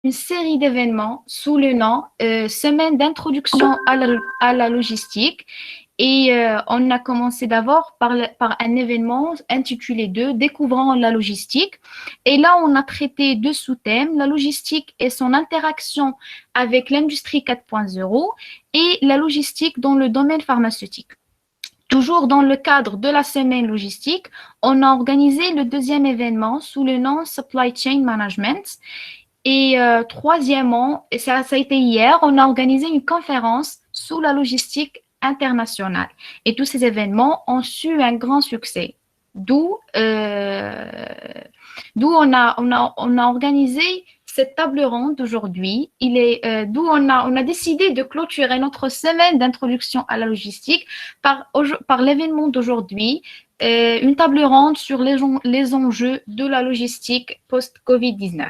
une série d'événements sous le nom Semaine d'introduction à la logistique. Et on a commencé d'abord par un événement intitulé Découvrant la logistique. Et là, on a traité deux sous-thèmes, la logistique et son interaction avec l'industrie 4.0 et la logistique dans le domaine pharmaceutique. Toujours dans le cadre de la semaine logistique, on a organisé le deuxième événement sous le nom Supply Chain Management. Et troisièmement, et ça a été hier, on a organisé une conférence sous la logistique internationale. Et tous ces événements ont su un grand succès. D'où on a organisé cette table ronde aujourd'hui. D'où on a décidé de clôturer notre semaine d'introduction à la logistique par l'événement d'aujourd'hui, une table ronde sur les enjeux de la logistique post-Covid-19.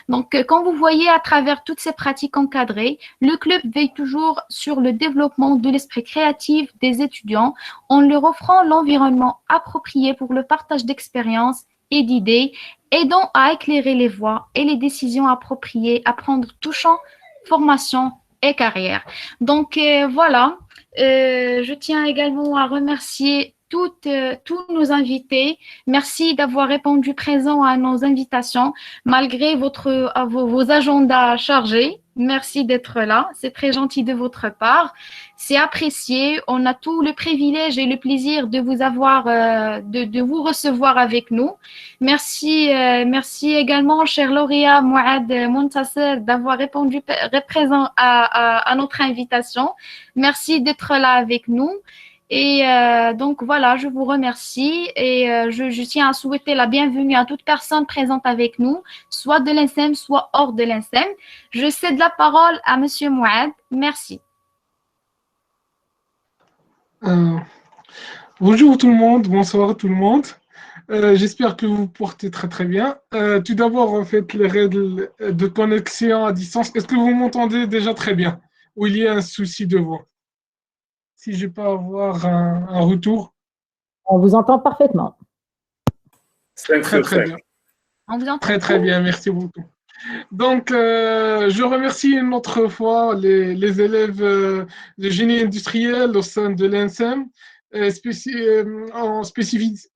Donc, comme vous voyez à travers toutes ces pratiques encadrées, le club veille toujours sur le développement de l'esprit créatif des étudiants en leur offrant l'environnement approprié pour le partage d'expériences et d'idées, aidant à éclairer les voies et les décisions appropriées à prendre touchant formation et carrière. Donc, voilà, je tiens également à remercier tous nos invités. Merci d'avoir répondu présent à nos invitations malgré vos agendas chargés. Merci d'être là. C'est très gentil de votre part. C'est apprécié. On a tout le privilège et le plaisir de vous avoir, de vous recevoir avec nous. Merci également, cher lauréat Mouad Montasser, d'avoir répondu présent à notre invitation. Merci d'être là avec nous. Et donc voilà, je vous remercie et je tiens à souhaiter la bienvenue à toute personne présente avec nous, soit de l'INSEM, soit hors de l'INSEM. Je cède la parole à Monsieur Mouad. Merci. Euh, Bonjour tout le monde, bonsoir tout le monde. J'espère que vous vous portez très très bien. Tout d'abord, en fait, les règles de connexion à distance. Est-ce que vous m'entendez déjà très bien? Ou il y a un souci de voix? Si je peux avoir un retour. On vous entend parfaitement. 5 Très sur très 5. bien. On vous entend. Très très bien, merci beaucoup. Donc, je remercie une autre fois les élèves de génie industriel au sein de l'INSEM, en spécificité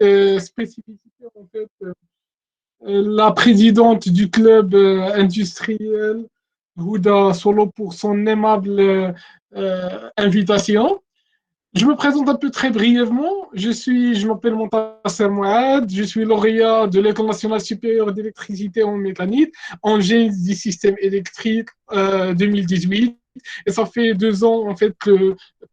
en fait, la présidente du club industriel, Houda Solo, pour son aimable invitation. Je me présente un peu très brièvement. Je m'appelle Montasser Mouad, je suis lauréat de l'École nationale supérieure d'électricité en mécanique, en génie du système électrique 2018. Et ça fait 2 ans, en fait,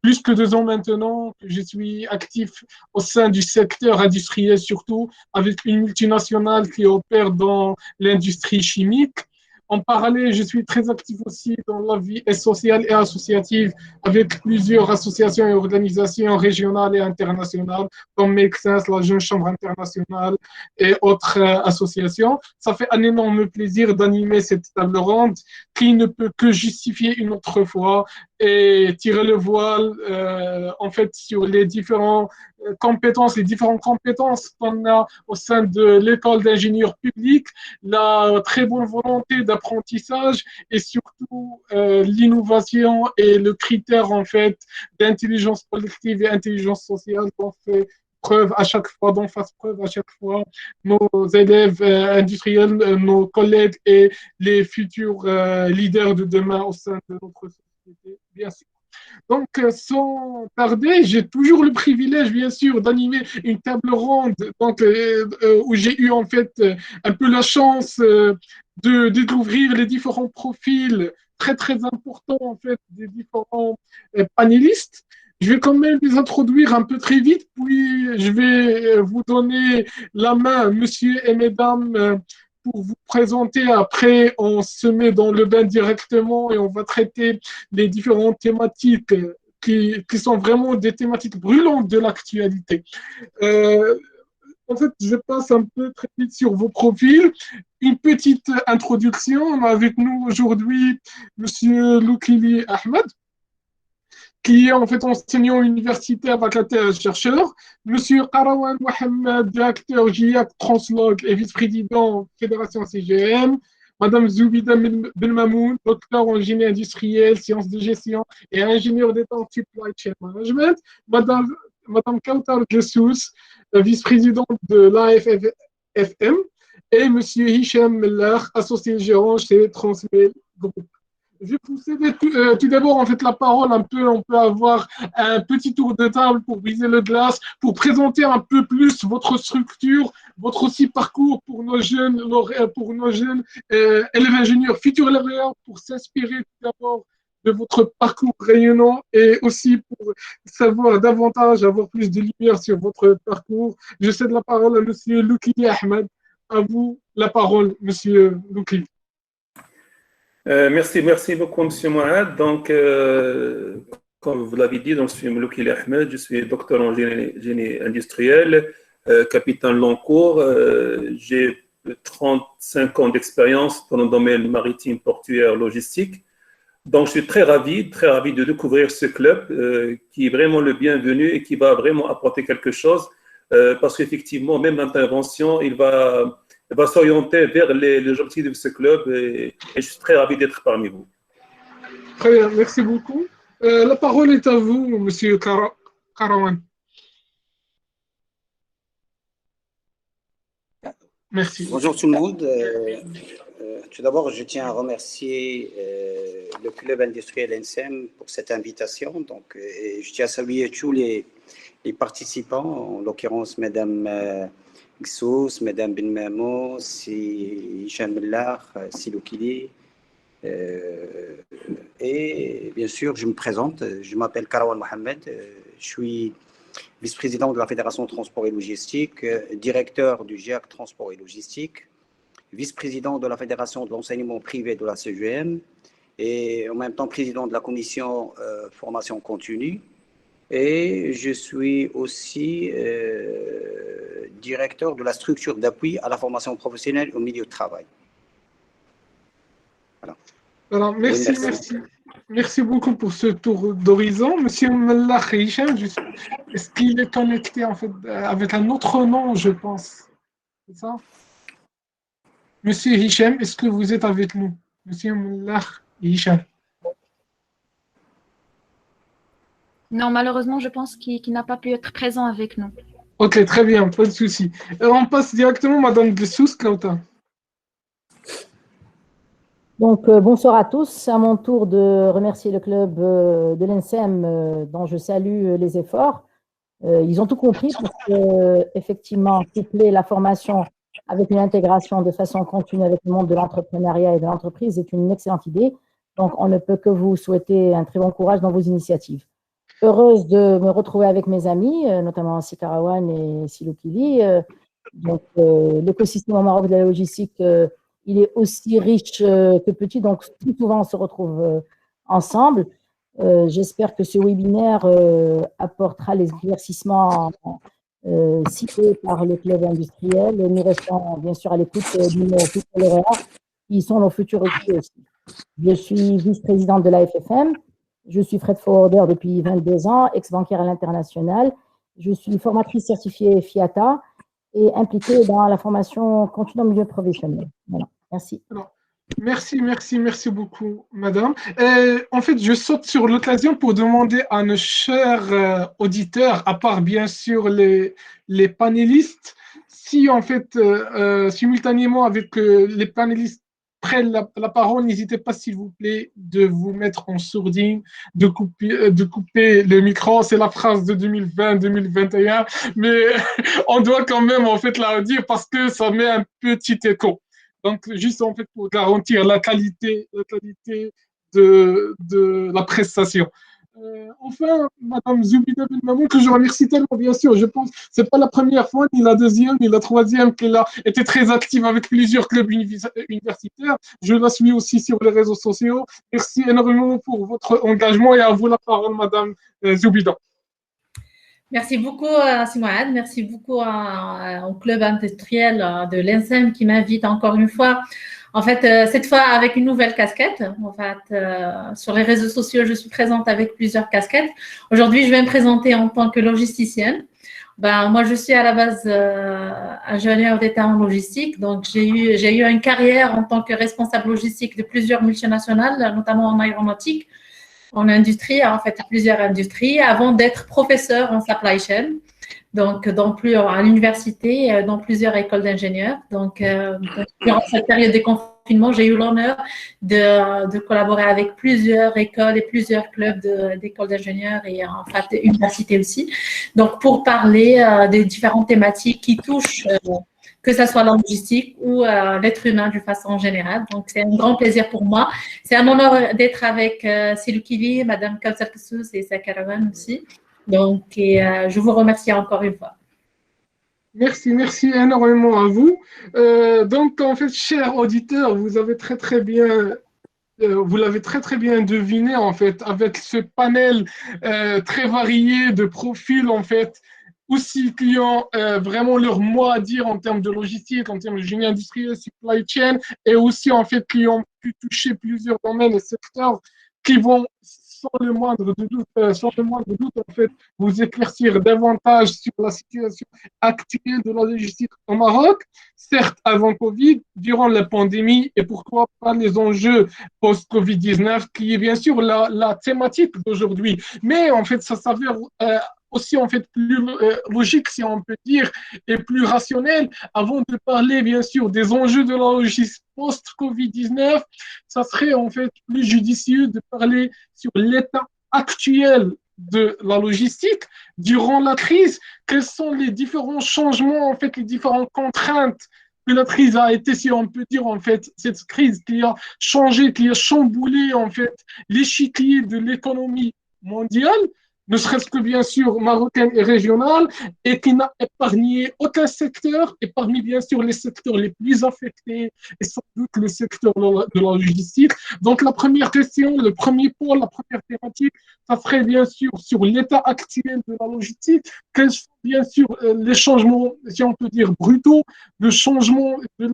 plus que 2 ans maintenant, que je suis actif au sein du secteur industriel, surtout avec une multinationale qui opère dans l'industrie chimique. En parallèle, je suis très actif aussi dans la vie sociale et associative avec plusieurs associations et organisations régionales et internationales, comme Make Sense, la Jeune Chambre internationale et autres associations. Ça fait un énorme plaisir d'animer cette table ronde qui ne peut que justifier une autre fois et tirer le voile en fait sur les différentes compétences qu'on a au sein de l'école d'ingénieurs publics, la très bonne volonté d'apprentissage et surtout l'innovation et le critère en fait d'intelligence collective et intelligence sociale dont fait preuve à chaque fois, dont fassent preuve à chaque fois nos élèves industriels, nos collègues et les futurs leaders de demain au sein de notre société, bien sûr. Donc, sans tarder, j'ai toujours le privilège, bien sûr, d'animer une table ronde donc, où j'ai eu en fait un peu la chance de découvrir les différents profils très, très importants en fait des différents panélistes. Je vais quand même les introduire un peu très vite, puis je vais vous donner la main, monsieur et mesdames, pour vous présenter. Après, on se met dans le bain directement et on va traiter les différentes thématiques qui sont vraiment des thématiques brûlantes de l'actualité. En fait, je passe un peu très vite sur vos profils. Une petite introduction. On a avec nous aujourd'hui M. Loukili Ahmed, qui est en fait enseignant universitaire, vacataire et chercheur. Monsieur Karawan Mohamed, directeur GIAC Translogue et vice-président Fédération CGM. Madame Zoubida Belmamoun, docteur en génie industriel, sciences de gestion et ingénieur d'État en supply chain management. Madame Kautar Glessous, vice-présidente de l'AFFM. Et Monsieur Hicham Mellah, associé gérant chez Transmail Group. Je vais vous céder tout d'abord en fait la parole un peu. On peut avoir un petit tour de table pour briser le glace, pour présenter un peu plus votre structure, votre aussi parcours pour nos jeunes élèves ingénieurs, futurs lauréats, pour s'inspirer tout d'abord de votre parcours rayonnant et aussi pour savoir davantage, avoir plus de lumière sur votre parcours. Je cède la parole à Monsieur Loukili Ahmed. À vous la parole, Monsieur Loukili. Merci beaucoup, Monsieur Mohamed. Donc, comme vous l'avez dit, donc, je suis Loukili Ahmed, je suis docteur en génie industriel, capitaine long cours. J'ai 35 ans d'expérience dans le domaine maritime, portuaire, logistique. Donc, je suis très ravi de découvrir ce club qui est vraiment le bienvenu et qui va vraiment apporter quelque chose parce qu'effectivement, même l'intervention, il va s'orienter vers les objectifs de ce club et je suis très ravi d'être parmi vous. Très bien, merci beaucoup. La parole est à vous, Monsieur Karawan. Merci. Bonjour tout le monde. Tout d'abord, je tiens à remercier le club industriel NSEM pour cette invitation. Donc, et je tiens à saluer tous les participants, en l'occurrence Madame Gsous, Madame Benmamo, Hicham Mellah, Loukili. Et bien sûr, je me présente, je m'appelle Karawan Mohamed, je suis vice-président de la Fédération Transport et Logistique, directeur du GIAC Transport et Logistique, vice-président de la Fédération de l'enseignement privé de la CEGM et en même temps président de la commission formation continue. Et je suis aussi directeur de la structure d'appui à la formation professionnelle au milieu de travail. Voilà. Alors, merci beaucoup pour ce tour d'horizon. Monsieur Mellah Hicham, est-ce qu'il est connecté en fait avec un autre nom, je pense? C'est ça? Monsieur Hicham, est-ce que vous êtes avec nous? Monsieur Mellah Hicham. Non, malheureusement, je pense qu'il n'a pas pu être présent avec nous. Ok, très bien, pas de souci. On passe directement, Madame Glessous, Kautar. Donc, bonsoir à tous. C'est à mon tour de remercier le club de l'ENSEM dont je salue les efforts. Ils ont tout compris parce que, effectivement, coupler la formation avec une intégration de façon continue avec le monde de l'entrepreneuriat et de l'entreprise est une excellente idée. Donc, on ne peut que vous souhaiter un très bon courage dans vos initiatives. Heureuse de me retrouver avec mes amis, notamment Karawan et Loukili. Donc, l'écosystème au Maroc de la logistique, il est aussi riche que petit, donc plus souvent on se retrouve ensemble. J'espère que ce webinaire apportera les éclaircissements cités par le club industriel. Nous restons bien sûr à l'écoute de nos futurs lauréats, qui sont nos futurs recrues aussi. Je suis vice-présidente de l'AFFM. Je suis freight forwarder depuis 22 ans, ex-bancaire à l'international. Je suis formatrice certifiée FIATA et impliquée dans la formation continue en milieu professionnel. Voilà, merci. Alors, merci beaucoup, madame. En fait, je saute sur l'occasion pour demander à nos chers auditeurs, à part bien sûr les panélistes, si en fait, simultanément avec les panélistes prennent la parole, n'hésitez pas, s'il vous plaît, de vous mettre en sourdine, de couper le micro. C'est la phrase de 2020-2021, mais on doit quand même en fait la dire parce que ça met un petit écho. Donc, juste en fait pour garantir la qualité de la prestation. Enfin, Madame Zoubida Belmamoun, que je remercie tellement, bien sûr. Je pense que ce n'est pas la première fois, ni la deuxième, ni la troisième qu'elle a été très active avec plusieurs clubs universitaires. Je la suis aussi sur les réseaux sociaux. Merci énormément pour votre engagement et à vous la parole, Madame Zoubida. Merci beaucoup, Simoad. Merci beaucoup au club industriel de l'ENSEM qui m'invite encore une fois. En fait, cette fois avec une nouvelle casquette. En fait, sur les réseaux sociaux, je suis présente avec plusieurs casquettes. Aujourd'hui, je vais me présenter en tant que logisticienne. Ben, moi, je suis à la base ingénieur d'État en logistique. Donc, j'ai eu une carrière en tant que responsable logistique de plusieurs multinationales, notamment en aéronautique, en industrie, en fait, plusieurs industries, avant d'être professeur en supply chain. Donc, à l'université, dans plusieurs écoles d'ingénieurs. Donc, durant cette période de confinement, j'ai eu l'honneur de collaborer avec plusieurs écoles et plusieurs clubs d'écoles d'ingénieurs et en fait, universités aussi. Donc, pour parler des différentes thématiques qui touchent, que ce soit la logistique ou l'être humain d'une façon générale. Donc, c'est un grand plaisir pour moi. C'est un honneur d'être avec Silou Kili, Madame Kawsar Kessous et Sakaravan aussi. Donc, je vous remercie encore une fois. Merci énormément à vous. Donc, en fait, chers auditeurs, vous l'avez très bien deviné, en fait, avec ce panel très varié de profils, en fait, aussi qui ont vraiment leur mot à dire en termes de logistique, en termes de génie industriel, supply chain, et aussi, en fait, qui ont pu toucher plusieurs domaines et secteurs qui vont, sans le moindre doute, en fait, vous éclaircir davantage sur la situation actuelle de la logistique au Maroc, certes avant Covid, durant la pandémie, et pourquoi pas les enjeux post-Covid-19, qui est bien sûr la thématique d'aujourd'hui. Mais en fait, ça s'avère aussi en fait plus logique, si on peut dire, et plus rationnel. Avant de parler, bien sûr, des enjeux de la logistique post-Covid-19, ça serait en fait plus judicieux de parler sur l'état actuel de la logistique durant la crise. Quels sont les différents changements, en fait, les différentes contraintes que la crise a été, si on peut dire, en fait, cette crise qui a changé, qui a chamboulé, en fait, l'échiquier de l'économie mondiale, ne serait-ce que bien sûr marocaine et régionale, et qui n'a épargné aucun secteur, et parmi bien sûr les secteurs les plus affectés, et sans doute le secteur de la logistique. Donc la première question, le premier pôle, la première thématique, ça serait bien sûr sur l'état actuel de la logistique, quels sont bien sûr les changements, si on peut dire brutaux, le changement de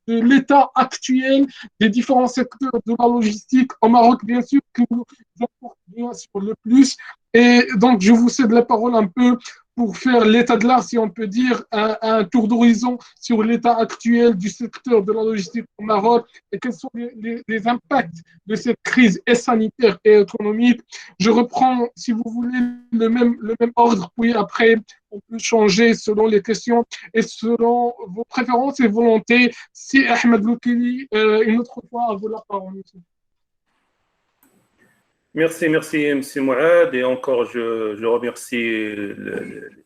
l'état actuel des différents secteurs de la logistique au Maroc, bien sûr, qui nous apporte bien sûr le plus. Et donc, je vous cède la parole un peu pour faire l'état de l'art, si on peut dire, un tour d'horizon sur l'état actuel du secteur de la logistique au Maroc et quels sont les impacts de cette crise et sanitaire et économique. Je reprends, si vous voulez, le même ordre, puis après, on peut changer selon les questions et selon vos préférences et volontés. Si Ahmed Loukili, une autre fois, à vous la parole. Merci, M. Mouad. Et encore, je remercie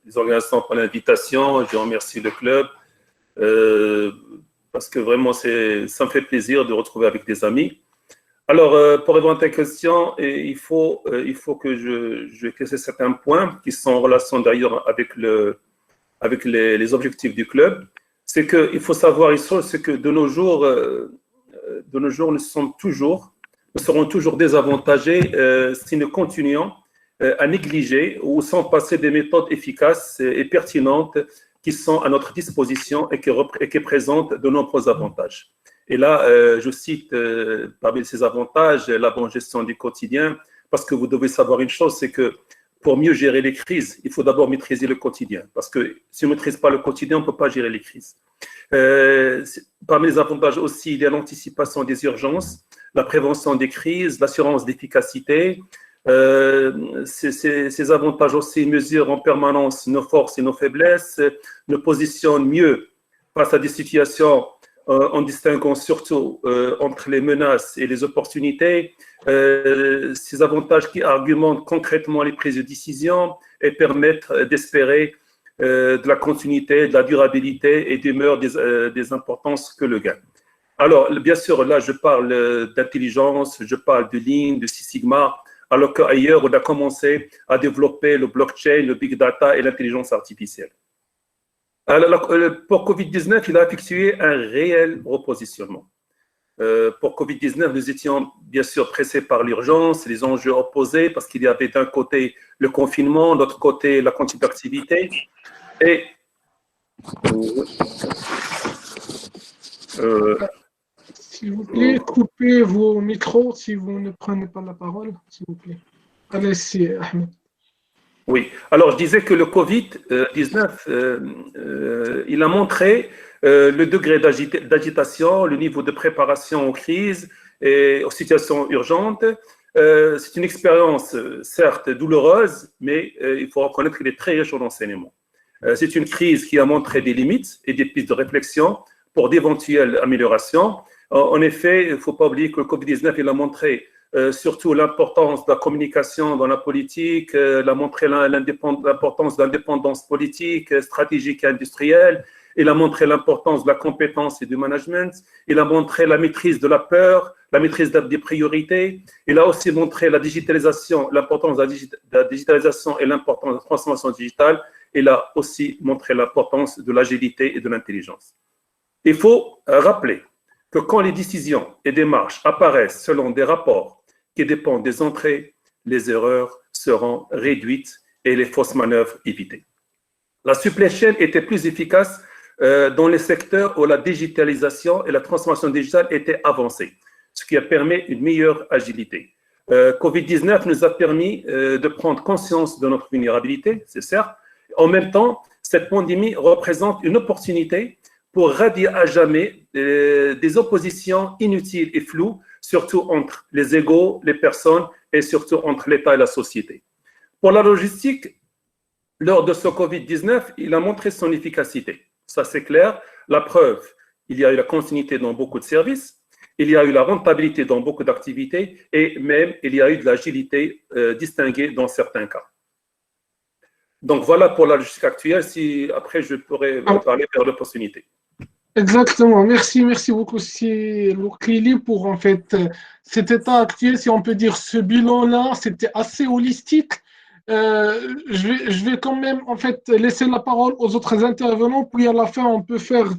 les organisations pour l'invitation. Je remercie le club parce que vraiment, ça me fait plaisir de retrouver avec des amis. Alors, pour répondre à ta question, il faut que je éclaircisse certains points qui sont en relation d'ailleurs avec les objectifs du club. C'est qu'il faut savoir ici, c'est que de nos jours, nous serons toujours désavantagés si nous continuons à négliger ou sans passer des méthodes efficaces et pertinentes qui sont à notre disposition et qui présentent de nombreux avantages. Et là, je cite parmi ces avantages la bonne gestion du quotidien, parce que vous devez savoir une chose, c'est que pour mieux gérer les crises, il faut d'abord maîtriser le quotidien, parce que si on ne maîtrise pas le quotidien, on ne peut pas gérer les crises. Parmi les avantages aussi, il y a l'anticipation des urgences, la prévention des crises, l'assurance d'efficacité. Ces avantages aussi mesurent en permanence nos forces et nos faiblesses, nous positionnent mieux face à des situations en distinguant surtout entre les menaces et les opportunités. Ces avantages qui argumentent concrètement les prises de décision et permettent d'espérer de la continuité, de la durabilité et demeure des importances que le gain. Alors, bien sûr, là, je parle d'intelligence, je parle de Lean, de Six Sigma, alors qu'ailleurs, on a commencé à développer le blockchain, le big data et l'intelligence artificielle. Alors, pour Covid-19, il a effectué un réel repositionnement. Pour Covid-19, nous étions bien sûr pressés par l'urgence, les enjeux opposés, parce qu'il y avait d'un côté le confinement, de l'autre côté la continue d'activité. Et s'il vous plaît, coupez vos micros si vous ne prenez pas la parole, s'il vous plaît. Allez, c'est Ahmed. Oui, alors je disais que le Covid-19, il a montré le degré d'agitation, le niveau de préparation aux crises et aux situations urgentes. C'est une expérience, certes, douloureuse, mais il faut reconnaître qu'elle est très riche en enseignements. C'est une crise qui a montré des limites et des pistes de réflexion pour d'éventuelles améliorations. En effet, il ne faut pas oublier que le Covid-19, il a montré surtout l'importance de la communication dans la politique, il a montré l'importance de l'indépendance politique, stratégique et industrielle, il a montré l'importance de la compétence et du management, il a montré la maîtrise de la peur, la maîtrise des priorités, il a aussi montré la digitalisation, l'importance de la digitalisation et l'importance de la transformation digitale, il a aussi montré l'importance de l'agilité et de l'intelligence. Il faut rappeler que quand les décisions et démarches apparaissent selon des rapports qui dépendent des entrées, les erreurs seront réduites et les fausses manœuvres évitées. La supply chain était plus efficace dans les secteurs où la digitalisation et la transformation digitale étaient avancées, ce qui a permis une meilleure agilité. Covid-19 nous a permis de prendre conscience de notre vulnérabilité, c'est certes. En même temps, cette pandémie représente une opportunité pour radier à jamais des oppositions inutiles et floues, surtout entre les égaux, les personnes et surtout entre l'État et la société. Pour la logistique, lors de ce Covid-19, il a montré son efficacité. Ça, c'est clair. La preuve, il y a eu la continuité dans beaucoup de services, il y a eu la rentabilité dans beaucoup d'activités et même il y a eu de l'agilité distinguée dans certains cas. Donc voilà pour la logistique actuelle. Si après je pourrais parler vers l'opportunité. Exactement. Merci beaucoup, Loukili, pour en fait cet état actuel, si on peut dire ce bilan-là, c'était assez holistique. Je vais quand même en fait laisser la parole aux autres intervenants, puis à la fin on peut faire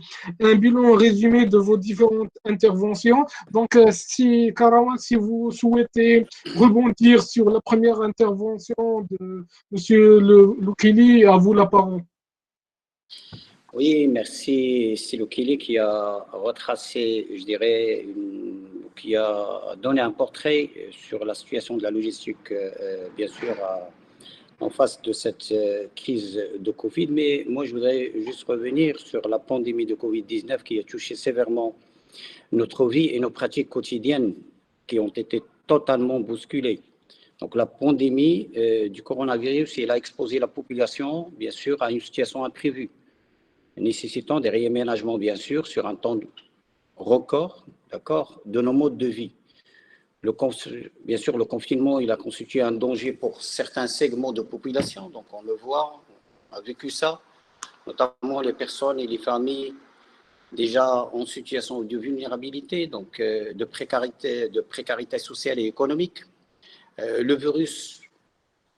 un bilan résumé de vos différentes interventions. Donc si Karawan, si vous souhaitez rebondir sur la première intervention de Monsieur Loukili, à vous la parole. Oui, merci Siloukili qui a retracé, je dirais, qui a donné un portrait sur la situation de la logistique, bien sûr, en face de cette crise de Covid. Mais moi, je voudrais juste revenir sur la pandémie de Covid-19 qui a touché sévèrement notre vie et nos pratiques quotidiennes qui ont été totalement bousculées. Donc, la pandémie du coronavirus, elle a exposé la population, bien sûr, à une situation imprévue, nécessitant des réaménagements, bien sûr, sur un temps record, d'accord, de nos modes de vie. Bien sûr, le confinement, il a constitué un danger pour certains segments de population, donc on le voit, on a vécu ça, notamment les personnes et les familles déjà en situation de vulnérabilité, donc de précarité sociale et économique. Le virus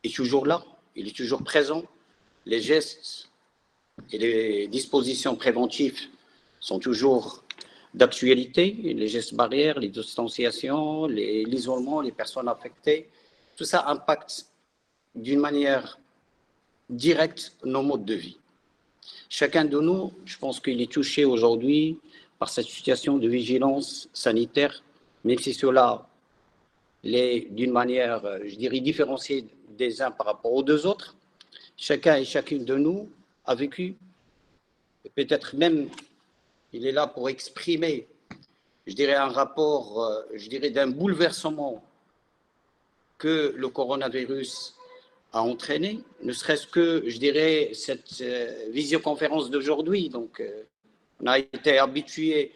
est toujours là, il est toujours présent, les gestes et les dispositions préventives sont toujours d'actualité, les gestes barrières, les distanciations, l'isolement, les personnes affectées, tout ça impacte d'une manière directe nos modes de vie. Chacun de nous, je pense qu'il est touché aujourd'hui par cette situation de vigilance sanitaire, même si cela est d'une manière, je dirais, différenciée des uns par rapport aux deux autres. Chacun et chacune de nous a vécu, peut-être même il est là pour exprimer, je dirais, un rapport, je dirais, d'un bouleversement que le coronavirus a entraîné, ne serait-ce que, je dirais, cette visioconférence d'aujourd'hui. Donc, on a été habitué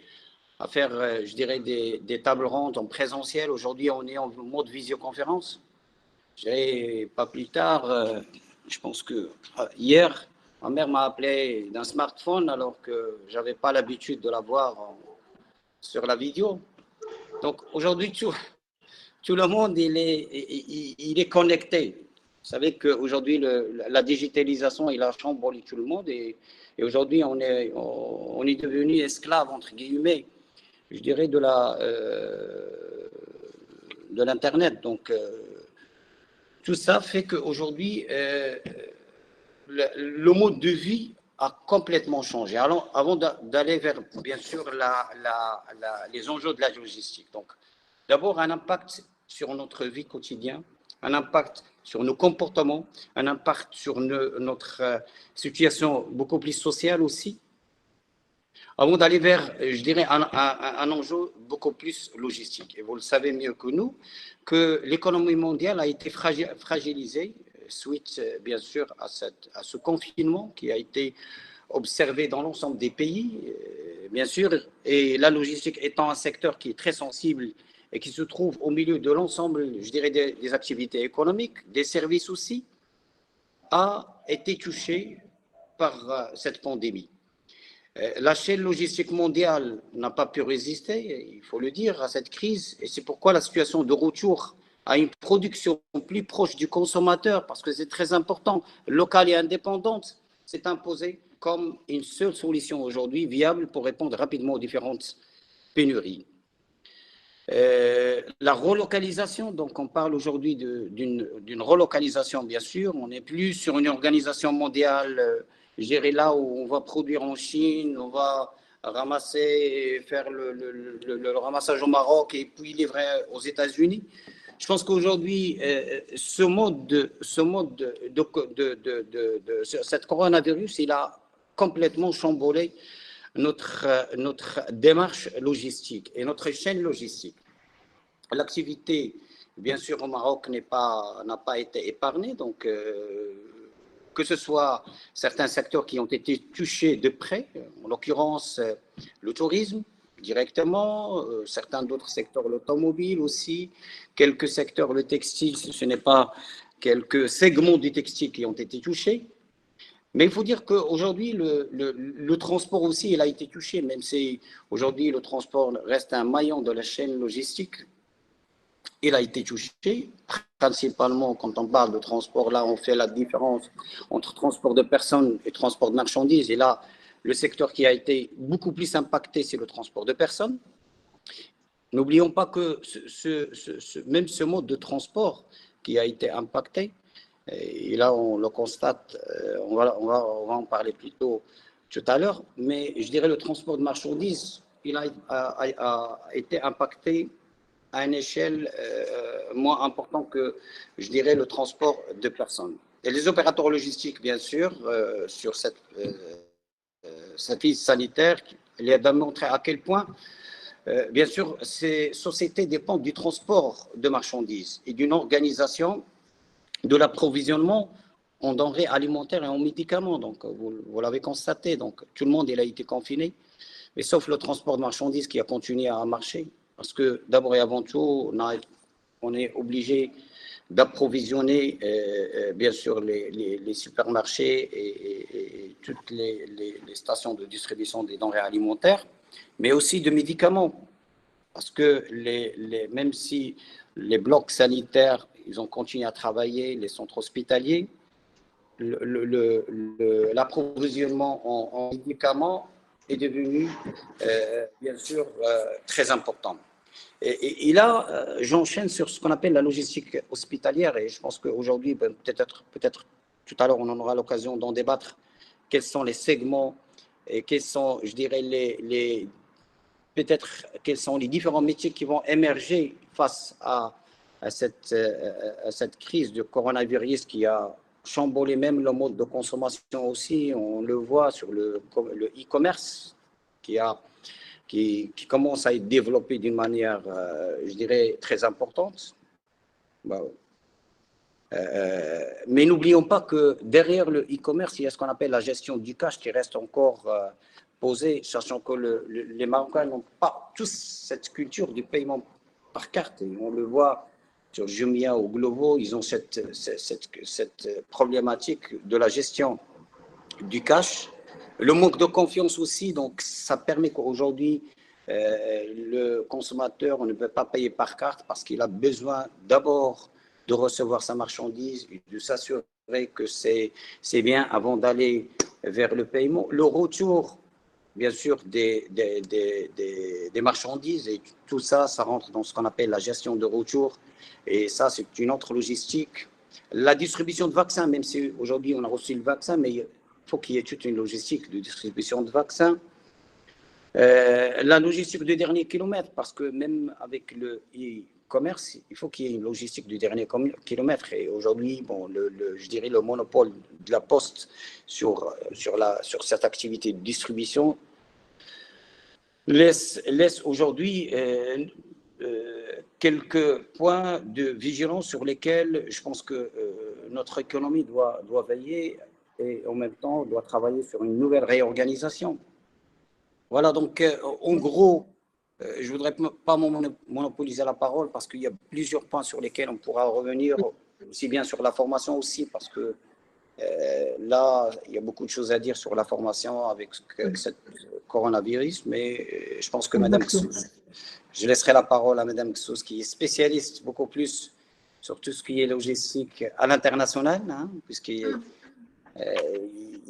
à faire, je dirais, des tables rondes en présentiel. Aujourd'hui, on est en mode visioconférence. Je dirais, pas plus tard, je pense que hier, ma mère m'a appelé d'un smartphone alors que je n'avais pas l'habitude de la voir sur la vidéo. Donc aujourd'hui, tout le monde il est connecté. Vous savez qu'aujourd'hui, la digitalisation, il a chamboulé tout le monde et aujourd'hui, on est devenu esclave, entre guillemets, je dirais, de l'Internet. Donc, tout ça fait qu'aujourd'hui, le mode de vie a complètement changé. Alors, avant d'aller vers, bien sûr, les enjeux de la logistique. Donc, d'abord, un impact sur notre vie quotidienne, un impact sur nos comportements, un impact sur notre situation beaucoup plus sociale aussi, avant d'aller vers, je dirais, un enjeu beaucoup plus logistique. Et vous le savez mieux que nous, que l'économie mondiale a été fragilisée suite, bien sûr, à ce confinement qui a été observé dans l'ensemble des pays, bien sûr, et la logistique étant un secteur qui est très sensible et qui se trouve au milieu de l'ensemble, je dirais, des activités économiques, des services aussi, a été touché par cette pandémie. La chaîne logistique mondiale n'a pas pu résister, il faut le dire, à cette crise, et c'est pourquoi la situation de retour à une production plus proche du consommateur, parce que c'est très important, locale et indépendante, s'est imposée comme une seule solution aujourd'hui viable pour répondre rapidement aux différentes pénuries. La relocalisation, donc on parle aujourd'hui d'une relocalisation, bien sûr, on n'est plus sur une organisation mondiale gérée là où on va produire en Chine, on va ramasser, faire le ramassage au Maroc et puis livrer aux États-Unis. Je pense qu'aujourd'hui, cette coronavirus, il a complètement chamboulé notre démarche logistique et notre chaîne logistique. L'activité, bien sûr, au Maroc n'a pas été épargnée, donc que ce soit certains secteurs qui ont été touchés de près, en l'occurrence le tourisme directement, certains d'autres secteurs, l'automobile aussi, quelques secteurs, le textile, ce n'est pas quelques segments du textile qui ont été touchés. Mais il faut dire qu'aujourd'hui, le transport aussi, il a été touché, même si aujourd'hui le transport reste un maillon de la chaîne logistique, il a été touché. Principalement, quand on parle de transport, là, on fait la différence entre transport de personnes et transport de marchandises. Et là, le secteur qui a été beaucoup plus impacté, c'est le transport de personnes. N'oublions pas que même ce mode de transport qui a été impacté, et là, on le constate, on va en parler plus tôt tout à l'heure, mais je dirais le transport de marchandises, il a été impacté à une échelle moins importante que, je dirais, le transport de personnes. Et les opérateurs logistiques, bien sûr, sur cette crise sanitaire, il a démontré à quel point, bien sûr, ces sociétés dépendent du transport de marchandises et d'une organisation de l'approvisionnement en denrées alimentaires et en médicaments. Donc, vous l'avez constaté, donc tout le monde il a été confiné, mais sauf le transport de marchandises qui a continué à marcher. Parce que d'abord et avant tout, on est obligé d'approvisionner, bien sûr, les supermarchés et toutes les stations de distribution des denrées alimentaires, mais aussi de médicaments. Parce que même si les blocs sanitaires, ils ont continué à travailler, les centres hospitaliers, l'approvisionnement en médicaments est devenu, bien sûr, très important. Et là, j'enchaîne sur ce qu'on appelle la logistique hospitalière, et je pense qu'aujourd'hui, peut-être tout à l'heure, on en aura l'occasion d'en débattre, quels sont les segments et quels sont, je dirais, peut-être quels sont les différents métiers qui vont émerger face à cette crise de coronavirus qui a chamboulé même le mode de consommation aussi. On le voit sur le e-commerce qui commence à être développé d'une manière, je dirais, très importante. Mais n'oublions pas que derrière le e-commerce, il y a ce qu'on appelle la gestion du cash qui reste encore posée, sachant que les Marocains n'ont pas tous cette culture du paiement par carte. Et on le voit sur Jumia ou Glovo, ils ont cette problématique de la gestion du cash. Le manque de confiance aussi, donc ça permet qu'aujourd'hui, le consommateur ne peut pas payer par carte parce qu'il a besoin d'abord de recevoir sa marchandise et de s'assurer que c'est bien avant d'aller vers le paiement. Le retour, bien sûr, des marchandises et tout ça, ça rentre dans ce qu'on appelle la gestion de retour. Et ça, c'est une autre logistique. La distribution de vaccins, même si aujourd'hui on a reçu le vaccin, mais il faut qu'il y ait toute une logistique de distribution de vaccins. La logistique du dernier kilomètre, parce que même avec le e-commerce, il faut qu'il y ait une logistique du dernier kilomètre. Et aujourd'hui, bon, je dirais le monopole de la Poste sur cette activité de distribution laisse aujourd'hui quelques points de vigilance sur lesquels je pense que notre économie doit veiller et en même temps doit travailler sur une nouvelle réorganisation. Voilà, donc en gros, je ne voudrais pas monopoliser la parole parce qu'il y a plusieurs points sur lesquels on pourra revenir, aussi bien sur la formation aussi, parce que là, il y a beaucoup de choses à dire sur la formation avec ce coronavirus, mais je pense que Madame Ksous, je laisserai la parole à Madame Ksous, qui est spécialiste beaucoup plus sur tout ce qui est logistique à l'international, hein, puisqu'il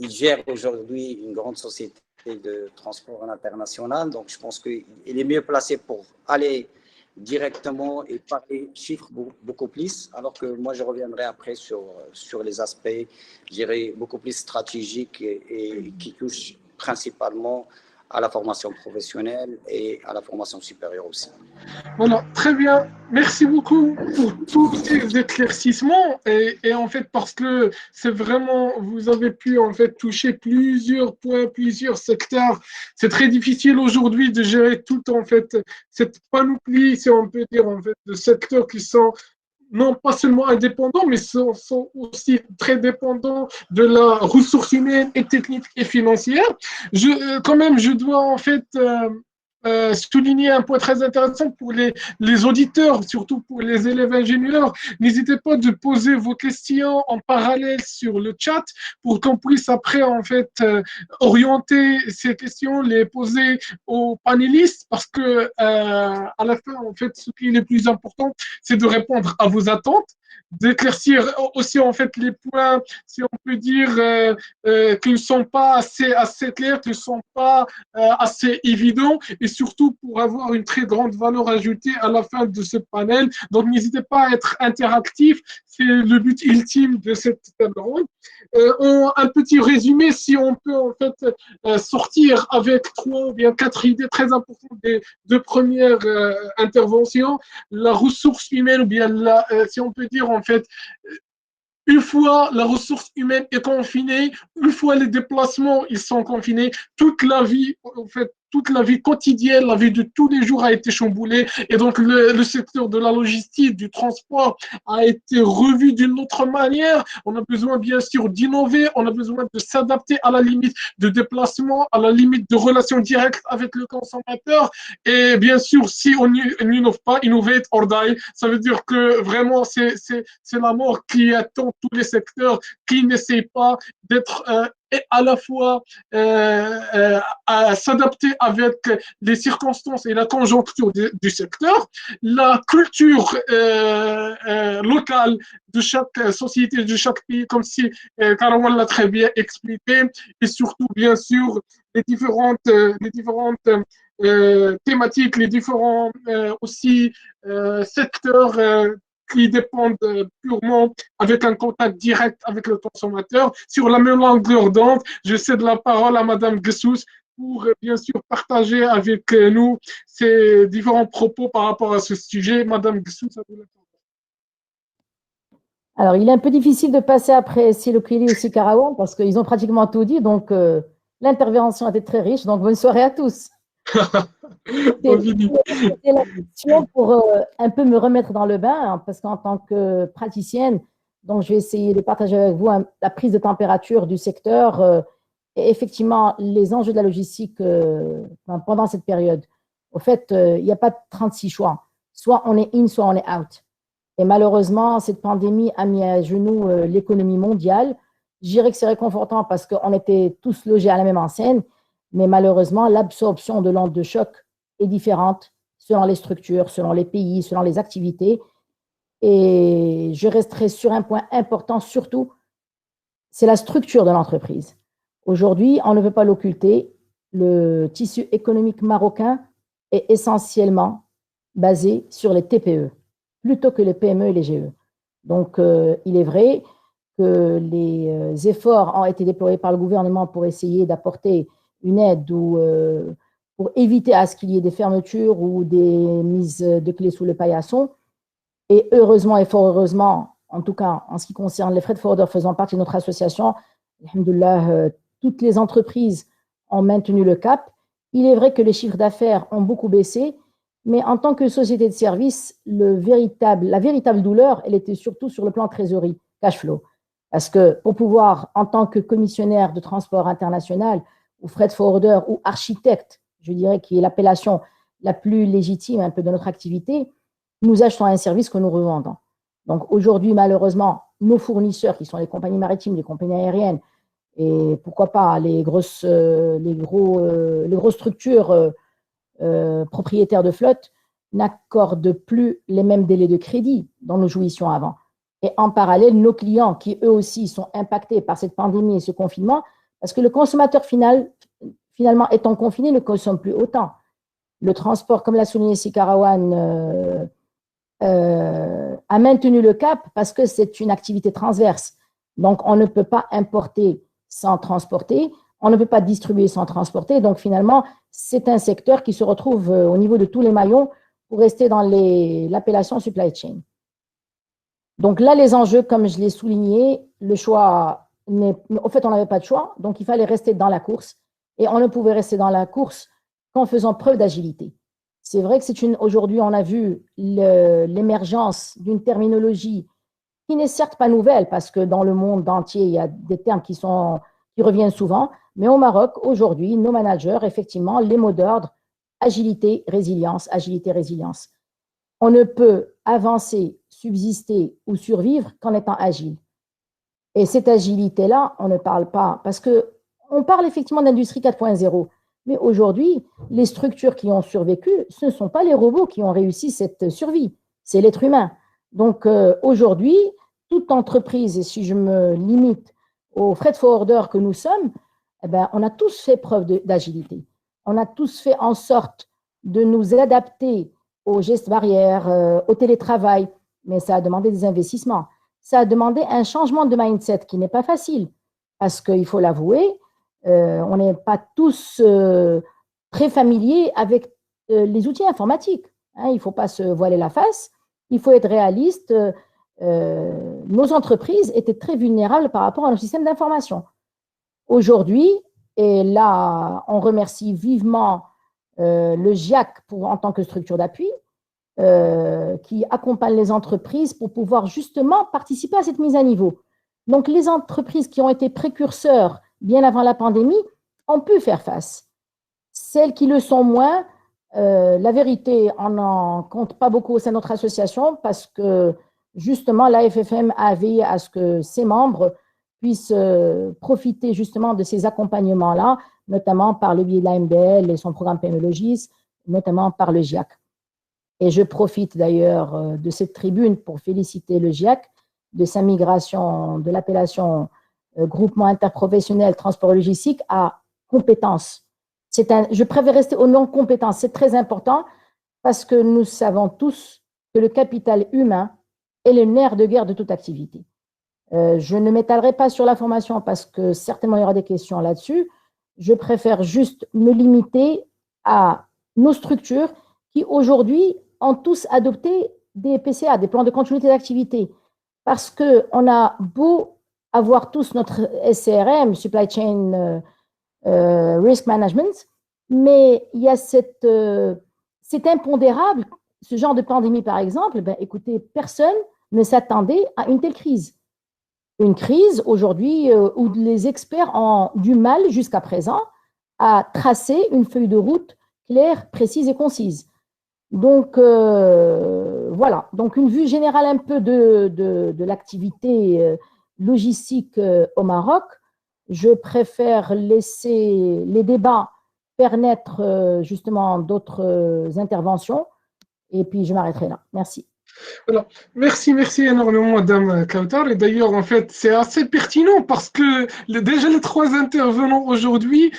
gère aujourd'hui une grande société de transport à l'international. Donc, je pense qu'il est mieux placé pour aller directement et parler chiffres beaucoup plus, alors que moi, je reviendrai après sur les aspects, je dirais, beaucoup plus stratégiques et qui touchent principalement à la formation professionnelle et à la formation supérieure aussi. Voilà, très bien. Merci beaucoup pour tous ces éclaircissements et en fait parce que c'est vraiment, vous avez pu en fait toucher plusieurs points, plusieurs secteurs. C'est très difficile aujourd'hui de gérer tout en fait cette panoplie, si on peut dire en fait, de secteurs qui sont non pas seulement indépendants, mais sont aussi très dépendants de la ressource humaine et technique et financière. Quand même, je dois en fait souligner un point très intéressant pour les auditeurs, surtout pour les élèves ingénieurs. N'hésitez pas de poser vos questions en parallèle sur le chat pour qu'on puisse après en fait orienter ces questions, les poser aux panélistes parce que à la fin en fait ce qui est le plus important c'est de répondre à vos attentes, d'éclaircir aussi en fait les points, si on peut dire, qui ne sont pas assez clairs, qui ne sont pas assez évidents, et surtout pour avoir une très grande valeur ajoutée à la fin de ce panel. Donc n'hésitez pas à être interactif, c'est le but ultime de cette table ronde. Un petit résumé, si on peut en fait sortir avec 3 ou bien 4 idées très importantes des 2 premières interventions. La ressource humaine, ou bien si on peut dire en fait, une fois la ressource humaine est confinée, une fois les déplacements ils sont confinés, toute la vie, en fait, toute la vie quotidienne, la vie de tous les jours a été chamboulée. Et donc, le secteur de la logistique, du transport a été revu d'une autre manière. On a besoin, bien sûr, d'innover. On a besoin de s'adapter à la limite de déplacement, à la limite de relations directes avec le consommateur. Et bien sûr, si on n'innove pas, innovate or die, ça veut dire que vraiment, c'est la mort qui attend tous les secteurs qui n'essayent pas d'être et à la fois à s'adapter avec les circonstances et la conjoncture du secteur, la culture locale de chaque société, de chaque pays, comme si Karawal l'a très bien expliqué, et surtout, bien sûr, les différentes thématiques, les différents aussi secteurs qui dépendent purement avec un contact direct avec le consommateur. Sur la même longueur d'onde, je cède la parole à Madame Gsous pour bien sûr partager avec nous ses différents propos par rapport à ce sujet. Madame Gsous, à vous la parole. Alors, il est un peu difficile de passer après Silo Kili ou Sikarawan parce qu'ils ont pratiquement tout dit, donc l'intervention a été très riche, donc bonne soirée à tous. C'était la question pour un peu me remettre dans le bain, hein, parce qu'en tant que praticienne, donc je vais essayer de partager avec vous la prise de température du secteur et effectivement les enjeux de la logistique pendant cette période. Au fait, il n'y a pas 36 choix. Soit on est in, soit on est out. Et malheureusement, cette pandémie a mis à genoux l'économie mondiale. Je dirais que c'est réconfortant parce qu'on était tous logés à la même enseigne, mais malheureusement, l'absorption de l'onde de choc est différente selon les structures, selon les pays, selon les activités. Et je resterai sur un point important, surtout, c'est la structure de l'entreprise. Aujourd'hui, on ne veut pas l'occulter, le tissu économique marocain est essentiellement basé sur les TPE, plutôt que les PME et les GE. Donc, il est vrai que les efforts ont été déployés par le gouvernement pour essayer d'apporter une aide ou pour éviter à ce qu'il y ait des fermetures ou des mises de clés sous le paillasson. Et heureusement et fort heureusement, en tout cas en ce qui concerne les freight forwarders faisant partie de notre association, alhamdoulilah, toutes les entreprises ont maintenu le cap. Il est vrai que les chiffres d'affaires ont beaucoup baissé, mais en tant que société de service, la véritable douleur, elle était surtout sur le plan trésorerie, cash flow. Parce que pour pouvoir, en tant que commissionnaire de transport international, ou freight forwarder, ou architecte, je dirais, qui est l'appellation la plus légitime un peu de notre activité, nous achetons un service que nous revendons. Donc aujourd'hui, malheureusement, nos fournisseurs, qui sont les compagnies maritimes, les compagnies aériennes, et pourquoi pas les grosses structures propriétaires de flotte, n'accordent plus les mêmes délais de crédit dont nous jouissions avant. Et en parallèle, nos clients, qui eux aussi sont impactés par cette pandémie et ce confinement, parce que le consommateur finalement étant confiné, ne consomme plus autant. Le transport, comme l'a souligné Sikarawan, a maintenu le cap parce que c'est une activité transverse. Donc, on ne peut pas importer sans transporter, on ne peut pas distribuer sans transporter. Donc, finalement, c'est un secteur qui se retrouve au niveau de tous les maillons pour rester dans l'appellation supply chain. Donc là, les enjeux, comme je l'ai souligné, le choix, en fait, on n'avait pas de choix, donc il fallait rester dans la course. Et on ne pouvait rester dans la course qu'en faisant preuve d'agilité. C'est vrai que aujourd'hui, on a vu l'émergence d'une terminologie qui n'est certes pas nouvelle, parce que dans le monde entier, il y a des termes qui reviennent souvent, mais au Maroc, aujourd'hui, nos managers, effectivement, les mots d'ordre, agilité, résilience, agilité, résilience. On ne peut avancer, subsister ou survivre qu'en étant agile. Et cette agilité-là, on ne parle pas, parce qu'on parle effectivement d'industrie 4.0, mais aujourd'hui, les structures qui ont survécu, ce ne sont pas les robots qui ont réussi cette survie, c'est l'être humain. Donc aujourd'hui, toute entreprise, et si je me limite aux freight forwarders que nous sommes, eh ben, on a tous fait preuve d'agilité. On a tous fait en sorte de nous adapter aux gestes barrières, au télétravail, mais ça a demandé des investissements. Ça a demandé un changement de mindset qui n'est pas facile, parce qu'il faut l'avouer, on n'est pas tous très familiers avec les outils informatiques. Hein, il ne faut pas se voiler la face, il faut être réaliste. Nos entreprises étaient très vulnérables par rapport à nos systèmes d'information. Aujourd'hui, et là, on remercie vivement le GIAC en tant que structure d'appui, qui accompagne les entreprises pour pouvoir justement participer à cette mise à niveau. Donc, les entreprises qui ont été précurseurs bien avant la pandémie ont pu faire face. Celles qui le sont moins, la vérité, on n'en compte pas beaucoup au sein de notre association parce que justement, l'AFFM a veillé à ce que ses membres puissent profiter justement de ces accompagnements-là, notamment par le biais de l'AMBL et son programme PME-Logis, notamment par le GIAC. Et je profite d'ailleurs de cette tribune pour féliciter le GIAC de sa migration de l'appellation groupement interprofessionnel transport et logistique à compétences. Je préfère rester au nom compétences, c'est très important parce que nous savons tous que le capital humain est le nerf de guerre de toute activité. Je ne m'étalerai pas sur la formation parce que certainement il y aura des questions là-dessus. Je préfère juste me limiter à nos structures qui aujourd'hui ont tous adopté des PCA, des plans de continuité d'activité, parce qu'on a beau avoir tous notre SCRM, Supply Chain Risk Management, mais il y a c'est impondérable, ce genre de pandémie par exemple, ben, écoutez, personne ne s'attendait à une telle crise. Une crise aujourd'hui où les experts ont du mal jusqu'à présent à tracer une feuille de route claire, précise et concise. Donc, voilà. Donc, une vue générale un peu de l'activité logistique au Maroc. Je préfère laisser les débats permettre justement d'autres interventions. Et puis, je m'arrêterai là. Merci. Alors, merci énormément, Madame Kautar. Et d'ailleurs, en fait, c'est assez pertinent parce que déjà les trois intervenants aujourd'hui,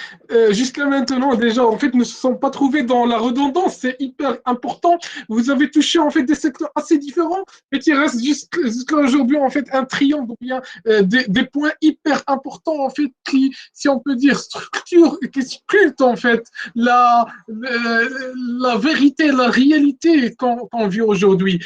jusqu'à maintenant, déjà, en fait, ne se sont pas trouvés dans la redondance. C'est hyper important. Vous avez touché, en fait, des secteurs assez différents, mais qui restent jusqu'à aujourd'hui, en fait, un triangle, ou bien des points hyper importants, en fait, qui, si on peut dire, structure, qui sculptent, en fait, la vérité, la réalité qu'on vit aujourd'hui.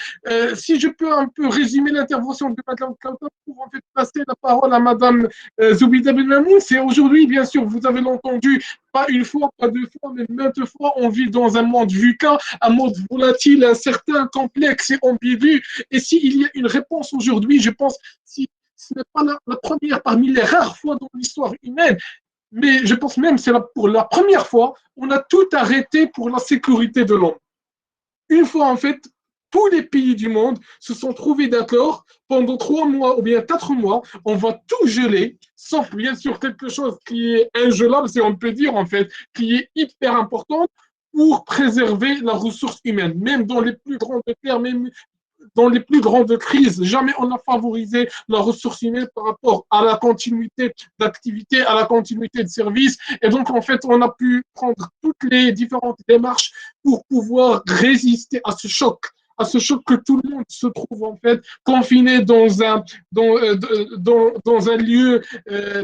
Si je peux un peu résumer l'intervention de Mme Kautar pour en fait passer la parole à Mme Zoubida Ben Mamoun, c'est aujourd'hui, bien sûr, vous avez entendu, pas une fois, pas deux fois, mais maintes fois, on vit dans un monde VUCA, un monde volatile, incertain, complexe et ambigu. Et s'il y a une réponse aujourd'hui, je pense, si ce n'est pas la première parmi les rares fois dans l'histoire humaine, mais je pense même que c'est pour la première fois, on a tout arrêté pour la sécurité de l'homme. Une fois, en fait, tous les pays du monde se sont trouvés d'accord pendant 3 mois ou bien 4 mois, on va tout geler, sauf bien sûr quelque chose qui est ingelable, si on peut dire en fait, qui est hyper important pour préserver la ressource humaine, même dans les plus grandes guerres, même dans les plus grandes crises, jamais on a favorisé la ressource humaine par rapport à la continuité d'activité, à la continuité de service. Et donc, en fait, on a pu prendre toutes les différentes démarches pour pouvoir résister à ce choc que tout le monde se trouve en fait confiné dans un lieu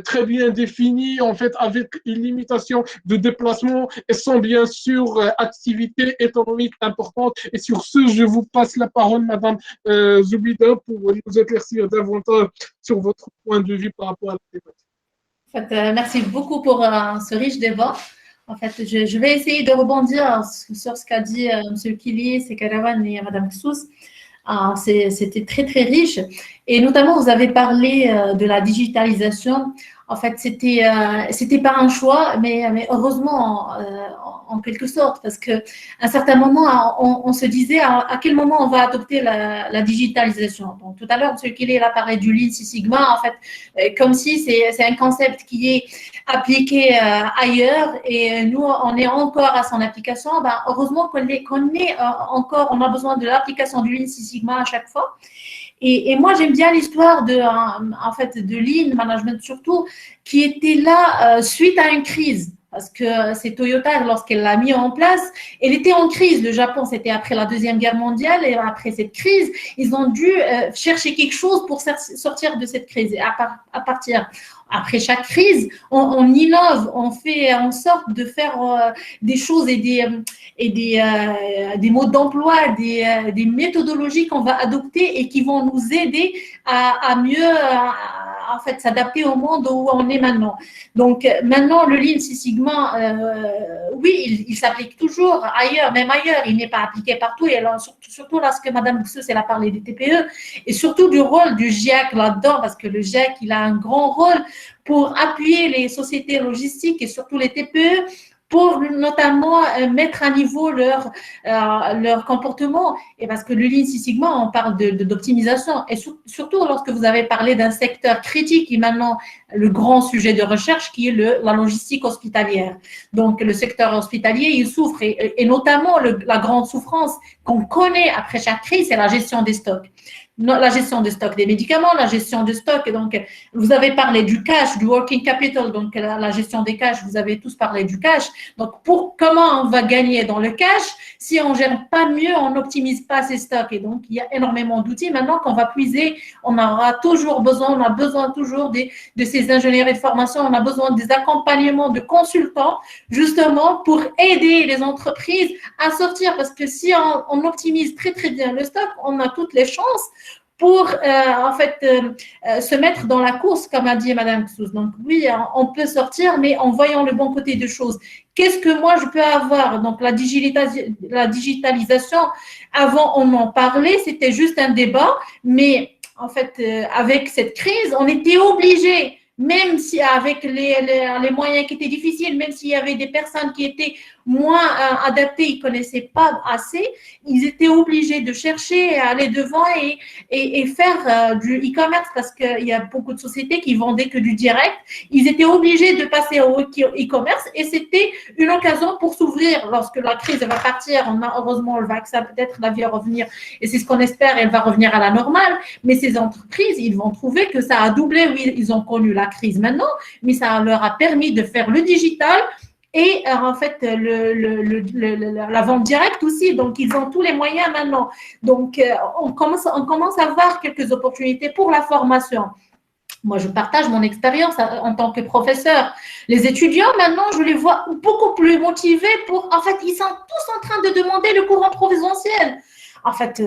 très bien défini, en fait, avec une limitation de déplacement et sans bien sûr activité économique importante. Et sur ce, je vous passe la parole, Madame Zoubida, pour nous éclaircir davantage sur votre point de vue par rapport à la thématique. En fait, merci beaucoup pour ce riche débat. En fait, je vais essayer de rebondir sur ce qu'a dit M. Kili, Sekarawan et Mme Ksous. C'était très, très riche. Et notamment, vous avez parlé de la digitalisation. En fait, c'était pas un choix, mais heureusement, en quelque sorte, parce qu'à un certain moment, on se disait à quel moment on va adopter la digitalisation. Donc, tout à l'heure, M. Kili a parlé du Lean Six Sigma, en fait, comme si c'est un concept qui est appliqué ailleurs et nous, on est encore à son application. Ben, heureusement qu'on est encore, on a besoin de l'application du Lean Six Sigma à chaque fois. Et moi, j'aime bien l'histoire en fait, de Lean Management surtout, qui était là suite à une crise. Parce que c'est Toyota, lorsqu'elle l'a mis en place, elle était en crise. Le Japon, c'était après la Deuxième Guerre mondiale. Et après cette crise, ils ont dû chercher quelque chose pour sortir de cette crise. Et à partir, après chaque crise, on innove, on fait en sorte de faire des choses et des modes d'emploi, des méthodologies qu'on va adopter et qui vont nous aider à mieux en fait, s'adapter au monde où on est maintenant. Donc, maintenant, le Lean Six Sigma, oui, il s'applique toujours ailleurs, même ailleurs. Il n'est pas appliqué partout. Et alors, surtout lorsque Mme Ksous, elle a parlé des TPE et surtout du rôle du GIEC là-dedans, parce que le GIEC, il a un grand rôle pour appuyer les sociétés logistiques et surtout les TPE pour notamment mettre à niveau leur comportement. Et parce que le Lean Six Sigma, on parle d'optimisation. Et surtout lorsque vous avez parlé d'un secteur critique et maintenant le grand sujet de recherche qui est la logistique hospitalière. Donc, le secteur hospitalier, il souffre et notamment la grande souffrance qu'on connaît après chaque crise, c'est la gestion des stocks. La gestion de stock des médicaments, la gestion de stock. Donc, vous avez parlé du cash, du working capital, donc la gestion des cash, vous avez tous parlé du cash. Donc, comment on va gagner dans le cash si on ne gère pas mieux, on n'optimise pas ses stocks. Et donc, il y a énormément d'outils maintenant qu'on va puiser. On aura toujours besoin, on a besoin toujours de ces ingénieries de formation, on a besoin des accompagnements de consultants, justement, pour aider les entreprises à sortir. Parce que si on optimise très, très bien le stock, on a toutes les chances pour en fait se mettre dans la course, comme a dit Mme Ksous. Donc oui, on peut sortir, mais en voyant le bon côté des choses. Qu'est-ce que moi je peux avoir? Donc la digitalisation, avant on en parlait, c'était juste un débat, mais en fait avec cette crise, on était obligé même si avec les moyens qui étaient difficiles, même s'il y avait des personnes qui étaient moins adaptées, ils ne connaissaient pas assez, ils étaient obligés de chercher à aller devant et faire du e-commerce parce qu'il y a beaucoup de sociétés qui vendaient que du direct. Ils étaient obligés de passer au e-commerce et c'était une occasion pour s'ouvrir lorsque la crise va partir. Heureusement, le vaccin, peut-être la vie va revenir et c'est ce qu'on espère, elle va revenir à la normale. Mais ces entreprises, ils vont trouver que ça a doublé. Oui, ils ont connu la crise maintenant, mais ça leur a permis de faire le digital et en fait la vente directe aussi. Donc, ils ont tous les moyens maintenant. Donc, on commence à voir quelques opportunités pour la formation. Moi, je partage mon expérience en tant que professeur. Les étudiants, maintenant, je les vois beaucoup plus motivés en fait, ils sont tous en train de demander le cours en présentiel. En fait,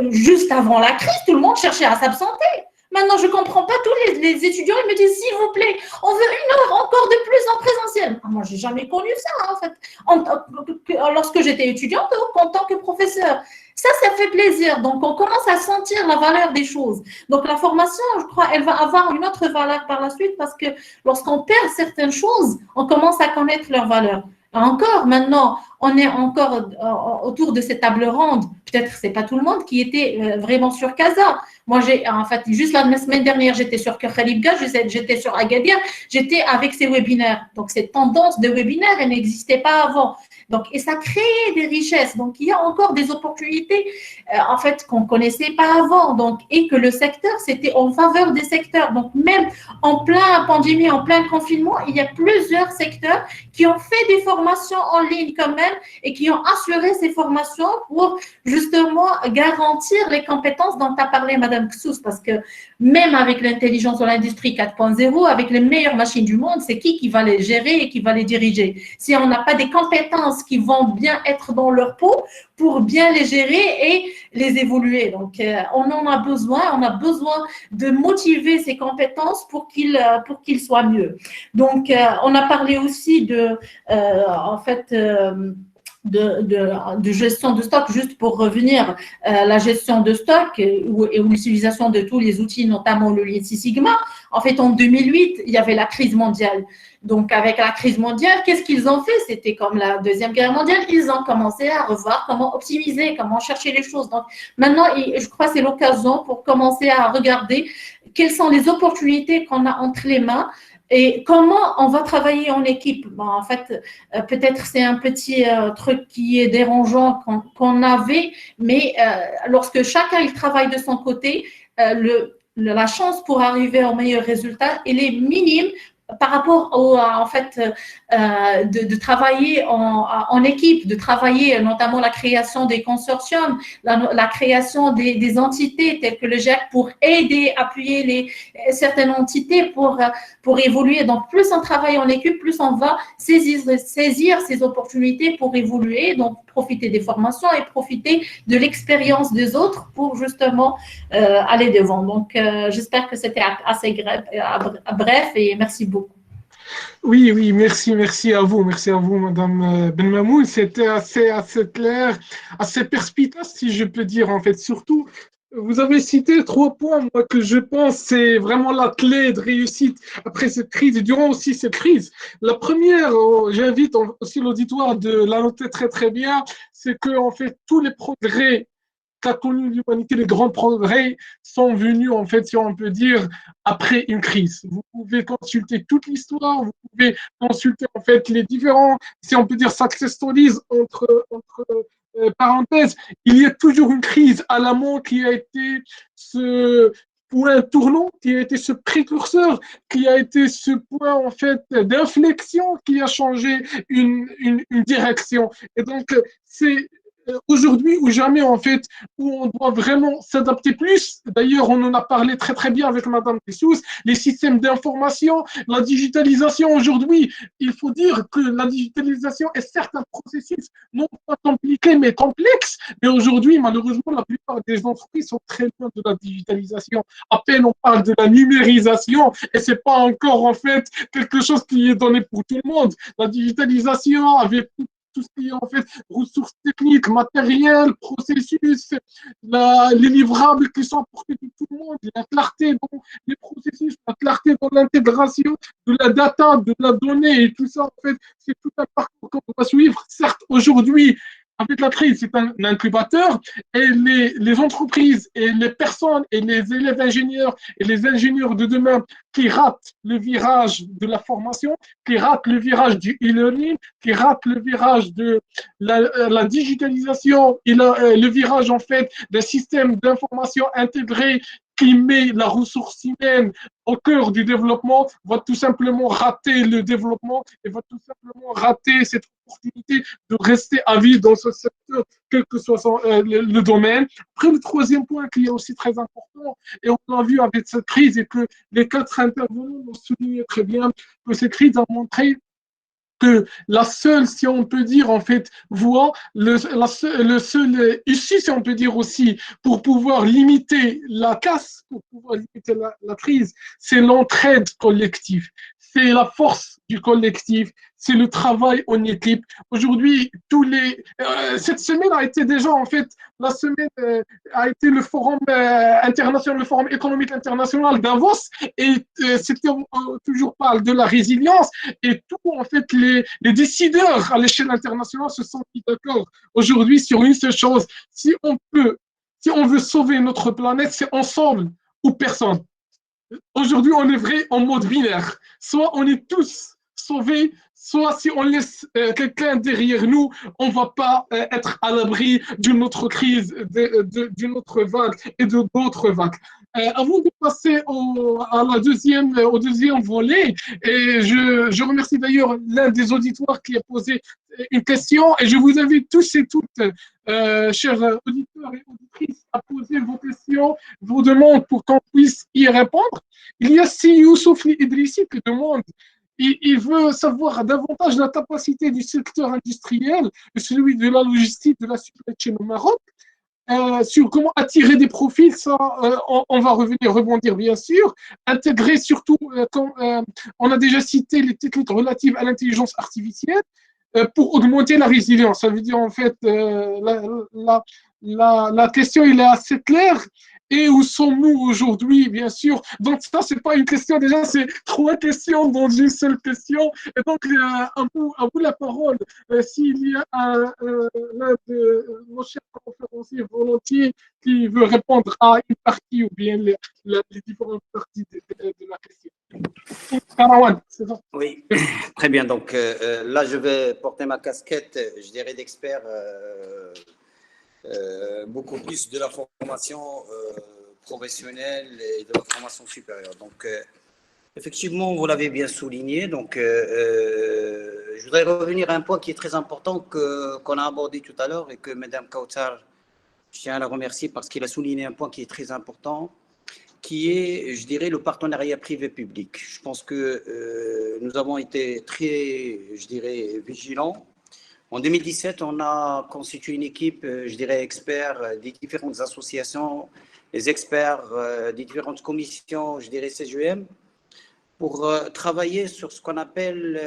juste avant la crise, tout le monde cherchait à s'absenter. Maintenant, je ne comprends pas, tous les étudiants, ils me disent, s'il vous plaît, on veut 1 heure encore de plus en présentiel. Moi, je n'ai jamais connu ça, en fait, lorsque j'étais étudiante en tant que professeur. Ça fait plaisir. Donc, on commence à sentir la valeur des choses. Donc, la formation, je crois, elle va avoir une autre valeur par la suite parce que lorsqu'on perd certaines choses, on commence à connaître leur valeur. Encore maintenant, on est encore autour de cette table ronde. Peut-être que ce n'est pas tout le monde qui était vraiment sur Casa. Moi, en fait, juste la semaine dernière, j'étais sur Khalibga, j'étais sur Agadir, j'étais avec ces webinaires. Donc, cette tendance de webinaire, elle n'existait pas avant. Donc, et ça créait des richesses. Donc, il y a encore des opportunités, en fait, qu'on ne connaissait pas avant. Donc, et que le secteur, c'était en faveur des secteurs. Donc, même en plein pandémie, en plein confinement, il y a plusieurs secteurs qui ont fait des formations en ligne quand même et qui ont assuré ces formations pour justement garantir les compétences dont a parlé Madame Ksous, parce que même avec l'intelligence de l'industrie 4.0, avec les meilleures machines du monde, c'est qui va les gérer et qui va les diriger? Si on n'a pas des compétences qui vont bien être dans leur peau pour bien les gérer et les évoluer. Donc, on en a besoin de motiver ces compétences pour qu'ils soient mieux. Donc, on a parlé aussi en fait, de gestion de stock, juste pour revenir, la gestion de stock et l'utilisation de tous les outils, notamment le Lean Six Sigma. En fait, en 2008, il y avait la crise mondiale. Donc, avec la crise mondiale, qu'est-ce qu'ils ont fait? C'était comme la Deuxième Guerre mondiale. Ils ont commencé à revoir comment optimiser, comment chercher les choses. Donc, maintenant, je crois que c'est l'occasion pour commencer à regarder quelles sont les opportunités qu'on a entre les mains et comment on va travailler en équipe. Bon, en fait, peut-être c'est un petit truc qui est dérangeant qu'on avait, mais lorsque chacun il travaille de son côté, la chance pour arriver au meilleur résultat, elle est minime par rapport en fait, de travailler en équipe, de travailler notamment la création des consortiums, la création des entités telles que le GIEC pour aider, appuyer certaines entités pour évoluer. Donc, plus on travaille en équipe, plus on va saisir ces opportunités pour évoluer, donc profiter des formations et profiter de l'expérience des autres pour justement aller devant. Donc, j'espère que c'était assez bref et merci beaucoup. Oui, merci à vous, Madame Benmamoun. C'était assez clair, assez perspicace, si je peux dire, en fait. Surtout, vous avez cité 3 points, moi, que je pense c'est vraiment la clé de réussite après cette crise et durant aussi cette crise. La première, j'invite aussi l'auditoire de la noter très bien, c'est que, en fait, tous les progrès qu'a connu l'humanité, les grands progrès sont venus, en fait, si on peut dire, après une crise. Vous pouvez consulter toute l'histoire, vous pouvez consulter, en fait, les différents, si on peut dire, success stories entre parenthèses. Il y a toujours une crise à l'amont qui a été ce point tournant, qui a été ce précurseur, qui a été ce point, en fait, d'inflexion qui a changé une direction. Et donc, c'est aujourd'hui ou jamais, en fait, où on doit vraiment s'adapter plus. D'ailleurs, on en a parlé très bien avec Madame Dessous, les systèmes d'information, la digitalisation aujourd'hui. Il faut dire que la digitalisation est certes un processus non pas compliqué, mais complexe. Mais aujourd'hui, malheureusement, la plupart des entreprises sont très loin de la digitalisation. À peine on parle de la numérisation et c'est pas encore, en fait, quelque chose qui est donné pour tout le monde. La digitalisation avait tout ce qui est en fait ressources techniques, matériel, processus, les livrables qui sont portés de tout le monde, la clarté dans les processus, la clarté dans l'intégration de la data, de la donnée et tout ça, en fait, c'est tout un parcours qu'on va suivre. Certes, aujourd'hui, avec la crise, c'est un incubateur et les entreprises et les personnes et les élèves ingénieurs et les ingénieurs de demain qui ratent le virage de la formation, qui ratent le virage du e-learning, qui ratent le virage de la digitalisation et le virage en fait d'un système d'information intégré qui met la ressource humaine au cœur du développement, va tout simplement rater le développement et va tout simplement rater cette opportunité de rester à vie dans ce secteur, quel que soit le domaine. Après, le troisième point qui est aussi très important, et on l'a vu avec cette crise, et que les 4 intervenants l'ont souligné très bien, que cette crise a montré que la seule, si on peut dire, en fait, voie, le seul issue, si on peut dire aussi, pour pouvoir limiter la casse, pour pouvoir limiter la crise, c'est l'entraide collective. C'est la force du collectif, c'est le travail en équipe. Aujourd'hui, cette semaine a été déjà, en fait, la semaine a été le forum international, le forum économique international Davos, et c'était toujours parle de la résilience, et tout, en fait, les décideurs à l'échelle internationale se sont mis d'accord aujourd'hui sur une seule chose. Si on veut sauver notre planète, c'est ensemble ou personne. Aujourd'hui, on est vrai en mode binaire. Soit on est tous sauvés, soit si on laisse quelqu'un derrière nous, on ne va pas être à l'abri d'une autre crise, d'une autre vague et de d'autres vagues. Avant de passer au deuxième volet, et je remercie d'ailleurs l'un des auditeurs qui a posé une question, et je vous invite tous et toutes, chers auditeurs et auditrices, à poser vos questions, vos demandes pour qu'on puisse y répondre. Il y a Si Youssouf Idrissi qui demande, il veut savoir davantage la capacité du secteur industriel, celui de la logistique, de la supply chain au Maroc, sur comment attirer des profils, ça, on va rebondir bien sûr, intégrer surtout, quand on a déjà cité les techniques relatives à l'intelligence artificielle, pour augmenter la résilience. Ça veut dire en fait, la question il est assez claire. Et où sommes-nous aujourd'hui, bien sûr. Donc ça, c'est pas une question déjà, c'est 3 questions dans une seule question. Et donc, à vous la parole. S'il y a l'un de nos chers conférenciers volontiers qui veut répondre à une partie ou bien les différentes parties de la question. Karawan, c'est ça. Oui, très bien. Donc là, je vais porter ma casquette, je dirais, d'expert. Beaucoup plus de la formation professionnelle et de la formation supérieure. Donc, effectivement, vous l'avez bien souligné. Donc, je voudrais revenir à un point qui est très important qu'on a abordé tout à l'heure et que Mme Kautar, je tiens à la remercier parce qu'il a souligné un point qui est très important, qui est, je dirais, le partenariat privé-public. Je pense que nous avons été très, je dirais, vigilants. En 2017, on a constitué une équipe, je dirais, experts des différentes associations, les experts des différentes commissions, je dirais, CGM, pour travailler sur ce qu'on appelle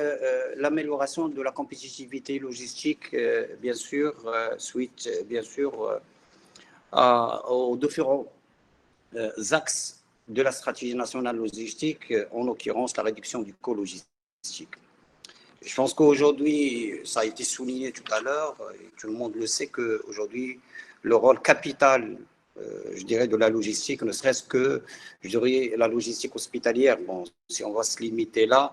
l'amélioration de la compétitivité logistique, bien sûr, suite, bien sûr, aux différents axes de la stratégie nationale logistique, en l'occurrence la réduction du coût logistique. Je pense qu'aujourd'hui, ça a été souligné tout à l'heure, et tout le monde le sait qu'aujourd'hui, le rôle capital, je dirais, de la logistique, ne serait-ce que, je dirais, la logistique hospitalière, bon, si on va se limiter là,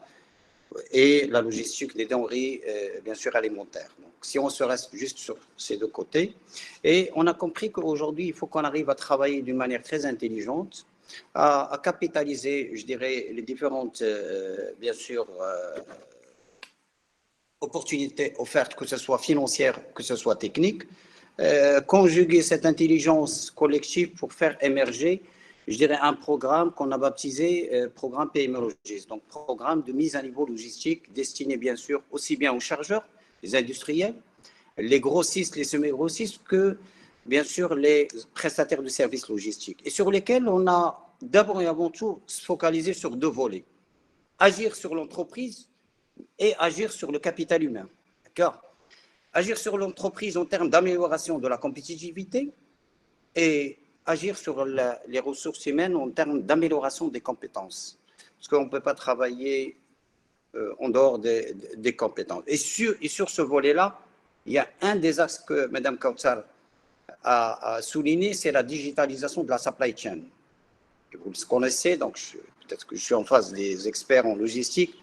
et la logistique des denrées, bien sûr, alimentaires. Donc, si on se reste juste sur ces deux côtés, et on a compris qu'aujourd'hui, il faut qu'on arrive à travailler d'une manière très intelligente, à capitaliser, je dirais, les différentes, bien sûr, opportunités offertes, que ce soit financière, que ce soit technique, conjuguer cette intelligence collective pour faire émerger, je dirais, un programme qu'on a baptisé programme PME Logis, donc programme de mise à niveau logistique destiné bien sûr aussi bien aux chargeurs, les industriels, les grossistes, les semi-grossistes, que bien sûr les prestataires de services logistiques, et sur lesquels on a d'abord et avant tout se focalisé sur 2 volets: agir sur l'entreprise et agir sur le capital humain. D'accord ? agir sur l'entreprise en termes d'amélioration de la compétitivité et agir sur les ressources humaines en termes d'amélioration des compétences. Parce qu'on ne peut pas travailler en dehors des compétences. Et sur ce volet-là, il y a un des axes que Mme Kautsar a souligné, c'est la digitalisation de la supply chain. Vous le connaissez, donc peut-être que je suis en face des experts en logistique.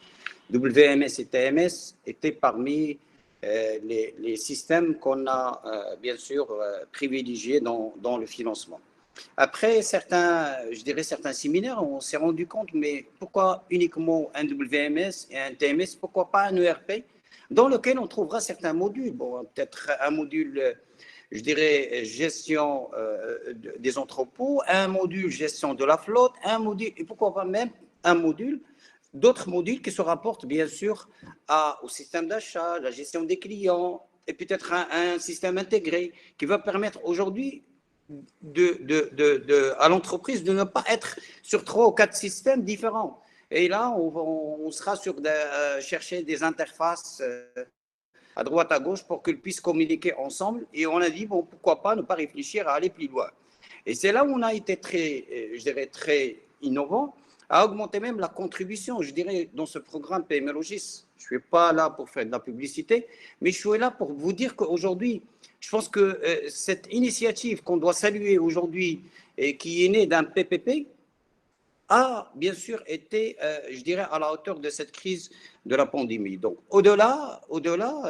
WMS et TMS étaient parmi les systèmes qu'on a bien sûr privilégiés dans le financement. Après certains séminaires, on s'est rendu compte, mais pourquoi uniquement un WMS et un TMS, pourquoi pas un ERP dans lequel on trouvera certains modules. Bon, peut-être un module, je dirais, gestion des entrepôts, un module gestion de la flotte, un module, et pourquoi pas même un module, d'autres modules qui se rapportent bien sûr au système d'achat, la gestion des clients, et peut-être un système intégré qui va permettre aujourd'hui à l'entreprise de ne pas être sur 3 ou 4 systèmes différents. Et là, on sera sur chercher des interfaces à droite, à gauche pour qu'ils puissent communiquer ensemble. Et on a dit, bon, pourquoi pas ne pas réfléchir à aller plus loin. Et c'est là où on a été très innovant, à augmenter même la contribution, je dirais, dans ce programme PME Logis. Je ne suis pas là pour faire de la publicité, mais je suis là pour vous dire qu'aujourd'hui, je pense que cette initiative qu'on doit saluer aujourd'hui et qui est née d'un PPP a bien sûr été, je dirais, à la hauteur de cette crise de la pandémie. Donc, au-delà,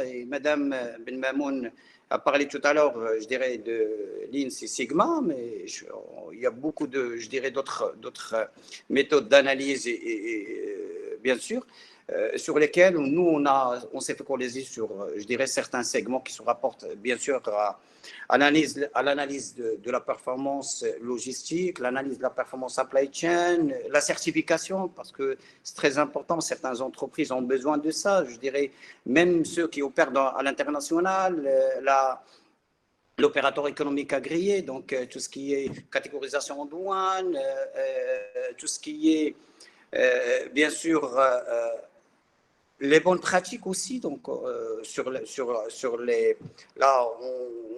et Mme Ben Mamoun a parlé tout à l'heure, je dirais, de Lean Six Sigma, mais il y a beaucoup de, je dirais, d'autres méthodes d'analyse et bien sûr, sur lesquelles nous, on s'est focalisé sur, je dirais, certains segments qui se rapportent, bien sûr, à l'analyse de la performance logistique, l'analyse de la performance supply chain, la certification, parce que c'est très important, certaines entreprises ont besoin de ça, je dirais, même ceux qui opèrent à l'international, l'opérateur économique agréé, donc tout ce qui est catégorisation en douane, tout ce qui est, bien sûr, les bonnes pratiques aussi, donc là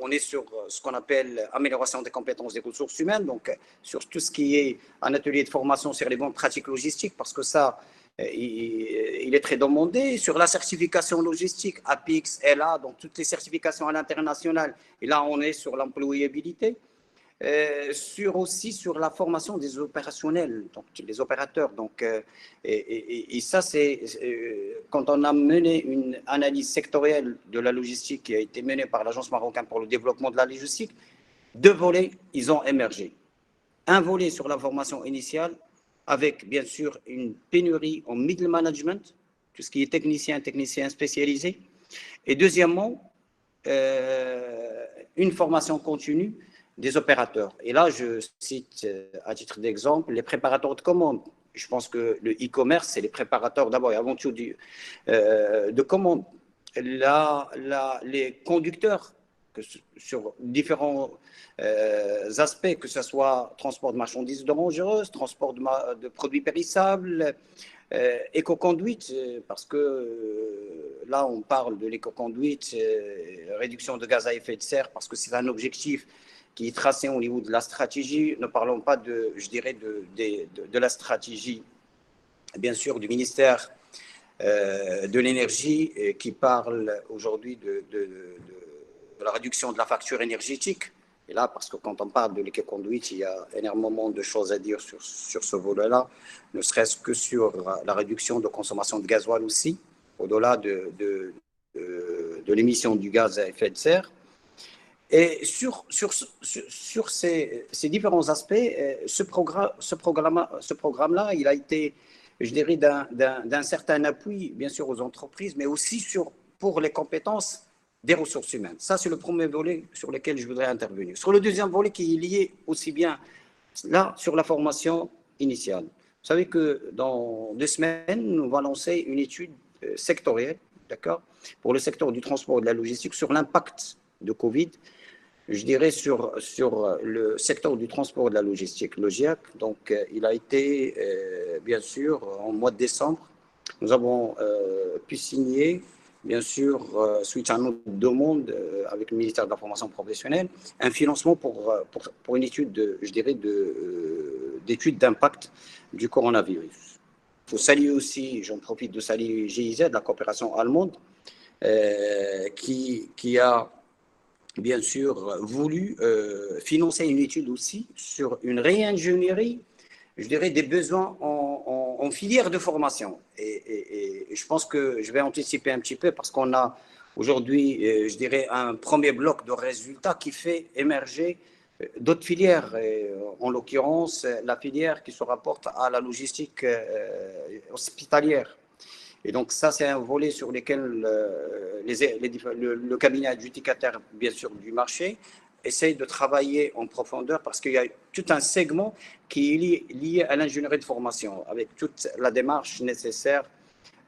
on est sur ce qu'on appelle amélioration des compétences des ressources humaines, donc sur tout ce qui est un atelier de formation sur les bonnes pratiques logistiques, parce que ça, il est très demandé, sur la certification logistique, APIX, LA, donc toutes les certifications à l'international, et là on est sur l'employabilité. Aussi sur la formation des opérationnels, donc les opérateurs. Donc, et ça, c'est quand on a mené une analyse sectorielle de la logistique qui a été menée par l'Agence marocaine pour le développement de la logistique, 2 volets, ils ont émergé. Un volet sur la formation initiale, avec bien sûr une pénurie en middle management, tout ce qui est technicien spécialisé. Et deuxièmement, une formation continue des opérateurs. Et là, je cite à titre d'exemple les préparateurs de commandes. Je pense que le e-commerce, c'est les préparateurs d'abord et avant tout de commandes. Les conducteurs, sur différents aspects, que ce soit transport de marchandises dangereuses, transport de produits périssables, éco-conduite, parce que là, on parle de l'éco-conduite, réduction de gaz à effet de serre, parce que c'est un objectif qui est tracé au niveau de la stratégie. Ne parlons pas je dirais, de la stratégie, bien sûr, du ministère de l'énergie, qui parle aujourd'hui de la réduction de la facture énergétique. Et là, parce que quand on parle de l'éco-conduite, il y a énormément de choses à dire sur ce volet-là, ne serait-ce que sur la réduction de consommation de gasoil aussi, au-delà de l'émission du gaz à effet de serre. Et sur ces différents aspects, ce programme-là, il a été, je dirais, d'un certain appui, bien sûr, aux entreprises, mais aussi pour les compétences des ressources humaines. Ça, c'est le premier volet sur lequel je voudrais intervenir. Sur le deuxième volet, qui est lié aussi bien, là, sur la formation initiale. Vous savez que dans 2 semaines, on va lancer une étude sectorielle, d'accord, pour le secteur du transport et de la logistique, sur l'impact de Covid, je dirais, sur le secteur du transport et de la logistique, le GIAC. Donc, il a été, bien sûr, en mois de décembre, nous avons pu signer bien sûr, suite à notre demande avec le ministère de la formation professionnelle, un financement pour une étude, je dirais, d'étude d'impact du coronavirus. Il faut saluer aussi, j'en profite de saluer GIZ, la coopération allemande, qui a bien sûr voulu financer une étude aussi sur une réingénierie, je dirais, des besoins en filière de formation. Et je pense que je vais anticiper un petit peu parce qu'on a aujourd'hui, je dirais, un premier bloc de résultats qui fait émerger d'autres filières, en l'occurrence la filière qui se rapporte à la logistique hospitalière. Et donc ça, c'est un volet sur lequel le cabinet adjudicataire, bien sûr, du marché, essaye de travailler en profondeur parce qu'il y a tout un segment qui est lié à l'ingénierie de formation, avec toute la démarche nécessaire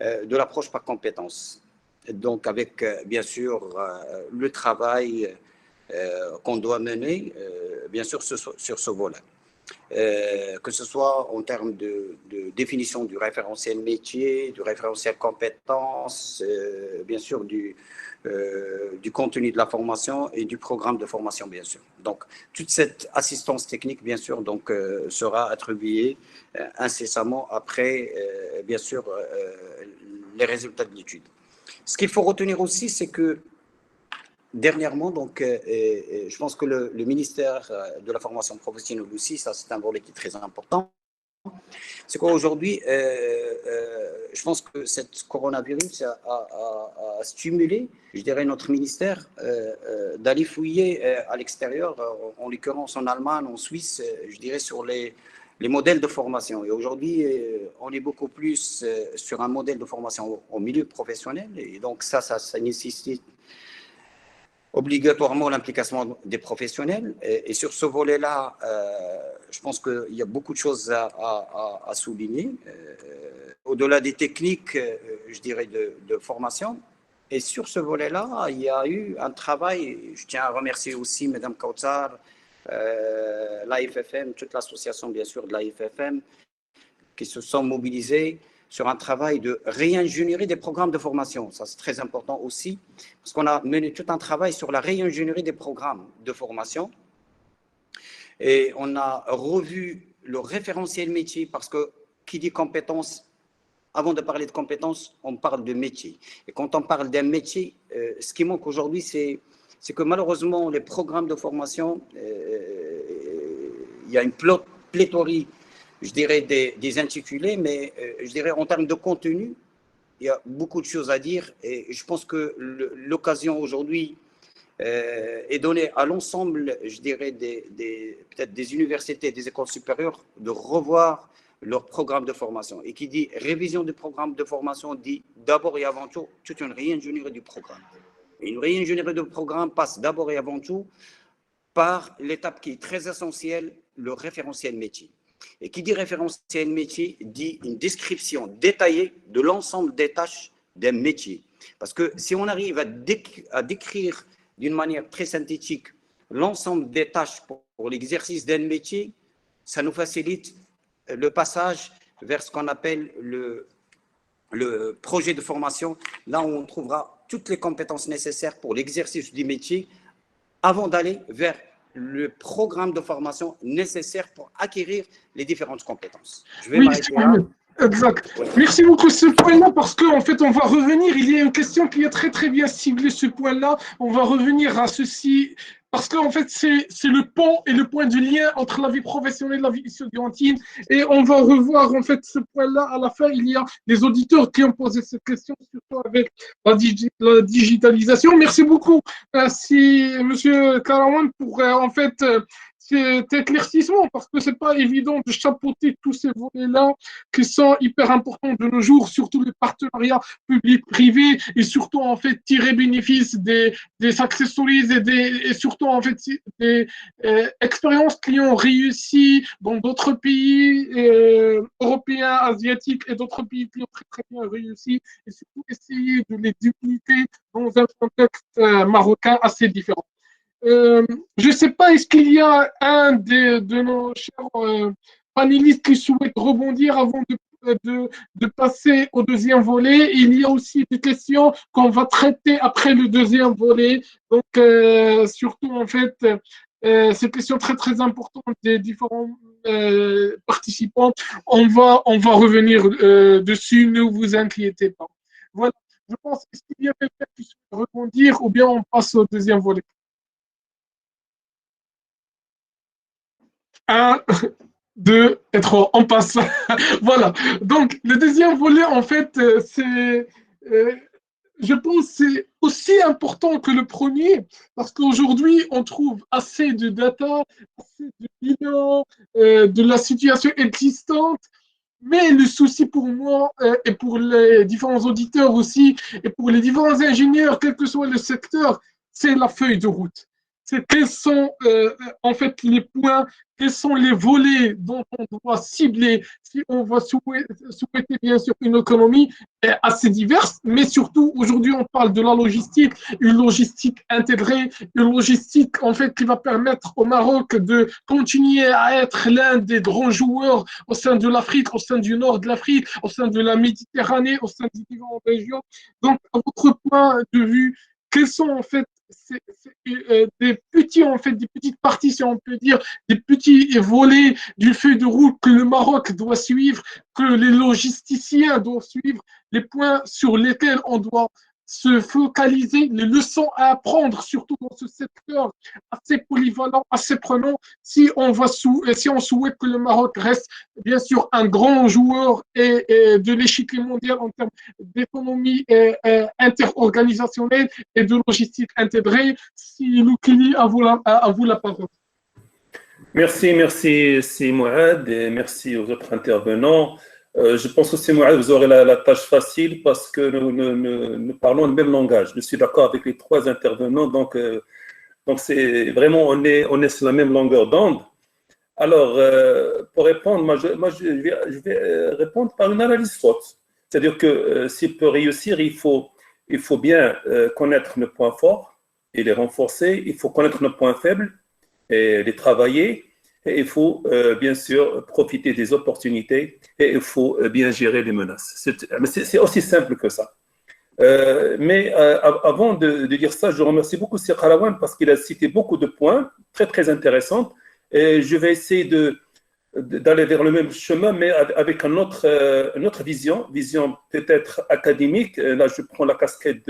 de l'approche par compétences. Donc avec, bien sûr, le travail qu'on doit mener, bien sûr, sur ce volet. Que ce soit en termes de définition du référentiel métier, du référentiel compétences, bien sûr du contenu de la formation et du programme de formation, bien sûr. Donc, toute cette assistance technique, bien sûr, donc, sera attribuée incessamment après, bien sûr, les résultats de l'étude. Ce qu'il faut retenir aussi, c'est que dernièrement, donc, je pense que le ministère de la formation professionnelle aussi, ça c'est un volet qui est très important, c'est qu'aujourd'hui, je pense que cette coronavirus a stimulé, je dirais, notre ministère d'aller fouiller à l'extérieur, en l'occurrence en Allemagne, en Suisse, je dirais, sur les modèles de formation. Et aujourd'hui, on est beaucoup plus sur un modèle de formation au milieu professionnel, et donc ça nécessite obligatoirement l'implication des professionnels. Et sur ce volet-là, je pense qu'il y a beaucoup de choses à souligner. Au-delà des techniques, je dirais, de formation. Et sur ce volet-là, il y a eu un travail. Je tiens à remercier aussi Mme Kautsar, l'AFFM, toute l'association, bien sûr, de l'AFFM, qui se sont mobilisés sur un travail de réingénierie des programmes de formation. Ça, c'est très important aussi, parce qu'on a mené tout un travail sur la réingénierie des programmes de formation. Et on a revu le référentiel métier, parce que qui dit compétences, avant de parler de compétences, on parle de métier. Et quand on parle d'un métier, ce qui manque aujourd'hui, c'est que malheureusement, les programmes de formation, il y a une pléthorie, je dirais, des intitulés, mais je dirais en termes de contenu, il y a beaucoup de choses à dire, et je pense que l'occasion aujourd'hui est donnée à l'ensemble, je dirais, peut-être des universités, des écoles supérieures, de revoir leur programme de formation. Et qui dit révision du programme de formation dit d'abord et avant tout toute une réingénierie du programme. Et une réingénierie du programme passe d'abord et avant tout par l'étape qui est très essentielle, le référentiel métier. Et qui dit référentiel métier dit une description détaillée de l'ensemble des tâches d'un métier. Parce que si on arrive à décrire d'une manière très synthétique l'ensemble des tâches pour l'exercice d'un métier, ça nous facilite le passage vers ce qu'on appelle le projet de formation, là où on trouvera toutes les compétences nécessaires pour l'exercice du métier avant d'aller vers le programme de formation nécessaire pour acquérir les différentes compétences. Je vais m'arrêter là. Exact. Ouais. Merci beaucoup ce point-là parce qu'en fait, on va revenir. Il y a une question qui est très, très bien ciblée, ce point-là. On va revenir à ceci parce qu'en fait, c'est le pont et le point de lien entre la vie professionnelle et la vie estudiantine. Et on va revoir en fait ce point-là à la fin. Il y a des auditeurs qui ont posé cette question, surtout avec la digitalisation. Merci beaucoup. Merci, Monsieur Karawan, pour en fait cet éclaircissement parce que c'est pas évident de chapeauter tous ces volets-là qui sont hyper importants de nos jours, surtout les partenariats publics-privés et surtout en fait tirer bénéfice des success stories et surtout en fait des expériences qui ont réussi dans d'autres pays européens, asiatiques et d'autres pays qui ont très très bien réussi et surtout essayer de les dupliquer dans un contexte marocain assez différent. Je ne sais pas, est-ce qu'il y a un de nos chers panélistes qui souhaite rebondir avant de passer au deuxième volet. Il y a aussi des questions qu'on va traiter après le deuxième volet. Donc, surtout, en fait, ces questions très, très importantes des différents participants, on va revenir dessus, ne vous inquiétez pas. Voilà, je pense, est-ce qu'il y a quelqu'un qui souhaite rebondir ou bien on passe au deuxième volet? 1, 2 et 3, on passe. Voilà. Donc, le deuxième volet, en fait, je pense que c'est aussi important que le premier, parce qu'aujourd'hui, on trouve assez de data, assez de bilans, de la situation existante. Mais le souci pour moi et pour les différents auditeurs aussi, et pour les différents ingénieurs, quel que soit le secteur, c'est la feuille de route. C'est quels sont en fait les points, quels sont les volets dont on doit cibler si on va souhaiter bien sûr une économie assez diverse, mais surtout aujourd'hui on parle de la logistique, une logistique intégrée, une logistique en fait qui va permettre au Maroc de continuer à être l'un des grands joueurs au sein de l'Afrique, au sein du nord de l'Afrique, au sein de la Méditerranée, au sein des différentes régions. Donc, à votre point de vue, quels sont en fait des petites parties, si on peut dire, des petits volets du feuille de route que le Maroc doit suivre, que les logisticiens doivent suivre, les points sur lesquels on doit se focaliser, les leçons à apprendre, surtout dans ce secteur assez polyvalent, assez prenant, si on souhaite que le Maroc reste bien sûr un grand joueur de l'échiquier mondial en termes d'économie interorganisationnelle et de logistique intégrée. Si Loukili, à vous la parole. Merci Mouad, et merci aux autres intervenants. Je pense aussi, Mouad, vous aurez la tâche facile parce que nous parlons le même langage. Je suis d'accord avec les trois intervenants, donc c'est vraiment, on est sur la même longueur d'onde. Alors, pour répondre, je vais répondre par une analyse SWOT. C'est-à-dire que s'il peut réussir, il faut bien connaître nos points forts et les renforcer. Il faut connaître nos points faibles et les travailler. Et il faut bien sûr profiter des opportunités et il faut bien gérer les menaces. C'est aussi simple que ça. Mais avant de dire ça, je remercie beaucoup Sir Karawan parce qu'il a cité beaucoup de points très très intéressants. Et je vais essayer d'aller vers le même chemin, mais avec une autre vision peut-être académique. Là, je prends la casquette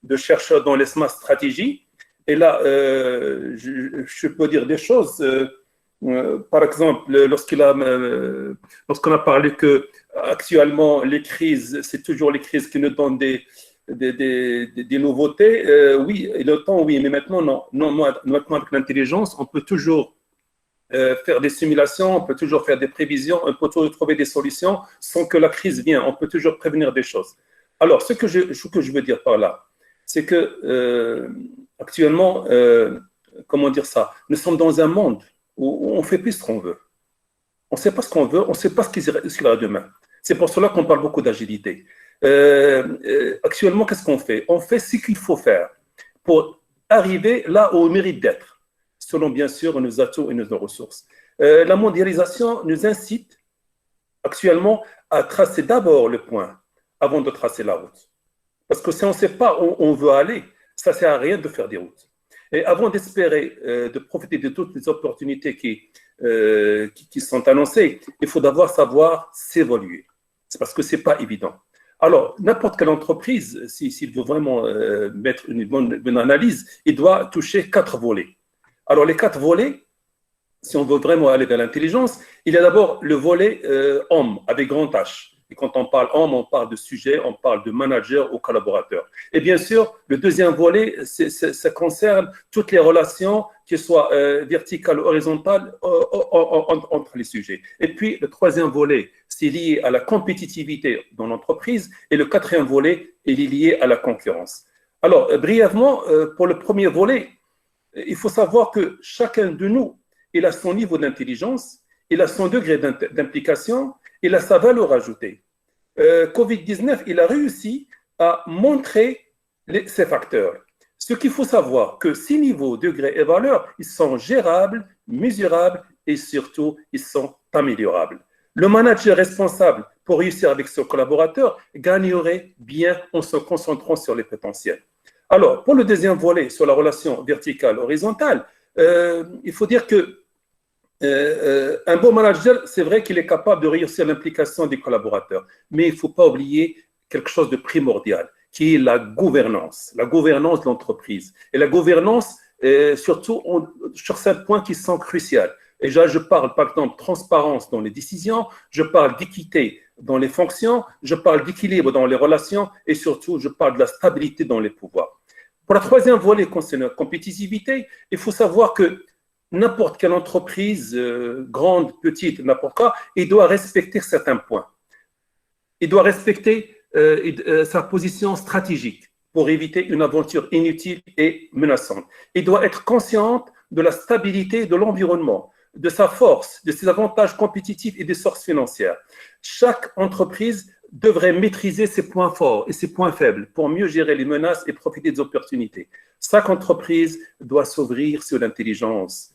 de chercheur dans les smart stratégies. Et là, je peux dire des choses. Par exemple, lorsqu'on a parlé que actuellement les crises, c'est toujours les crises qui nous donnent des nouveautés. Oui, le temps, oui, mais maintenant, non. Maintenant, avec l'intelligence, on peut toujours faire des simulations, on peut toujours faire des prévisions, on peut toujours trouver des solutions sans que la crise vienne. On peut toujours prévenir des choses. Alors, ce que je veux dire par là, c'est que actuellement, comment dire ça, nous sommes dans un monde où on fait plus ce qu'on veut. On ne sait pas ce qu'on veut, on ne sait pas ce qu'il y aura demain. C'est pour cela qu'on parle beaucoup d'agilité. Actuellement, qu'est-ce qu'on fait? On fait ce qu'il faut faire pour arriver là où on mérite d'être, selon bien sûr nos atouts et nos ressources. La mondialisation nous incite actuellement à tracer d'abord le point avant de tracer la route. Parce que si on ne sait pas où on veut aller, ça ne sert à rien de faire des routes. Et avant d'espérer de profiter de toutes les opportunités qui sont annoncées, il faut d'abord savoir s'évoluer. C'est parce que ce n'est pas évident. Alors, n'importe quelle entreprise, s'il veut vraiment mettre une bonne analyse, il doit toucher 4 volets. Alors, les 4 volets, si on veut vraiment aller vers l'intelligence, il y a d'abord le volet homme, avec grand H. Et quand on parle homme, on parle de sujet, on parle de manager ou collaborateur. Et bien sûr, le deuxième volet, ça concerne toutes les relations, qu'elles soient verticales ou horizontales, entre les sujets. Et puis, le troisième volet, c'est lié à la compétitivité dans l'entreprise. Et le quatrième volet, il est lié à la concurrence. Alors, brièvement, pour le premier volet, il faut savoir que chacun de nous, il a son niveau d'intelligence, il a son degré d'implication, il a sa valeur ajoutée. Covid-19, il a réussi à montrer ces facteurs. Ce qu'il faut savoir, que ces niveaux, degrés et valeurs, ils sont gérables, mesurables et surtout, ils sont améliorables. Le manager responsable pour réussir avec ce collaborateur gagnerait bien en se concentrant sur les potentiels. Alors, pour le deuxième volet, sur la relation verticale-horizontale, il faut dire que un bon manager, c'est vrai qu'il est capable de réussir l'implication des collaborateurs, mais il ne faut pas oublier quelque chose de primordial, qui est la gouvernance de l'entreprise. Et la gouvernance, surtout sur certains points qui sont cruciaux. Et là, je parle par exemple de transparence dans les décisions, je parle d'équité dans les fonctions, je parle d'équilibre dans les relations et surtout, je parle de la stabilité dans les pouvoirs. Pour la troisième volet concernant la compétitivité, il faut savoir que n'importe quelle entreprise, grande, petite, n'importe quoi, il doit respecter certains points. Il doit respecter sa position stratégique pour éviter une aventure inutile et menaçante. Il doit être conscient de la stabilité de l'environnement, de sa force, de ses avantages compétitifs et des sources financières. Chaque entreprise devrait maîtriser ses points forts et ses points faibles pour mieux gérer les menaces et profiter des opportunités. Chaque entreprise doit s'ouvrir sur l'intelligence,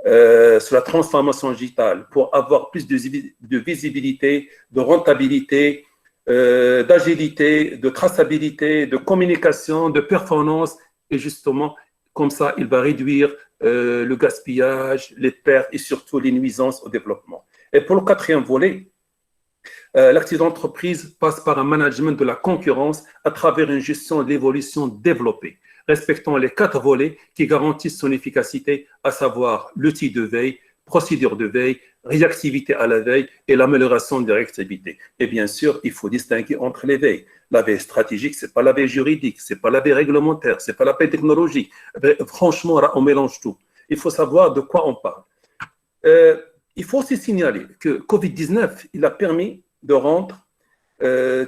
sur la transformation digitale pour avoir plus de visibilité, de rentabilité, d'agilité, de traçabilité, de communication, de performance et justement, comme ça, il va réduire le gaspillage, les pertes et surtout les nuisances au développement. Et pour le quatrième volet, l'activité d'entreprise passe par un management de la concurrence à travers une gestion de l'évolution développée, respectant les 4 volets qui garantissent son efficacité, à savoir l'outil de veille, procédure de veille, réactivité à la veille et l'amélioration de la réactivité. Et bien sûr, il faut distinguer entre les veilles. La veille stratégique, ce n'est pas la veille juridique, ce n'est pas la veille réglementaire, ce n'est pas la veille technologique. Franchement, on mélange tout. Il faut savoir de quoi on parle. Il faut aussi signaler que Covid-19, il a permis de rendre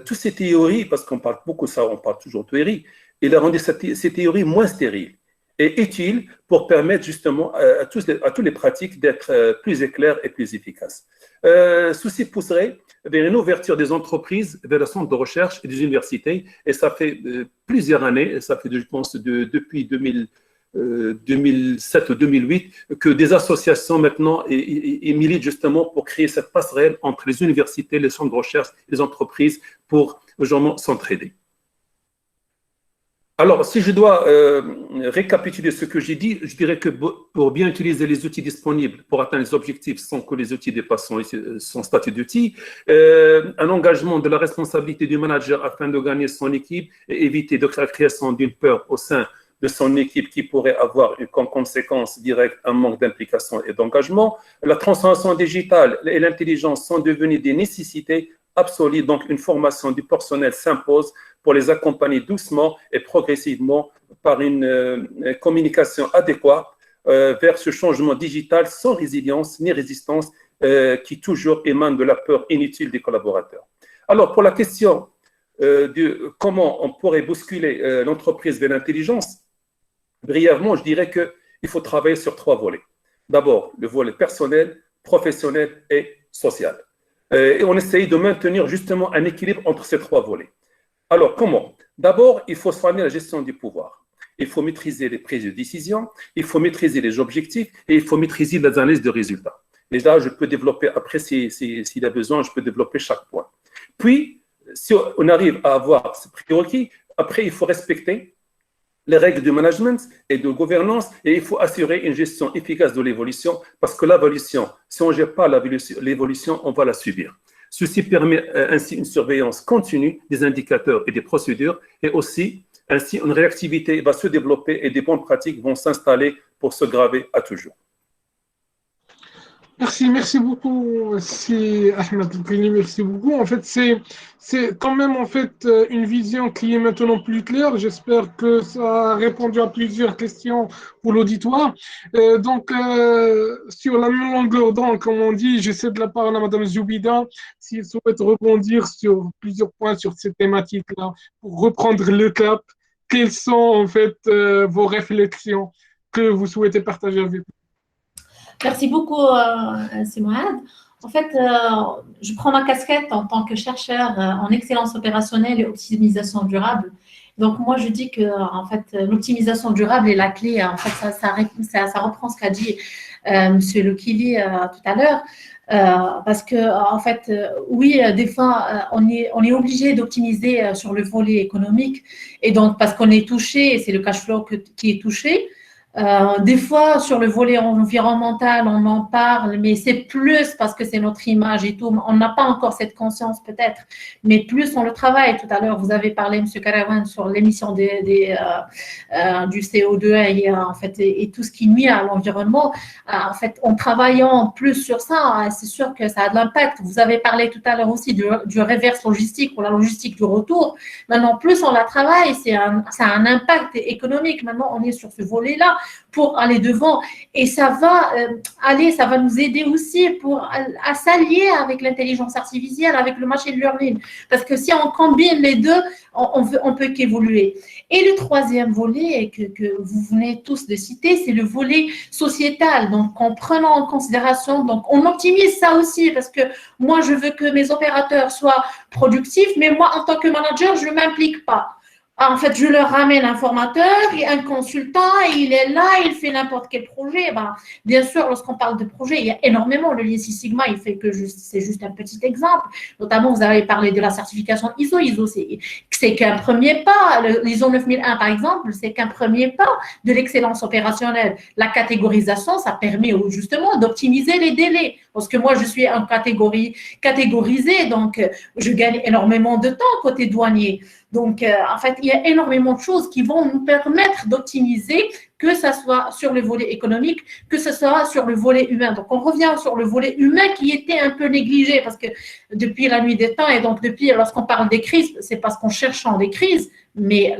toutes ces théories, parce qu'on parle beaucoup de ça, on parle toujours de théorie, il a rendu ces théories moins stériles et utiles pour permettre justement à toutes les pratiques d'être plus éclaires et plus efficaces. Ceci pousserait vers une ouverture des entreprises vers le centre de recherche et des universités, et ça fait plusieurs années, ça fait, je pense, depuis 2007 ou 2008, que des associations maintenant militent justement pour créer cette passerelle entre les universités, les centres de recherche et les entreprises pour vraiment s'entraider. Alors, si je dois récapituler ce que j'ai dit, je dirais que pour bien utiliser les outils disponibles pour atteindre les objectifs sans que les outils dépassent son statut d'outil, un engagement de la responsabilité du manager afin de gagner son équipe et éviter de la création d'une peur au sein de son équipe qui pourrait avoir comme conséquence directe un manque d'implication et d'engagement. La transformation digitale et l'intelligence sont devenues des nécessités absolues, donc une formation du personnel s'impose pour les accompagner doucement et progressivement par une communication adéquate vers ce changement digital sans résilience ni résistance qui toujours émane de la peur inutile des collaborateurs. Alors, pour la question de comment on pourrait bousculer l'entreprise vers l'intelligence, brièvement, je dirais qu'il faut travailler sur 3 volets. D'abord, le volet personnel, professionnel et social. Et on essaye de maintenir justement un équilibre entre ces 3 volets. Alors, comment? D'abord, il faut soigner la gestion du pouvoir. Il faut maîtriser les prises de décision, il faut maîtriser les objectifs et il faut maîtriser les analyses de résultats. Et là, je peux développer, après, s'il y a besoin, je peux développer chaque point. Puis, si on arrive à avoir ce prérequis, après, il faut respecter les règles de management et de gouvernance et il faut assurer une gestion efficace de l'évolution parce que l'évolution, si on ne gère pas l'évolution, on va la subir. Ceci permet ainsi une surveillance continue des indicateurs et des procédures et aussi, ainsi, une réactivité va se développer et des bonnes pratiques vont s'installer pour se graver à toujours. Merci beaucoup, c'est Ahmed El-Kani, merci beaucoup. En fait, c'est quand même en fait une vision qui est maintenant plus claire. J'espère que ça a répondu à plusieurs questions pour l'auditoire. Donc, sur la même longueur d'onde, comme on dit, je cède la parole à Madame Zoubida s'il souhaite rebondir sur plusieurs points sur cette thématique-là pour reprendre le cap. Quelles sont en fait vos réflexions que vous souhaitez partager avec nous? Merci beaucoup, Simouad. En fait, je prends ma casquette en tant que chercheur en excellence opérationnelle et optimisation durable. Donc, moi, je dis que en fait, l'optimisation durable est la clé. En fait, ça reprend ce qu'a dit Monsieur Lokili tout à l'heure. Parce que en fait, oui, des fois, on est obligé d'optimiser sur le volet économique, et donc parce qu'on est touché, et c'est le cash flow qui est touché. Des fois, sur le volet environnemental, on en parle, mais c'est plus parce que c'est notre image et tout. On n'a pas encore cette conscience peut-être, mais plus on le travaille. Tout à l'heure, vous avez parlé, M. Karawan, sur l'émission du CO2 et, en fait, et tout ce qui nuit à l'environnement. En fait, en travaillant plus sur ça, c'est sûr que ça a de l'impact. Vous avez parlé tout à l'heure aussi du reverse logistique ou la logistique du retour. Maintenant, plus on la travaille, ça a un impact économique. Maintenant, on est sur ce volet-là pour aller devant, et ça va ça va nous aider aussi à s'allier avec l'intelligence artificielle, avec le machine learning, parce que si on combine les deux, on peut qu'évoluer. Et le troisième volet que vous venez tous de citer, c'est le volet sociétal. Donc, en prenant en considération, donc on optimise ça aussi, parce que moi, je veux que mes opérateurs soient productifs, mais moi, en tant que manager, je ne m'implique pas. En fait, je leur ramène un formateur et un consultant, et il est là, il fait n'importe quel projet. Bien sûr, lorsqu'on parle de projet, il y a énormément. Le Lean Six Sigma, il fait que c'est juste un petit exemple. Notamment, vous avez parlé de la certification ISO. ISO, c'est qu'un premier pas. L'ISO 9001, par exemple, c'est qu'un premier pas de l'excellence opérationnelle. La catégorisation, ça permet justement d'optimiser les délais. Parce que moi, je suis en catégorisée, donc je gagne énormément de temps côté douanier. Donc, en fait, il y a énormément de choses qui vont nous permettre d'optimiser, que ce soit sur le volet économique, que ce soit sur le volet humain. Donc, on revient sur le volet humain qui était un peu négligé, parce que depuis la nuit des temps, et donc depuis, lorsqu'on parle des crises, c'est parce qu'on cherche des crises, mais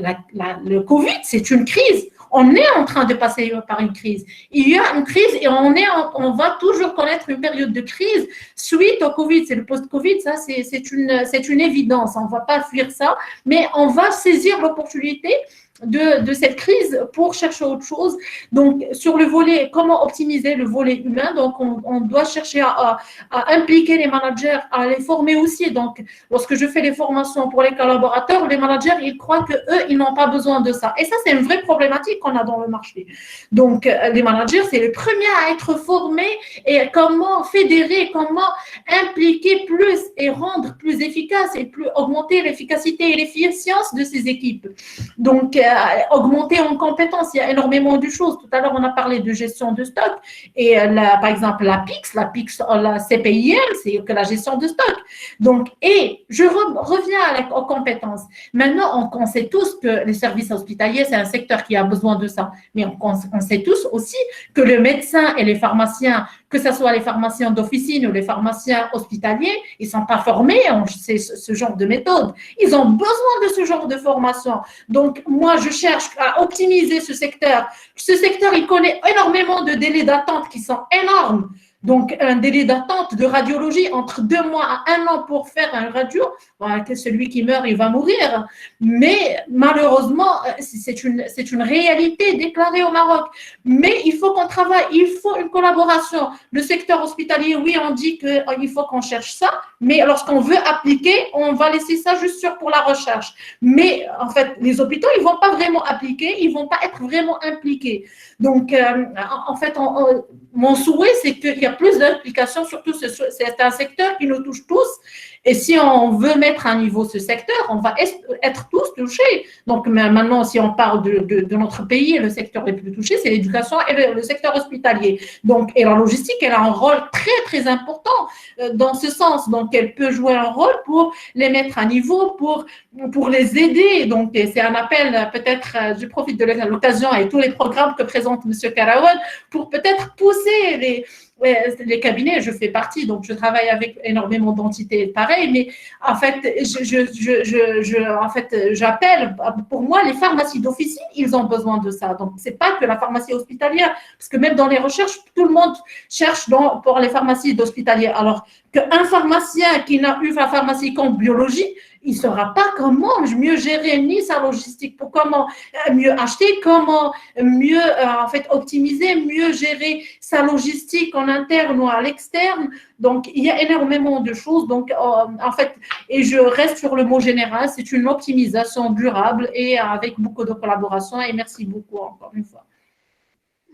le Covid, c'est une crise. On est en train de passer par une crise. Il y a une crise et on va toujours connaître une période de crise suite au Covid. C'est le post-Covid, ça, c'est une évidence. On ne va pas fuir ça, mais on va saisir l'opportunité de cette crise pour chercher autre chose. Donc, sur le volet, comment optimiser le volet humain? Donc, on doit chercher à impliquer les managers, à les former aussi. Donc, lorsque je fais les formations pour les collaborateurs, les managers, ils croient qu'eux, ils n'ont pas besoin de ça. Et ça, c'est une vraie problématique qu'on a dans le marché. Donc, les managers, c'est les premiers à être formés, et comment fédérer, comment impliquer plus et rendre plus efficace et augmenter l'efficacité et l'efficience de ces équipes. Donc, augmenter en compétences, il y a énormément de choses. Tout à l'heure, on a parlé de gestion de stock, et par exemple, la CPIM, c'est que la gestion de stock. Donc, et je reviens aux compétences. Maintenant, on sait tous que les services hospitaliers, c'est un secteur qui a besoin de ça. Mais on sait tous aussi que le médecin et les pharmaciens, que ce soit les pharmaciens d'officine ou les pharmaciens hospitaliers, ils ne sont pas formés en ce genre de méthode. Ils ont besoin de ce genre de formation. Donc, moi, je cherche à optimiser ce secteur. Ce secteur, il connaît énormément de délais d'attente qui sont énormes. Donc, un délai d'attente de radiologie entre 2 mois à 1 an pour faire un radio, que celui qui meurt, il va mourir. Mais malheureusement, c'est une réalité déclarée au Maroc. Mais il faut qu'on travaille, il faut une collaboration. Le secteur hospitalier, oui, on dit qu'il faut qu'on cherche ça, mais lorsqu'on veut appliquer, on va laisser ça juste pour la recherche. Mais en fait, les hôpitaux, ils ne vont pas vraiment appliquer, ils ne vont pas être vraiment impliqués. Donc, en fait, mon souhait, c'est qu'il y a plus d'implication, surtout c'est un secteur qui nous touche tous. Et si on veut mettre à niveau ce secteur, on va être tous touchés. Donc maintenant, si on parle de notre pays, le secteur le plus touché, c'est l'éducation et le secteur hospitalier. Donc, et la logistique, elle a un rôle très, très important dans ce sens. Donc, elle peut jouer un rôle pour les mettre à niveau, pour les aider. Donc, c'est un appel, peut-être, je profite de l'occasion et tous les programmes que présente M. Karawan pour peut-être pousser les cabinets, je fais partie, donc je travaille avec énormément d'entités pareilles, mais en fait, j'appelle, pour moi, les pharmacies d'officine, ils ont besoin de ça. Donc, c'est pas que la pharmacie hospitalière, parce que même dans les recherches, tout le monde cherche pour les pharmacies d'hospitalier. Alors qu'un pharmacien qui n'a eu la pharmacie qu'en biologie, il ne saura pas comment mieux gérer ni sa logistique, pour comment mieux acheter, comment mieux optimiser, mieux gérer sa logistique en interne ou à l'externe. Donc, il y a énormément de choses. Donc, en fait, et je reste sur le mot général, c'est une optimisation durable et avec beaucoup de collaboration. Et merci beaucoup encore une fois.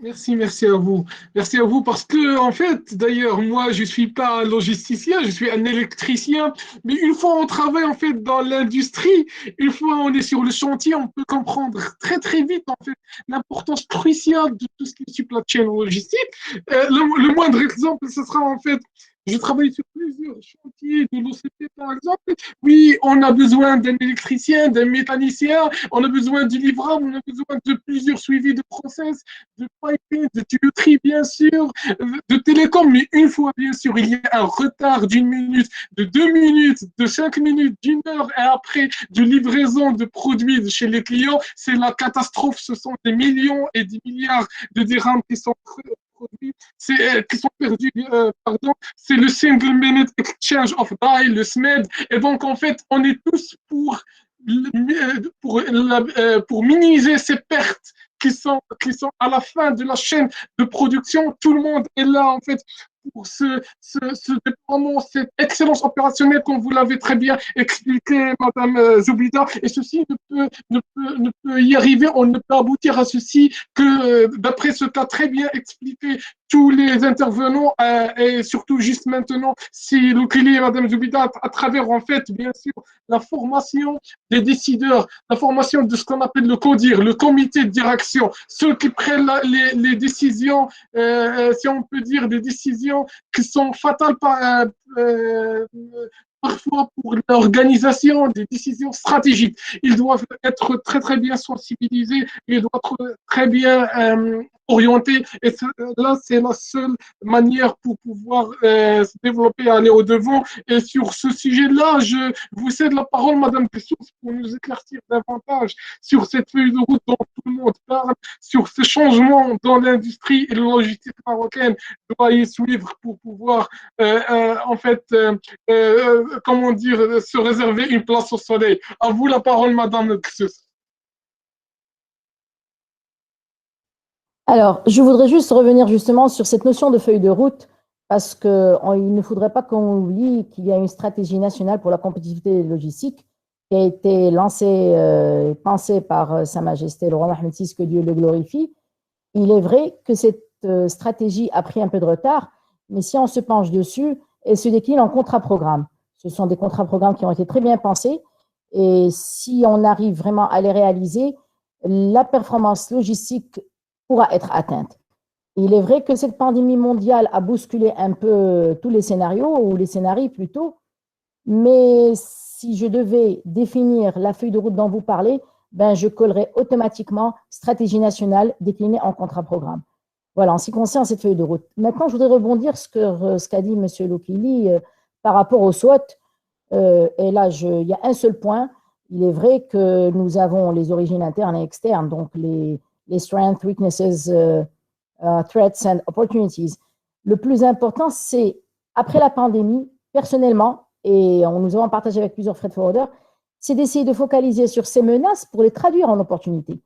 Merci à vous. Merci à vous parce que, en fait, d'ailleurs, moi, je suis pas un logisticien, je suis un électricien. Mais une fois on travaille, en fait, dans l'industrie, une fois on est sur le chantier, on peut comprendre très, très vite, en fait, l'importance cruciale de tout ce qui est supply chain logistique. Le moindre exemple, ce sera, en fait, je travaille sur plusieurs chantiers de l'OCP, par exemple. Oui, on a besoin d'un électricien, d'un mécanicien, on a besoin du livrable, on a besoin de plusieurs suivis de process, de piping, de tuyauterie, bien sûr, de télécom, mais une fois, bien sûr, il y a un retard d'une minute, de 2 minutes, de 5 minutes, d'une heure, et après, de livraison de produits chez les clients, c'est la catastrophe. Ce sont des millions et des milliards de dirhams qui sont produits, qui sont perdus, pardon, c'est le Single Minute Exchange of Die, le SMED, et donc, en fait, on est tous pour minimiser ces pertes qui sont à la fin de la chaîne de production. Tout le monde est là, en fait, pour ce déploiement, cette excellence opérationnelle, comme vous l'avez très bien expliqué, Madame Zoubida. Et ceci ne peut y arriver, on ne peut aboutir à ceci que, d'après ce qu'a très bien expliqué tous les intervenants, et surtout juste maintenant, si Loukili et Madame Zoubida, à travers, en fait, bien sûr, la formation des décideurs, la formation de ce qu'on appelle le CODIR, le comité de direction, ceux qui prennent les décisions, si on peut dire, des décisions qui sont fatales parfois pour l'organisation des décisions stratégiques. Ils doivent être très, très bien sensibilisés, ils doivent être très bien orientés. Et là, c'est la seule manière pour pouvoir se développer, aller au-devant. Et sur ce sujet-là, je vous cède la parole, Madame Pessous, pour nous éclaircir davantage sur cette feuille de route dont tout le monde parle, sur ce changement dans l'industrie et la logistique marocaine doit y suivre pour pouvoir, en fait, comment dire, se réserver une place au soleil. À vous la parole, Madame Pessous. Alors, je voudrais juste revenir justement sur cette notion de feuille de route, parce qu'il ne faudrait pas qu'on oublie qu'il y a une stratégie nationale pour la compétitivité logistique qui a été lancée, pensée par Sa Majesté le roi Mohammed VI, que Dieu le glorifie. Il est vrai que cette stratégie a pris un peu de retard, mais si on se penche dessus, elle se décline en contrats-programmes. Ce sont des contrats-programmes qui ont été très bien pensés, et si on arrive vraiment à les réaliser, la performance logistique pourra être atteinte. Il est vrai que cette pandémie mondiale a bousculé un peu tous les scénarios, ou les scénarios plutôt, mais si je devais définir la feuille de route dont vous parlez, ben je collerais automatiquement stratégie nationale déclinée en contrat-programme. Voilà, en ce qui concerne cette feuille de route. Maintenant, je voudrais rebondir sur ce qu'a dit M. Loukili par rapport au SWOT. Et là, il y a un seul point. Il est vrai que nous avons les origines internes et externes, donc les strengths, weaknesses, threats and opportunities. Le plus important, c'est, après la pandémie, personnellement, et nous avons partagé avec plusieurs freight forwarders, c'est d'essayer de focaliser sur ces menaces pour les traduire en opportunités.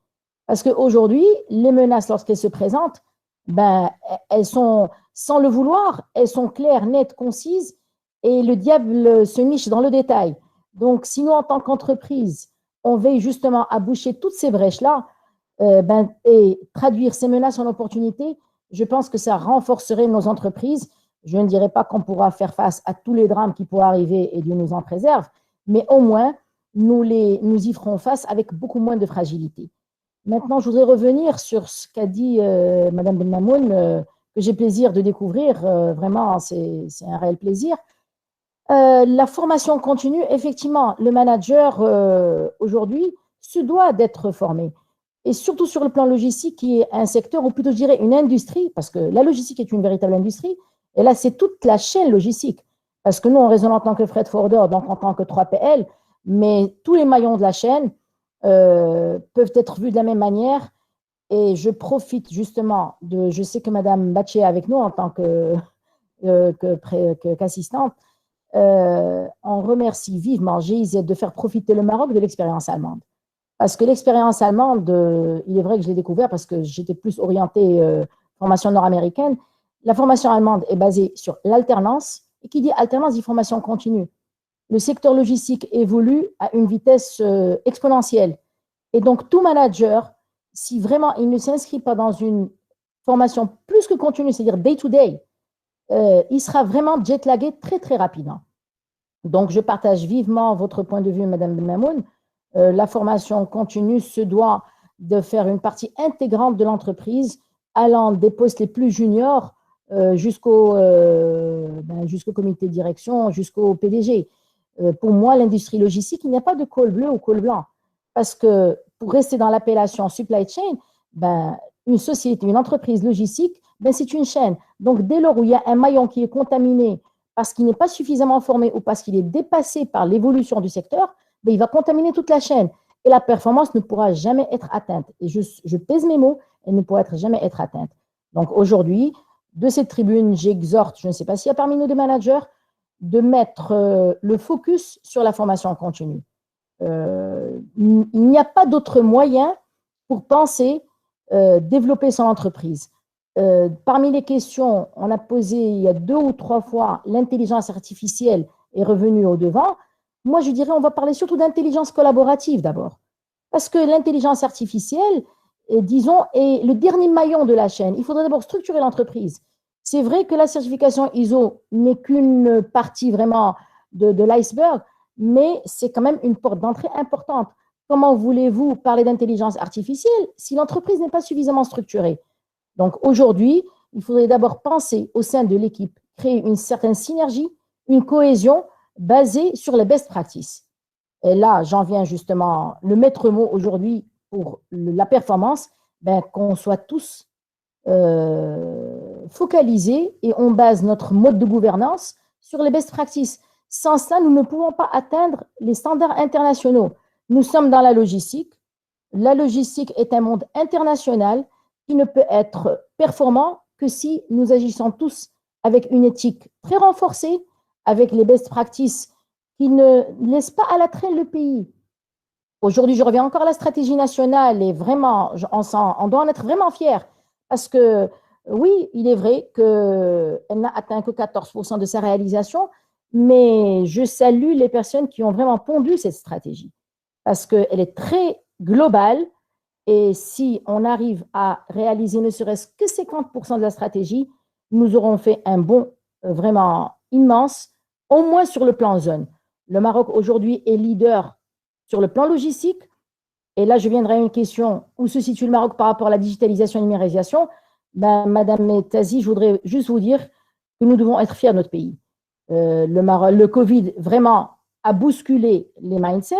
Parce qu'aujourd'hui, les menaces, lorsqu'elles se présentent, ben, elles sont, sans le vouloir, elles sont claires, nettes, concises, et le diable se niche dans le détail. Donc, si nous, en tant qu'entreprise, on veille justement à boucher toutes ces brèches-là, et traduire ces menaces en opportunités, je pense que ça renforcerait nos entreprises. Je ne dirais pas qu'on pourra faire face à tous les drames qui pourraient arriver, et Dieu nous en préserve, mais au moins, nous y ferons face avec beaucoup moins de fragilité. Maintenant, je voudrais revenir sur ce qu'a dit Mme Benmamoun, que j'ai plaisir de découvrir. Vraiment, c'est un réel plaisir. La formation continue, effectivement, le manager aujourd'hui se doit d'être formé. Et surtout sur le plan logistique, qui est un secteur, ou plutôt je dirais une industrie, parce que la logistique est une véritable industrie, et là c'est toute la chaîne logistique, parce que nous on raisonne en tant que freight forwarder, donc en tant que 3PL, mais tous les maillons de la chaîne peuvent être vus de la même manière, et je profite justement je sais que Mme Baché est avec nous en tant qu'assistante, on remercie vivement GIZ de faire profiter le Maroc de l'expérience allemande. Parce que l'expérience allemande, il est vrai que je l'ai découvert parce que j'étais plus orientée formation nord-américaine. La formation allemande est basée sur l'alternance. Et qui dit alternance dit formation continue. Le secteur logistique évolue à une vitesse exponentielle. Et donc, tout manager, si vraiment il ne s'inscrit pas dans une formation plus que continue, c'est-à-dire day-to-day, il sera vraiment jet-lagué très, très rapidement. Donc, je partage vivement votre point de vue, Madame Benmamoun. La formation continue se doit de faire une partie intégrante de l'entreprise, allant des postes les plus juniors jusqu'au comité de direction, jusqu'au PDG. Pour moi, l'industrie logistique, il n'y a pas de col bleu ou col blanc. Parce que pour rester dans l'appellation supply chain, une société, une entreprise logistique, c'est une chaîne. Donc, dès lors où il y a un maillon qui est contaminé parce qu'il n'est pas suffisamment formé ou parce qu'il est dépassé par l'évolution du secteur, il va contaminer toute la chaîne. Et la performance ne pourra jamais être atteinte. Et je pèse mes mots, elle ne pourra jamais être atteinte. Donc, aujourd'hui, de cette tribune, j'exhorte, je ne sais pas s'il y a parmi nous des managers, de mettre le focus sur la formation continue. Il n'y a pas d'autre moyen pour penser développer son entreprise. Parmi les questions, on a posé il y a 2 ou 3 fois, l'intelligence artificielle est revenue au devant. Moi, je dirais, on va parler surtout d'intelligence collaborative d'abord. Parce que l'intelligence artificielle, disons, est le dernier maillon de la chaîne. Il faudrait d'abord structurer l'entreprise. C'est vrai que la certification ISO n'est qu'une partie vraiment de l'iceberg, mais c'est quand même une porte d'entrée importante. Comment voulez-vous parler d'intelligence artificielle si l'entreprise n'est pas suffisamment structurée? Donc aujourd'hui, il faudrait d'abord penser au sein de l'équipe, créer une certaine synergie, une cohésion basée sur les best practices. Et là, j'en viens justement, le maître mot aujourd'hui pour la performance, qu'on soit tous focalisés et on base notre mode de gouvernance sur les best practices. Sans ça, nous ne pouvons pas atteindre les standards internationaux. Nous sommes dans la logistique. La logistique est un monde international qui ne peut être performant que si nous agissons tous avec une éthique très renforcée, avec les best practices qui ne laissent pas à la traîne le pays. Aujourd'hui, je reviens encore à la stratégie nationale et vraiment, on doit en être vraiment fiers parce que oui, il est vrai qu'elle n'a atteint que 14% de sa réalisation, mais je salue les personnes qui ont vraiment pondu cette stratégie parce qu'elle est très globale. Et si on arrive à réaliser ne serait-ce que 50% de la stratégie, nous aurons fait un bond vraiment immense, au moins sur le plan zone. Le Maroc aujourd'hui est leader sur le plan logistique. Et là, je viendrai à une question, où se situe le Maroc par rapport à la digitalisation et la numérisation? Madame Metazi, je voudrais juste vous dire que nous devons être fiers de notre pays. Le Covid vraiment a bousculé les mindsets,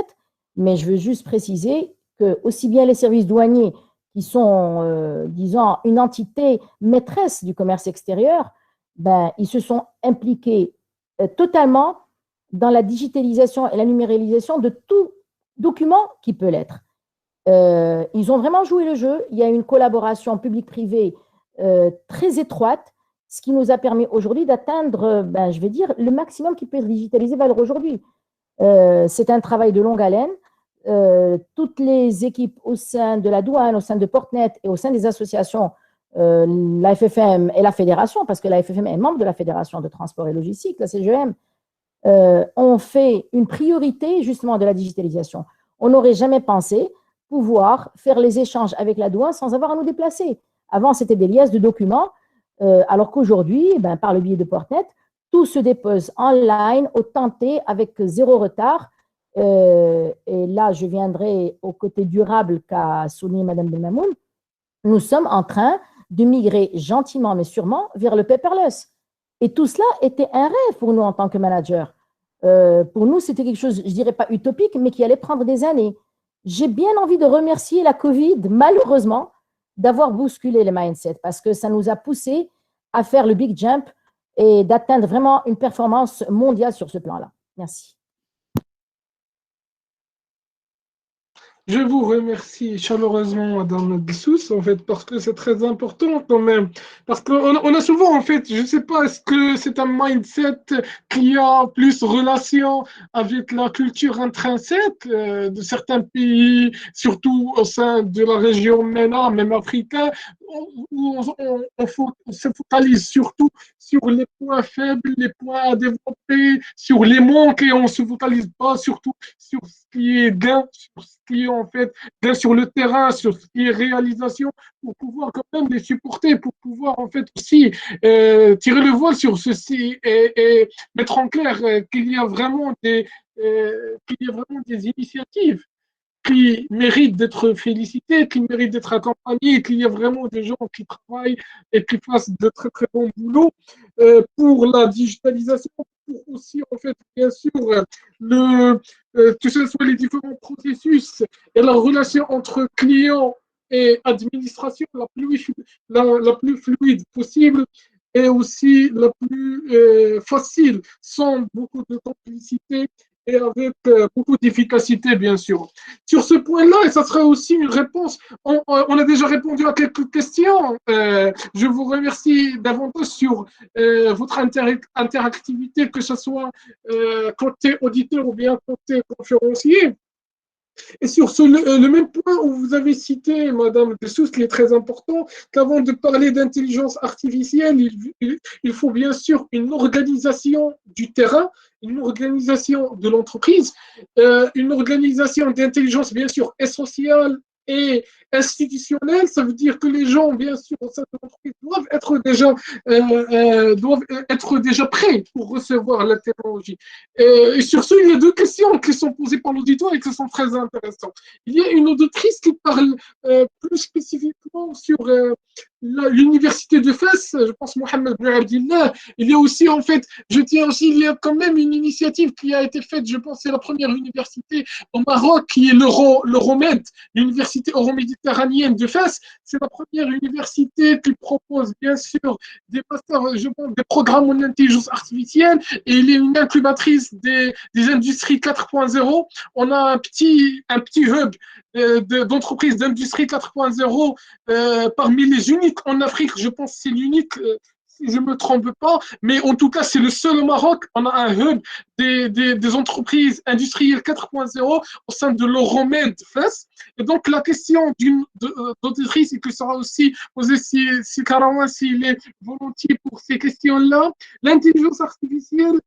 mais je veux juste préciser que aussi bien les services douaniers qui sont, disons, une entité maîtresse du commerce extérieur, ils se sont impliqués totalement dans la digitalisation et la numérialisation de tout document qui peut l'être. Ils ont vraiment joué le jeu. Il y a une collaboration publique-privée très étroite, ce qui nous a permis aujourd'hui d'atteindre, je vais dire, le maximum qui peut être digitalisé vers aujourd'hui. C'est un travail de longue haleine. Toutes les équipes au sein de la douane, au sein de Portnet et au sein des associations, la FFM et la fédération, parce que la FFM est membre de la Fédération de transport et logistique, la CGM, ont fait une priorité justement de la digitalisation. On n'aurait jamais pensé pouvoir faire les échanges avec la douane sans avoir à nous déplacer. Avant, c'était des liasses de documents, alors qu'aujourd'hui, par le biais de Portnet, tout se dépose en ligne, au temps T, avec 0 retard. Et là, je viendrai au côté durable qu'a souligné Mme Benmamoun. Nous sommes en train de migrer gentiment mais sûrement vers le paperless. Et tout cela était un rêve pour nous en tant que manager. Pour nous, c'était quelque chose, je dirais pas utopique, mais qui allait prendre des années. J'ai bien envie de remercier la Covid, malheureusement, d'avoir bousculé les mindsets parce que ça nous a poussé à faire le big jump et d'atteindre vraiment une performance mondiale sur ce plan-là. Merci. Je vous remercie chaleureusement, Madame Dessous, en fait, parce que c'est très important quand même. Parce qu'on a souvent, en fait, je ne sais pas, est-ce que c'est un mindset qui a plus relation avec la culture intrinsèque de certains pays, surtout au sein de la région MENA, même africaine, on se focalise surtout sur les points faibles, les points à développer, sur les manques et on ne se focalise pas surtout sur ce qui est gain, sur ce qui est en fait gain sur le terrain, sur ce qui est réalisation, pour pouvoir quand même les supporter, pour pouvoir en fait aussi tirer le voile sur ceci et mettre en clair qu'il y a vraiment des initiatives qui méritent d'être félicités, qui méritent d'être accompagnés, qu'il y a vraiment des gens qui travaillent et qui fassent de très très bons boulots pour la digitalisation, pour aussi en fait bien sûr que ce soit les différents processus et la relation entre clients et administration la plus fluide possible et aussi la plus facile, sans beaucoup de complicité et avec beaucoup d'efficacité, bien sûr. Sur ce point-là, et ça sera aussi une réponse, on a déjà répondu à quelques questions. Je vous remercie davantage sur votre interactivité, que ce soit côté auditeur ou bien côté conférencier. Et sur le même point où vous avez cité, Madame Dessous, qui est très important, qu'avant de parler d'intelligence artificielle, il faut bien sûr une organisation du terrain, une organisation de l'entreprise, une organisation d'intelligence bien sûr et sociale et institutionnelle. Ça veut dire que les gens, bien sûr, au sein de l'entreprise doivent être déjà prêts pour recevoir la technologie. Et sur ce, il y a deux questions qui sont posées par l'auditoire et qui sont très intéressantes. Il y a une auditrice qui parle plus spécifiquement sur l'université de Fès, je pense Mohamed Ben Abdillah. Il y a aussi, en fait, je tiens aussi, il y a quand même une initiative qui a été faite, je pense, c'est la première université au Maroc, qui est l'Euromed, l'université euroméditerranéenne de Fès. C'est la première université qui propose, bien sûr, des masters, je pense, des programmes en intelligence artificielle, et il est une incubatrice des industries 4.0. On a un petit hub d'entreprises d'industrie 4.0 parmi les uniques en Afrique. Je pense que c'est l'unique, si je ne me trompe pas, mais en tout cas, c'est le seul au Maroc. On a un hub des entreprises industrielles 4.0 au sein de l'Euromed FES. Et donc, la question d'auditrice, et que sera aussi posée si Karawan, s'il est volontiers pour ces questions-là, l'intelligence artificielle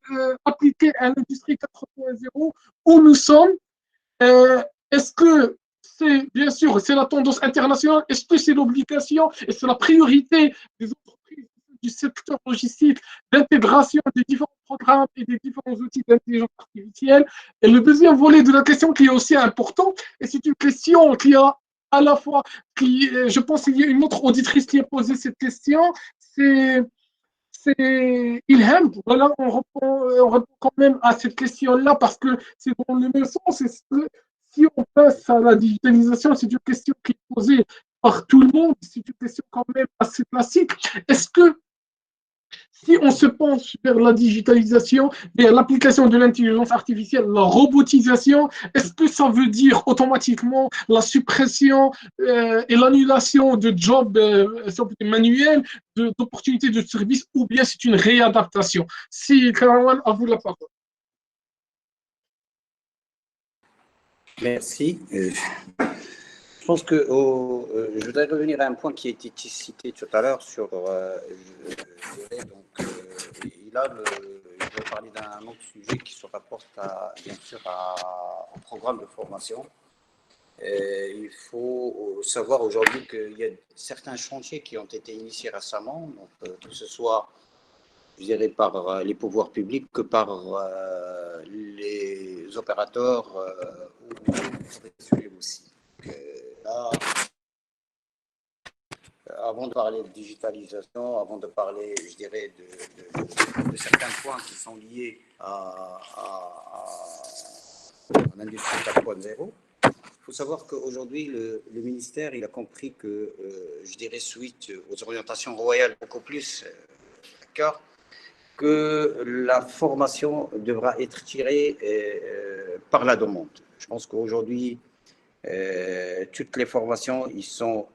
appliquée à l'industrie 4.0, où nous sommes, est-ce que bien sûr, c'est la tendance internationale. Est-ce que c'est l'obligation et c'est la priorité des entreprises du secteur logistique d'intégration des différents programmes et des différents outils d'intelligence artificielle? Et le deuxième volet de la question qui est aussi important, et c'est une question qui a à la fois, je pense qu'il y a une autre auditrice qui a posé cette question, c'est Ilham. Voilà, on répond quand même à cette question-là parce que c'est dans le même sens. Si on passe à la digitalisation, c'est une question qui est posée par tout le monde, c'est une question quand même assez classique. Est-ce que si on se penche vers la digitalisation, vers l'application de l'intelligence artificielle, la robotisation, est-ce que ça veut dire automatiquement la suppression et l'annulation de jobs manuels, d'opportunités de services, ou bien c'est une réadaptation? Si, Karawan, à vous la parole. Merci. Je pense que je voudrais revenir à un point qui a été cité tout à l'heure sur il veut parler d'un autre sujet qui se rapporte bien sûr au programme de formation. Il faut savoir aujourd'hui qu'il y a certains chantiers qui ont été initiés récemment, donc, que ce soit, je dirais, par les pouvoirs publics que par les opérateurs ou les professionnels aussi. Là, avant de parler de digitalisation, avant de parler, je dirais, de certains points qui sont liés à l'industrie 4.0, il faut savoir qu'aujourd'hui, le ministère il a compris que, je dirais, suite aux orientations royales beaucoup plus, d'accord, que la formation devra être tirée par la demande. Je pense qu'aujourd'hui, toutes les formations ils sont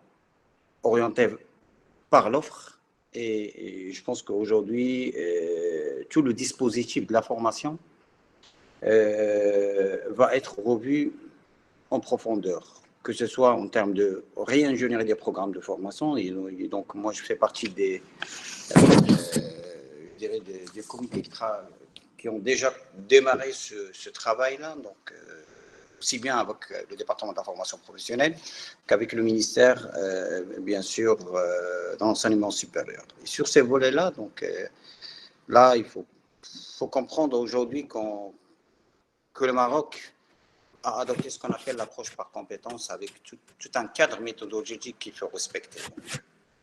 orientées par l'offre et je pense qu'aujourd'hui, tout le dispositif de la formation va être revu en profondeur. que ce soit en termes de réingénierie des programmes de formation. Et donc, moi, je fais partie des comités qui ont déjà démarré ce travail-là, donc aussi bien avec le département de la formation professionnelle qu'avec le ministère, bien sûr, dans l'enseignement supérieur. Et sur ces volets-là, donc là, il faut comprendre aujourd'hui que le Maroc a adopté ce qu'on appelle l'approche par compétence avec tout un cadre méthodologique qu'il faut respecter.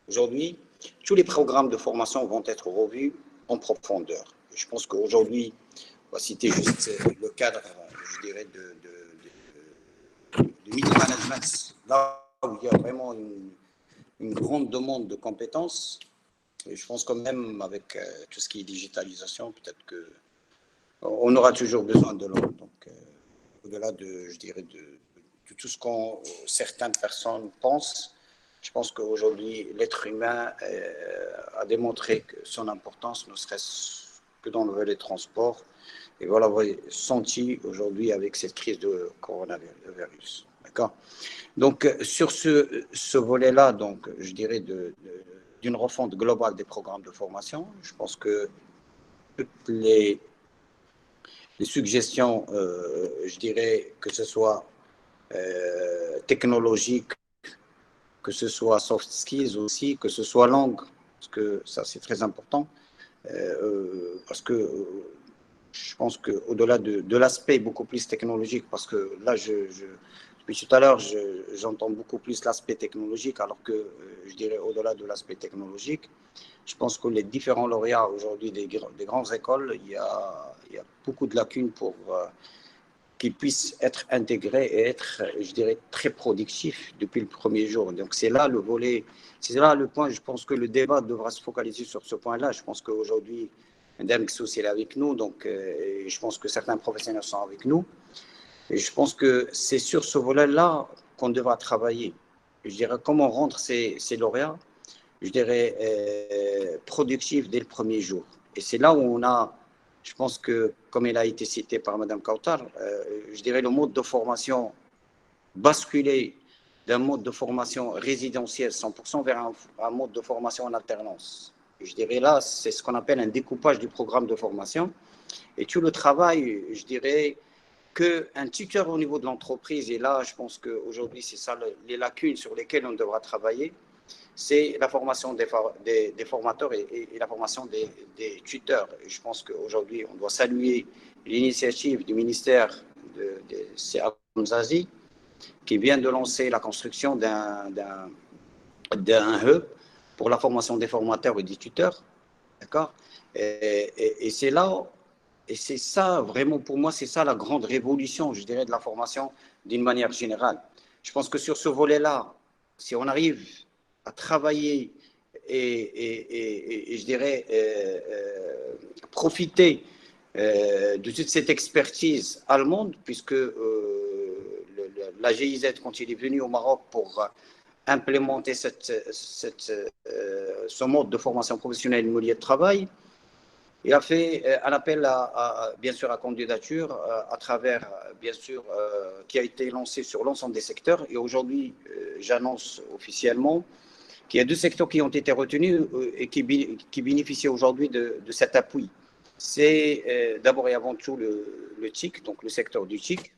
Aujourd'hui, tous les programmes de formation vont être revus en profondeur. Je pense qu'aujourd'hui, on va citer juste le cadre, je dirais, de media management, là où il y a vraiment une grande demande de compétences. Et je pense quand même, avec tout ce qui est digitalisation, peut-être qu'on aura toujours besoin de l'autre. Donc, au-delà je dirais, de tout ce que certaines personnes pensent, je pense qu'aujourd'hui, l'être humain a démontré que son importance, ne serait-ce que dans le volet transport. Et voilà, vous avez senti aujourd'hui avec cette crise de coronavirus. D'accord ? Donc, sur ce volet-là, donc, je dirais, d'une refonte globale des programmes de formation, je pense que toutes les suggestions, je dirais, que ce soit technologique, que ce soit soft skills aussi, que ce soit langue, parce que ça c'est très important, parce que je pense qu'au-delà de l'aspect beaucoup plus technologique, parce que là, depuis tout à l'heure, j'entends beaucoup plus l'aspect technologique, alors que je dirais au-delà de l'aspect technologique, je pense que les différents lauréats aujourd'hui des grandes écoles, il y a beaucoup de lacunes pour qu'ils puissent être intégrés et être, je dirais, très productifs depuis le premier jour. Donc c'est là le volet, c'est là le point, je pense que le débat devra se focaliser sur ce point-là. Je pense qu'aujourd'hui, Mme Ksous est avec nous, donc je pense que certains professionnels sont avec nous. Et je pense que c'est sur ce volet-là qu'on devra travailler. Je dirais, comment rendre ces lauréats, je dirais, productifs dès le premier jour. Et c'est là où on a, je pense que, comme il a été cité par Mme Kautar, je dirais le mode de formation basculer d'un mode de formation résidentiel 100% vers un mode de formation en alternance. Je dirais là, c'est ce qu'on appelle un découpage du programme de formation. Et tout le travail, je dirais, qu'un tuteur au niveau de l'entreprise, et là, je pense qu'aujourd'hui, c'est ça les lacunes sur lesquelles on devra travailler, c'est la formation des formateurs et la formation des tuteurs. Et je pense qu'aujourd'hui, on doit saluer l'initiative du ministère de Amzazi, qui vient de lancer la construction d'un hub pour la formation des formateurs et des tuteurs. D'accord ? Et c'est là, et c'est ça, vraiment, pour moi, c'est ça la grande révolution, je dirais, de la formation d'une manière générale. Je pense que sur ce volet-là, si on arrive à travailler et je dirais, profiter de toute cette expertise allemande, puisque la GIZ, quand il est venu au Maroc pour implémenter ce mode de formation professionnelle immobilier de travail, il a fait un appel bien sûr à candidature à travers, bien sûr, qui a été lancé sur l'ensemble des secteurs. Et aujourd'hui, j'annonce officiellement qu'il y a 2 secteurs qui ont été retenus et qui bénéficient aujourd'hui de cet appui. C'est d'abord et avant tout le TIC, donc le secteur du TIC,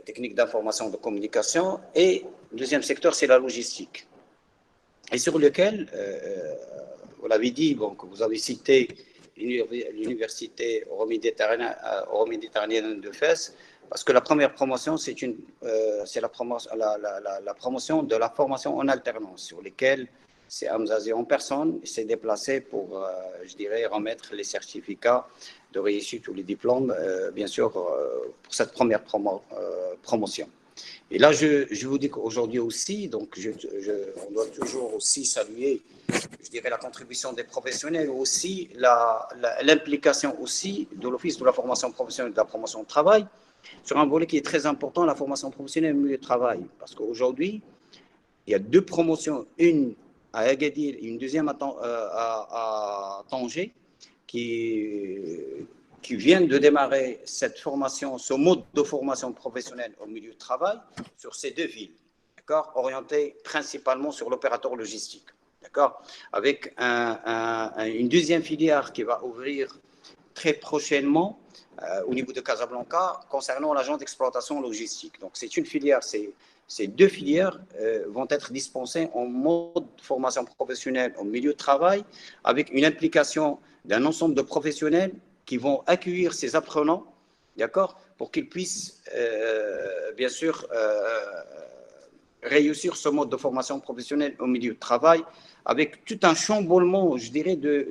technique d'information et de communication, et le deuxième secteur, c'est la logistique. Et sur lequel, vous l'avez dit, donc vous avez cité l'université euroméditerranéenne de Fès, parce que la première promotion, c'est la promotion de la formation en alternance, sur lesquelles c'est Amzazi en personne, il s'est déplacé pour, je dirais, remettre les certificats de réussite ou les diplômes, bien sûr, pour cette première promotion. Et là, je vous dis qu'aujourd'hui aussi, donc on doit toujours aussi saluer, je dirais, la contribution des professionnels, aussi l'implication aussi de l'Office de la formation professionnelle et de la promotion de travail sur un volet qui est très important, la formation professionnelle et le milieu de travail. Parce qu'aujourd'hui, il y a 2 promotions, une à Agadir et une deuxième à Tanger, qui qui viennent de démarrer cette formation, ce mode de formation professionnelle au milieu de travail sur ces deux villes, d'accord, orientées principalement sur l'opérateur logistique, d'accord, avec une deuxième filière qui va ouvrir très prochainement au niveau de Casablanca concernant l'agent d'exploitation logistique. Donc, c'est une filière, ces deux filières vont être dispensées en mode de formation professionnelle au milieu de travail avec une implication d'un ensemble de professionnels qui vont accueillir ces apprenants, d'accord, pour qu'ils puissent, bien sûr, réussir ce mode de formation professionnelle au milieu de travail avec tout un chamboulement, je dirais, de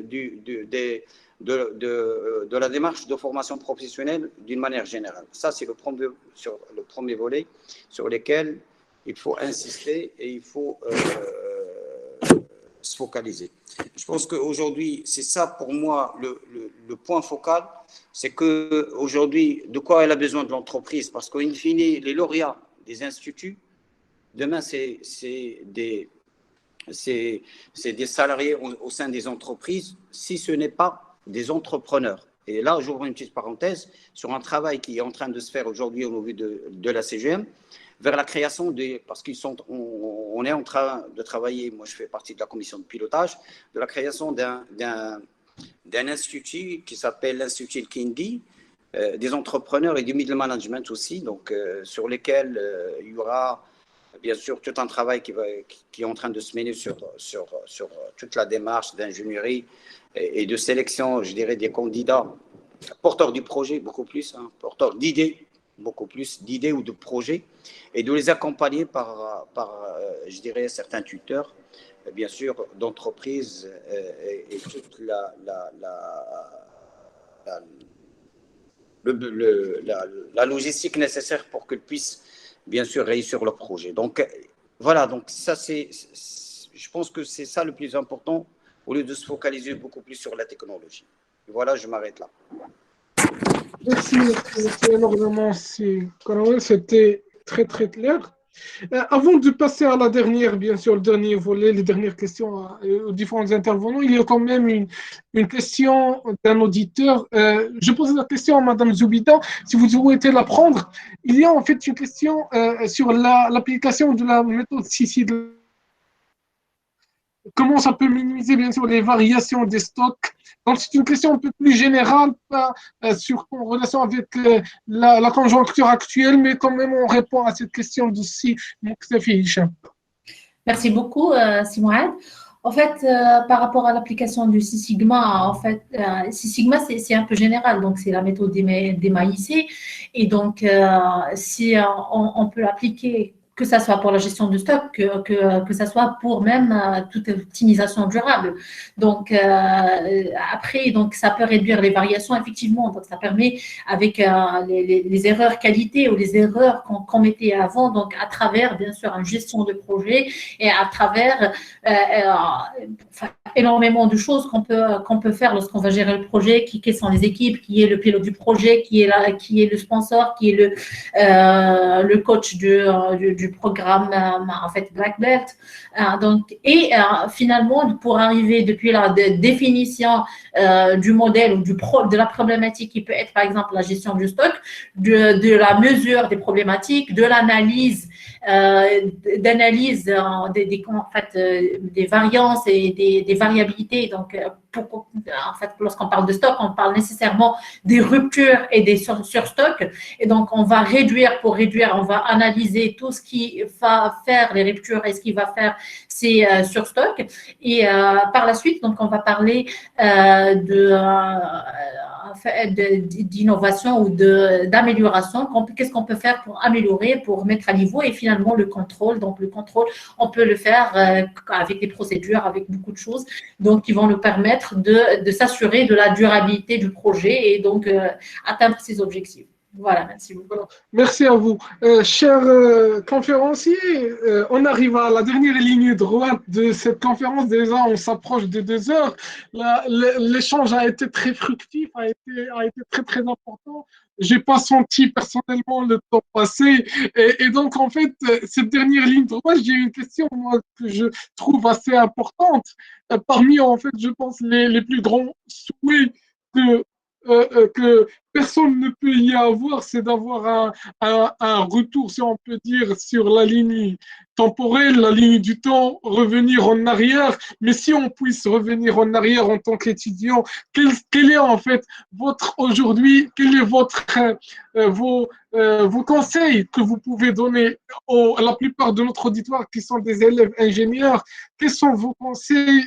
la démarche de formation professionnelle d'une manière générale. Ça, c'est le premier volet sur lequel il faut insister et il faut se focaliser. Je pense qu'aujourd'hui, c'est ça pour moi le point focal, c'est qu'aujourd'hui, de quoi elle a besoin de l'entreprise, parce qu'in fine, les lauréats des instituts, demain, c'est des salariés au sein des entreprises, si ce n'est pas des entrepreneurs. Et là, j'ouvre une petite parenthèse sur un travail qui est en train de se faire aujourd'hui au niveau de la CGM, vers la création parce on est en train de travailler, moi je fais partie de la commission de pilotage, de la création d'un institut qui s'appelle l'Institut Kindi, des entrepreneurs et du middle management aussi, donc sur lesquels il y aura bien sûr tout un travail qui est en train de se mener sur toute la démarche d'ingénierie et de sélection, je dirais, des candidats porteurs du projet, beaucoup plus, hein, porteurs d'idées, beaucoup plus d'idées ou de projets, et de les accompagner par je dirais, certains tuteurs, bien sûr, d'entreprises et toute la logistique nécessaire pour qu'ils puissent, bien sûr, réussir le projet. Donc, voilà, donc ça, je pense que c'est ça le plus important, au lieu de se focaliser beaucoup plus sur la technologie. Et voilà, je m'arrête là. Merci énormément, Karawel, c'était très très clair. Avant de passer à la dernière, bien sûr, le dernier volet, les dernières questions aux différents intervenants, il y a quand même une question d'un auditeur. Je pose la question à Madame Zoubida, si vous souhaitez la prendre. Il y a en fait une question sur l'application de la méthode CICI. Comment ça peut minimiser, bien sûr, les variations des stocks? Donc, c'est une question un peu plus générale, pas en relation avec la conjoncture actuelle, mais quand même, on répond à cette question d'ici. Merci beaucoup, Simouad. En fait, par rapport à l'application du Six Sigma, en fait, Six Sigma, c'est un peu général, donc c'est la méthode d'Emaïcé. Et donc, si on peut l'appliquer, que ça soit pour la gestion de stock, que ça soit pour même toute optimisation durable. Donc, après, donc, ça peut réduire les variations, effectivement. Donc, ça permet, avec les erreurs qualité ou les erreurs qu'on mettait avant, donc à travers, bien sûr, une gestion de projet et à travers énormément de choses qu'on peut faire lorsqu'on va gérer le projet, qui sont les équipes, qui est le pilote du projet, qui est le sponsor, qui est le coach du programme, en fait, Black Belt. Donc, et finalement, pour arriver depuis la définition du modèle ou de la problématique qui peut être, par exemple, la gestion du stock, de la mesure des problématiques, de l'analyse, des variances et des variabilités. Donc, en fait, lorsqu'on parle de stock, on parle nécessairement des ruptures et des surstocks. Et donc, on va pour réduire, on va analyser tout ce qui va faire les ruptures et ce qui va faire ces surstocks. Et par la suite, donc, on va parler d'innovation ou d'amélioration. Qu'est-ce qu'on peut faire pour améliorer, pour mettre à niveau, et finalement le contrôle. Donc, le contrôle, on peut le faire avec des procédures, avec beaucoup de choses, donc qui vont nous permettre de s'assurer de la durabilité du projet et donc atteindre ses objectifs. Voilà, merci beaucoup. Merci à vous. Chers conférenciers, on arrive à la dernière ligne droite de cette conférence. Déjà, on s'approche de 2 heures. L'échange a été très fructif, a été très, très important. Je n'ai pas senti personnellement le temps passer. Et donc, en fait, cette dernière ligne droite, j'ai une question moi, que je trouve assez importante. Parmi, en fait, je pense, les plus grands souhaits que que personne ne peut y avoir, c'est d'avoir un retour, si on peut dire, sur la ligne temporelle, la ligne du temps, revenir en arrière. Mais si on puisse revenir en arrière en tant qu'étudiant, quel est en fait votre aujourd'hui, quel est vos conseils que vous pouvez donner à la plupart de notre auditoire qui sont des élèves ingénieurs? Quels sont vos conseils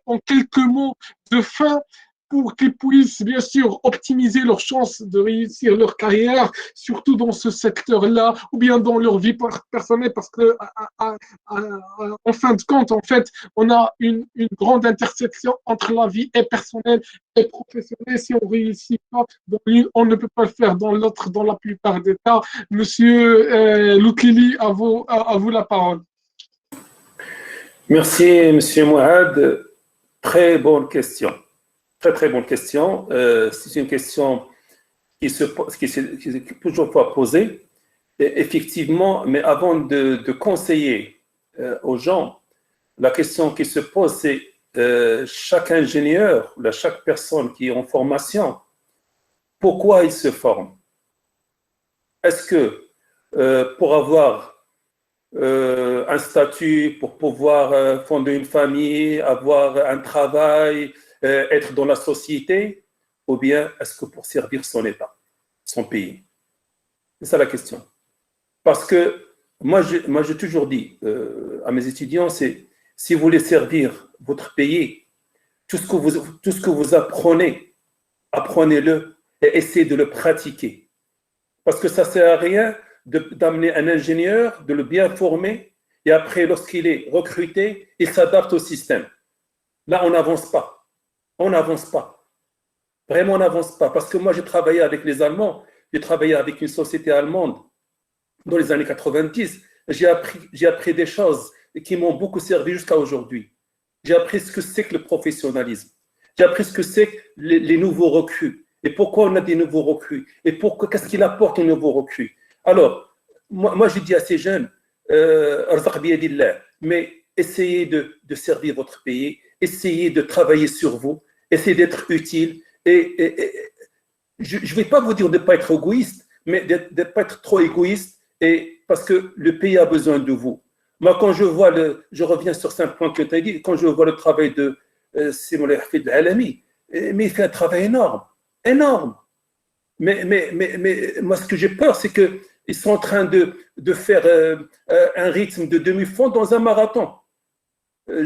en quelques mots de fin pour qu'ils puissent bien sûr optimiser leurs chances de réussir leur carrière, surtout dans ce secteur-là, ou bien dans leur vie personnelle, parce que en fin de compte, en fait, on a une grande intersection entre la vie et personnelle et professionnelle. Si on ne réussit pas dans l'une, on ne peut pas le faire dans l'autre, dans la plupart des cas. Monsieur Loukili, à vous la parole. Merci, Monsieur Mouad. Très bonne question. Très bonne question. C'est une question qui est toujours fois posée. Et effectivement, mais avant de conseiller aux gens, la question qui se pose, c'est chaque ingénieur, chaque personne qui est en formation, pourquoi il se forme? Est-ce que pour avoir un statut, pour pouvoir fonder une famille, avoir un travail, être dans la société, ou bien est-ce que pour servir son État, son pays? C'est ça la question. Parce que moi, j'ai toujours dit à mes étudiants, c'est si vous voulez servir votre pays, tout ce que vous apprenez, apprenez-le et essayez de le pratiquer. Parce que ça ne sert à rien d'amener un ingénieur, de le bien former, et après, lorsqu'il est recruté, il s'adapte au système. Là, on n'avance pas. On n'avance pas. Vraiment, on n'avance pas. Parce que moi, j'ai travaillé avec les Allemands. J'ai travaillé avec une société allemande dans les années 90. J'ai appris des choses qui m'ont beaucoup servi jusqu'à aujourd'hui. J'ai appris ce que c'est que le professionnalisme. J'ai appris ce que c'est que les nouveaux recrues. Et pourquoi on a des nouveaux recrues. Et qu'est-ce qu'il apporte aux nouveaux recrues. Alors, moi, je dis à ces jeunes, mais essayez de servir votre pays. Essayez de travailler sur vous. Essayez d'être utile. Et je ne vais pas vous dire de ne pas être égoïste, mais de ne pas être trop égoïste, parce que le pays a besoin de vous. Moi, quand je vois je reviens sur ce point que tu as dit, quand je vois le travail de Simon Hafid Alami, mais il fait un travail énorme, énorme. Mais moi, ce que j'ai peur, c'est qu'ils sont en train de faire un rythme de demi-fond dans un marathon.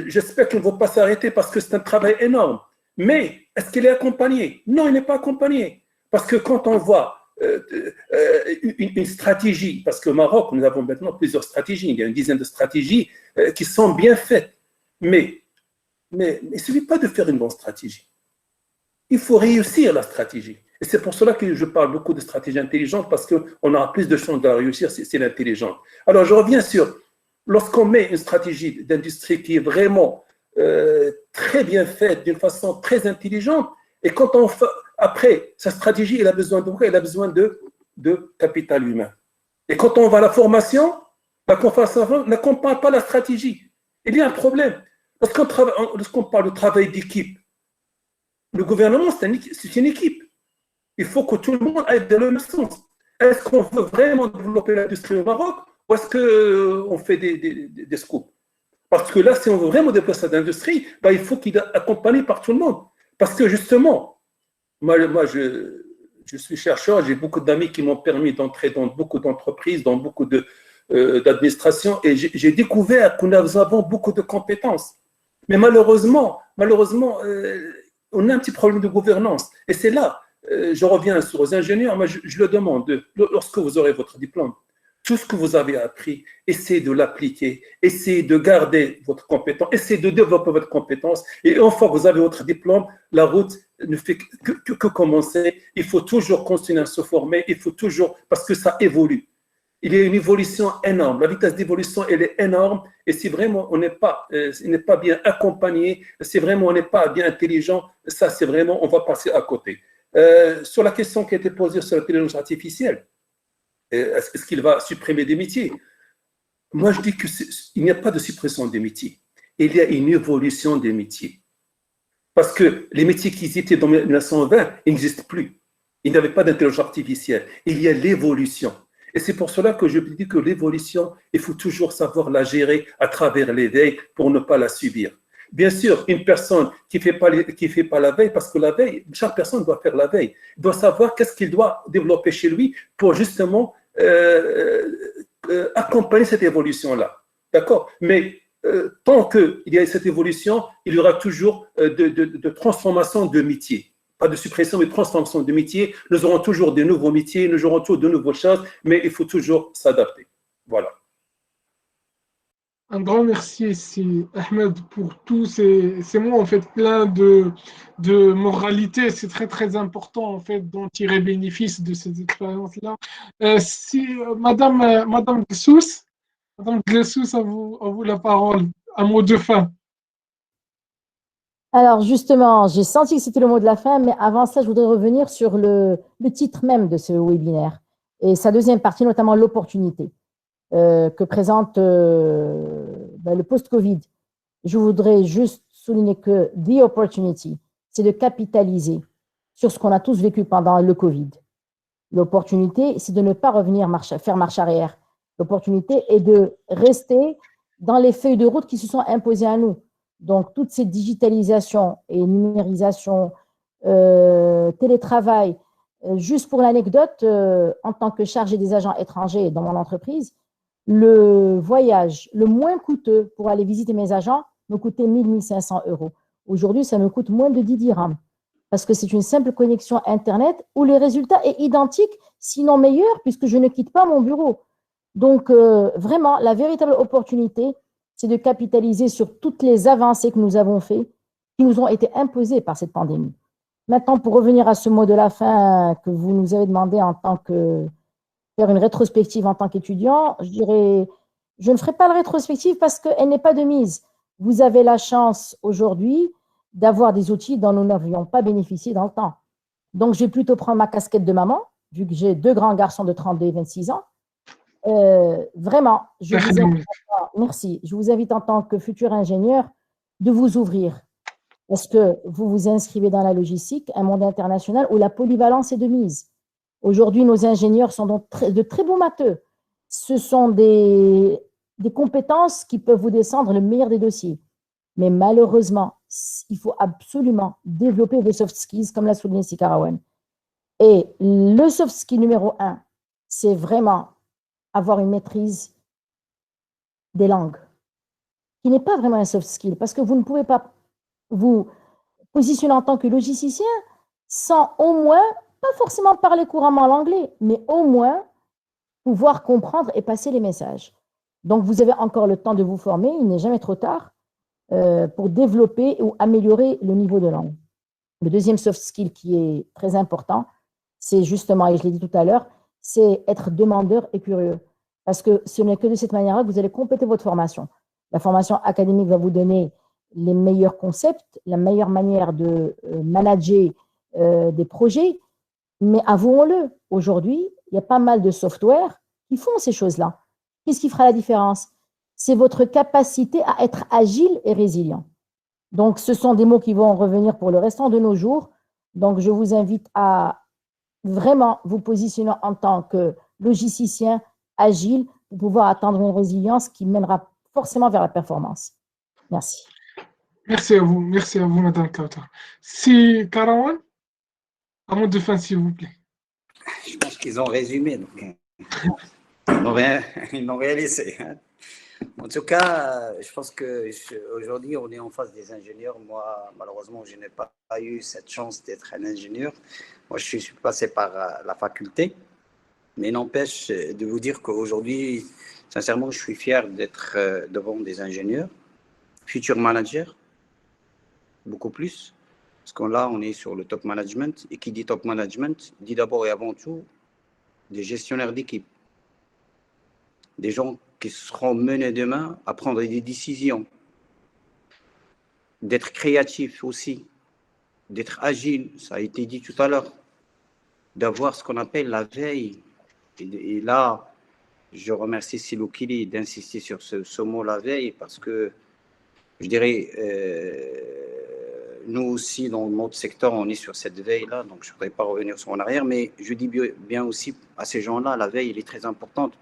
J'espère qu'ils ne vont pas s'arrêter parce que c'est un travail énorme. Mais est-ce qu'il est accompagné? Non, il n'est pas accompagné. Parce que quand on voit une stratégie, parce qu'au Maroc, nous avons maintenant plusieurs stratégies, il y a une dizaine de stratégies qui sont bien faites. Mais il ne suffit pas de faire une bonne stratégie. Il faut réussir la stratégie. Et c'est pour cela que je parle beaucoup de stratégie intelligente, parce qu'on aura plus de chances de la réussir si c'est l'intelligence. Alors, je reviens sur, lorsqu'on met une stratégie d'industrie qui est vraiment très bien faite, d'une façon très intelligente, et quand on fait, après, sa stratégie, elle a besoin de quoi? Elle a besoin de capital humain. Et quand on va à la formation n'accompagne pas la stratégie. Il y a un problème. Lorsqu'on parle de travail d'équipe, le gouvernement, c'est une équipe. Il faut que tout le monde aille dans le même sens. Est-ce qu'on veut vraiment développer l'industrie au Maroc, ou est-ce qu'on fait des scoops? Parce que là, si on veut vraiment développer cette industrie, il faut qu'il soit accompagné par tout le monde. Parce que justement, moi je suis chercheur, j'ai beaucoup d'amis qui m'ont permis d'entrer dans beaucoup d'entreprises, dans beaucoup d'administrations, et j'ai découvert que nous avons beaucoup de compétences. Mais malheureusement, on a un petit problème de gouvernance. Et c'est là, je reviens sur les ingénieurs, moi je le demande, lorsque vous aurez votre diplôme, tout ce que vous avez appris, essayez de l'appliquer, essayez de garder votre compétence, essayez de développer votre compétence. Et une fois que vous avez votre diplôme, la route ne fait que commencer. Il faut toujours continuer à se former, il faut toujours, parce que ça évolue. Il y a une évolution énorme. La vitesse d'évolution, elle est énorme. Et si vraiment on n'est pas bien accompagné, si vraiment on n'est pas bien intelligent, ça c'est vraiment, on va passer à côté. Sur la question qui a été posée sur l'intelligence artificielle, est-ce qu'il va supprimer des métiers? Moi, je dis qu'il n'y a pas de suppression des métiers. Il y a une évolution des métiers. Parce que les métiers qui étaient dans 1920 n'existent plus. Il n'y avait pas d'intelligence artificielle. Il y a l'évolution. Et c'est pour cela que je dis que l'évolution, il faut toujours savoir la gérer à travers l'éveil pour ne pas la subir. Bien sûr, une personne qui fait pas la veille, parce que la veille, chaque personne doit faire la veille, doit savoir qu'est-ce qu'il doit développer chez lui pour justement accompagner cette évolution-là. D'accord? Mais tant qu'il y a cette évolution, il y aura toujours de transformation de métier. Pas de suppression, mais de transformation de métier. Nous aurons toujours de nouveaux métiers, nous aurons toujours de nouvelles choses, mais il faut toujours s'adapter. Voilà. Un grand merci ici, Ahmed, pour tous ces mots en fait plein de moralité. C'est très très important en fait d'en tirer bénéfice de ces expériences-là. Madame Glessous, à vous la parole. Un mot de fin. Alors justement, j'ai senti que c'était le mot de la fin, mais avant ça, je voudrais revenir sur le titre même de ce webinaire et sa deuxième partie, notamment l'opportunité que présente le post-Covid. Je voudrais juste souligner que the opportunity, c'est de capitaliser sur ce qu'on a tous vécu pendant le Covid. L'opportunité, c'est de ne pas revenir faire marche arrière. L'opportunité est de rester dans les feuilles de route qui se sont imposées à nous. Donc, toute cette digitalisation et numérisation, télétravail, juste pour l'anecdote, en tant que chargé des agents étrangers dans mon entreprise, le voyage le moins coûteux pour aller visiter mes agents me coûtait 1 000, 1 500 euros. Aujourd'hui, ça me coûte moins de 10 dirhams parce que c'est une simple connexion Internet où le résultat est identique, sinon meilleur, puisque je ne quitte pas mon bureau. Donc, vraiment, la véritable opportunité, c'est de capitaliser sur toutes les avancées que nous avons faites, qui nous ont été imposées par cette pandémie. Maintenant, pour revenir à ce mot de la fin que vous nous avez demandé en tant que faire une rétrospective en tant qu'étudiant, je dirais, je ne ferai pas la rétrospective parce qu'elle n'est pas de mise. Vous avez la chance aujourd'hui d'avoir des outils dont nous n'avions pas bénéficié dans le temps. Donc, je vais plutôt prendre ma casquette de maman, vu que j'ai 2 grands garçons de 32 et 26 ans. Vraiment, merci. Je vous invite en tant que futur ingénieur de vous ouvrir parce que vous vous inscrivez dans la logistique, un monde international où la polyvalence est de mise. Aujourd'hui, nos ingénieurs sont de très bons matheux. Ce sont des compétences qui peuvent vous descendre le meilleur des dossiers. Mais malheureusement, il faut absolument développer vos soft skills, comme l'a souligné Sikarawan. Et le soft skill numéro 1, c'est vraiment avoir une maîtrise des langues, qui n'est pas vraiment un soft skill, parce que vous ne pouvez pas vous positionner en tant que logisticien sans au moins, pas forcément parler couramment l'anglais, mais au moins pouvoir comprendre et passer les messages. Donc, vous avez encore le temps de vous former, il n'est jamais trop tard pour développer ou améliorer le niveau de langue. Le deuxième soft skill qui est très important, c'est justement, et je l'ai dit tout à l'heure, c'est être demandeur et curieux. Parce que ce n'est que de cette manière-là que vous allez compléter votre formation. La formation académique va vous donner les meilleurs concepts, la meilleure manière de manager des projets, mais avouons-le, aujourd'hui, il y a pas mal de software qui font ces choses-là. Qu'est-ce qui fera la différence? C'est votre capacité à être agile et résilient. Donc, ce sont des mots qui vont revenir pour le restant de nos jours. Donc, je vous invite à vraiment vous positionner en tant que logisticien agile pour pouvoir atteindre une résilience qui mènera forcément vers la performance. Merci. Merci à vous, Madame Kauta. Si Karawan, un mot de fin, s'il vous plaît. Je pense qu'ils ont résumé, donc ils n'ont rien laissé. Hein. En tout cas, je pense qu'aujourd'hui, on est en face des ingénieurs. Moi, malheureusement, je n'ai pas eu cette chance d'être un ingénieur. Moi, je suis passé par la faculté. Mais n'empêche de vous dire qu'aujourd'hui, sincèrement, je suis fier d'être devant des ingénieurs, futurs managers, beaucoup plus. Parce que là, on est sur le top management. Et qui dit top management, dit d'abord et avant tout des gestionnaires d'équipe. Des gens qui seront menés demain à prendre des décisions. D'être créatifs aussi. D'être agile, ça a été dit tout à l'heure. D'avoir ce qu'on appelle la veille. Et là, je remercie Silou Kili d'insister sur ce mot la veille parce que je dirais, nous aussi, dans notre secteur, on est sur cette veille-là, donc je ne voudrais pas revenir sur en arrière, mais je dis bien aussi à ces gens-là, la veille, elle est très importante.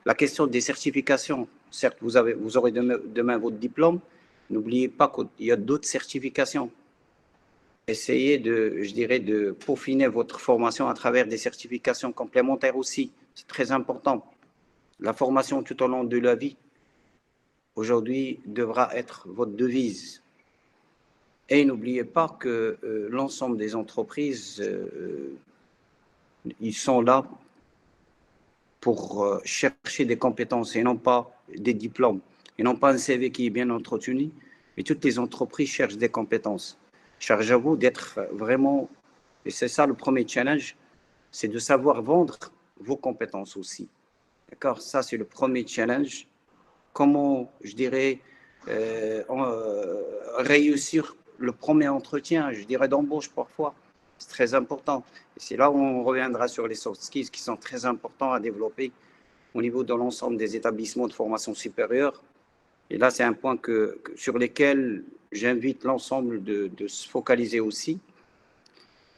La question des certifications, certes, vous aurez demain votre diplôme, n'oubliez pas qu'il y a d'autres certifications. Essayez de peaufiner votre formation à travers des certifications complémentaires aussi. C'est très important. La formation tout au long de la vie, aujourd'hui, devra être votre devise. Et n'oubliez pas que l'ensemble des entreprises, ils sont là pour chercher des compétences et non pas des diplômes, et non pas un CV qui est bien entretenu, mais toutes les entreprises cherchent des compétences. Charge à vous d'être vraiment, et c'est ça le premier challenge, c'est de savoir vendre vos compétences aussi. D'accord? Ça, c'est le premier challenge. Comment, je dirais, réussir le premier entretien, je dirais d'embauche parfois. C'est très important. Et c'est là où on reviendra sur les soft skills qui sont très importants à développer au niveau de l'ensemble des établissements de formation supérieure. Et là, c'est un point sur lequel j'invite l'ensemble de se focaliser aussi.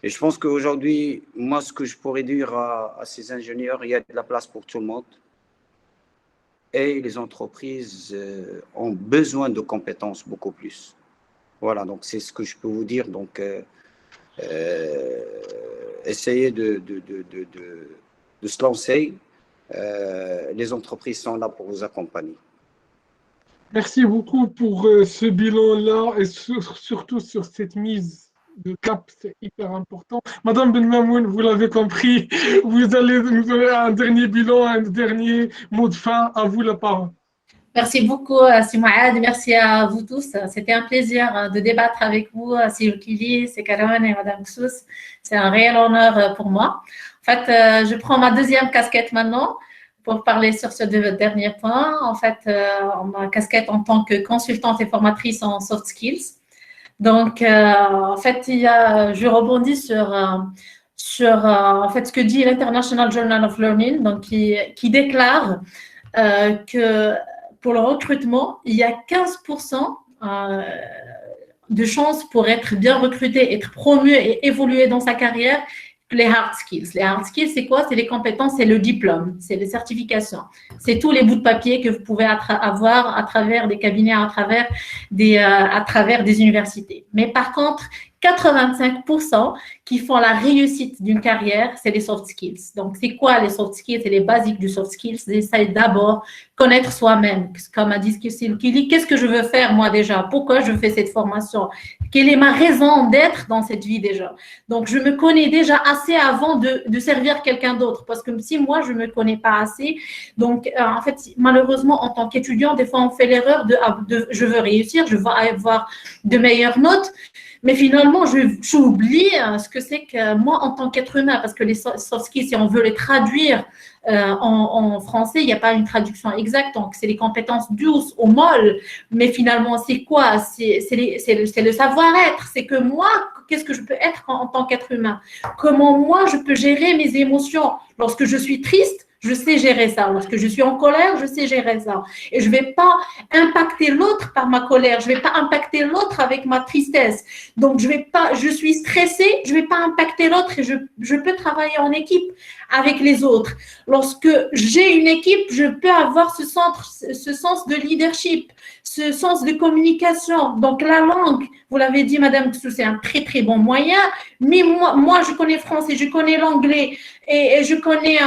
Et je pense qu'aujourd'hui, moi, ce que je pourrais dire à ces ingénieurs, il y a de la place pour tout le monde. Et les entreprises ont besoin de compétences beaucoup plus. Voilà, donc c'est ce que je peux vous dire. Donc, essayez de se lancer. Les entreprises sont là pour vous accompagner. Merci beaucoup pour ce bilan-là et surtout sur cette mise de cap, c'est hyper important. Madame Benmamoun, vous l'avez compris, vous allez nous donner un dernier bilan, un dernier mot de fin. À vous la parole. Merci beaucoup, Simouad. Merci à vous tous. C'était un plaisir de débattre avec vous, Sylvie Kili, Karoun et Madame Ksous. C'est un réel honneur pour moi. En fait, je prends ma deuxième casquette maintenant pour parler sur ce dernier point. En fait, ma casquette en tant que consultante et formatrice en soft skills. Donc, en fait, je rebondis sur en fait, ce que dit l'International Journal of Learning, donc qui déclare que pour le recrutement, il y a 15% de chances pour être bien recruté, être promu et évoluer dans sa carrière que les hard skills. Les hard skills, c'est quoi? C'est les compétences, c'est le diplôme, c'est les certifications. C'est tous les bouts de papier que vous pouvez avoir à travers des cabinets, à travers des universités. Mais par contre, 85% qui font la réussite d'une carrière, c'est les soft skills. Donc, c'est quoi les soft skills? C'est les basiques du soft skills. C'est d'abord connaître soi-même. Comme a dit Sylvie Kili, qu'est-ce que je veux faire moi déjà? Pourquoi je fais cette formation? Quelle est ma raison d'être dans cette vie déjà? Donc, je me connais déjà assez avant de servir quelqu'un d'autre. Parce que si moi, je ne me connais pas assez, donc en fait, malheureusement, en tant qu'étudiant, des fois, on fait l'erreur de je veux réussir, je veux avoir de meilleures notes. Mais finalement, j'oublie ce que c'est que moi, en tant qu'être humain, parce que les soft skills, si on veut les traduire en français, il n'y a pas une traduction exacte. Donc, c'est les compétences douces ou molles. Mais finalement, c'est quoi? C'est le savoir-être. C'est que moi, qu'est-ce que je peux être en tant qu'être humain? Comment moi, je peux gérer mes émotions? Lorsque je suis triste, je sais gérer ça. Lorsque je suis en colère, je sais gérer ça. Et je ne vais pas impacter l'autre par ma colère. Je ne vais pas impacter l'autre avec ma tristesse. Donc, je suis stressée, je ne vais pas impacter l'autre et je peux travailler en équipe avec les autres. Lorsque j'ai une équipe, je peux avoir ce sens de leadership, ce sens de communication. Donc, la langue, vous l'avez dit, Madame Ksous, c'est un très, très bon moyen. Mais moi, je connais français, je connais l'anglais et je connais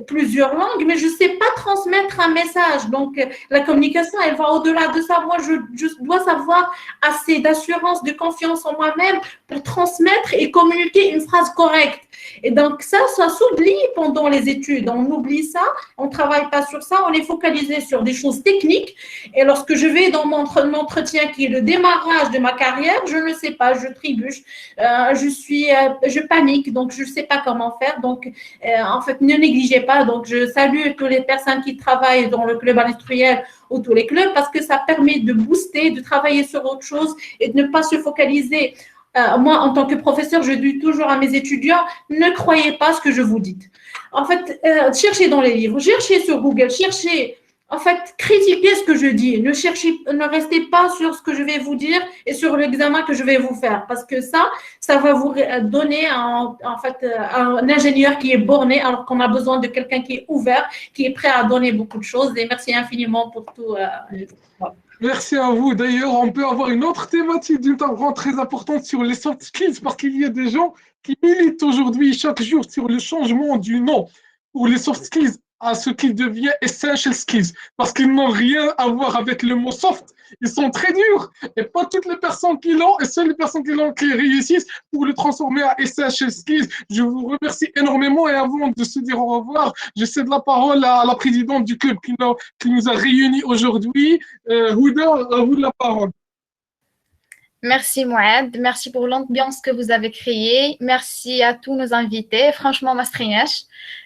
plusieurs langues, mais je ne sais pas transmettre un message. Donc, la communication, elle va au-delà de ça. Moi, je dois savoir assez d'assurance, de confiance en moi-même pour transmettre et communiquer une phrase correcte. Et donc, ça s'oublie pendant les études. On oublie ça, on ne travaille pas sur ça, on est focalisé sur des choses techniques. Et lorsque je vais dans mon entretien qui est le démarrage de ma carrière, je ne sais pas, je trébuche, je panique, donc je ne sais pas comment faire. Donc, en fait, ne négligez pas. Donc, je salue toutes les personnes qui travaillent dans le club industriel ou tous les clubs parce que ça permet de booster, de travailler sur autre chose et de ne pas se focaliser. Moi, en tant que professeur, je dis toujours à mes étudiants, ne croyez pas ce que je vous dis. En fait, cherchez dans les livres, cherchez sur Google, cherchez en fait, critiquez ce que je dis. Ne restez pas sur ce que je vais vous dire et sur l'examen que je vais vous faire, parce que ça va vous donner en fait un ingénieur qui est borné, alors qu'on a besoin de quelqu'un qui est ouvert, qui est prêt à donner beaucoup de choses. Et merci infiniment pour tout. Merci à vous. D'ailleurs, on peut avoir une autre thématique d'une temps très importante sur les soft skills, parce qu'il y a des gens qui militent aujourd'hui chaque jour sur le changement du nom pour les soft skills à ce qu'il devient essential skills, parce qu'ils n'ont rien à voir avec le mot soft. Ils sont très durs, et pas toutes les personnes qui l'ont, et seules les personnes qui l'ont qui réussissent pour le transformer à essential skills. Je vous remercie énormément, et avant de se dire au revoir, je cède la parole à la présidente du club qui nous a réunis aujourd'hui. Houda, à vous la parole. Merci Mouad, merci pour l'ambiance que vous avez créée, merci à tous nos invités, franchement Mastrinash.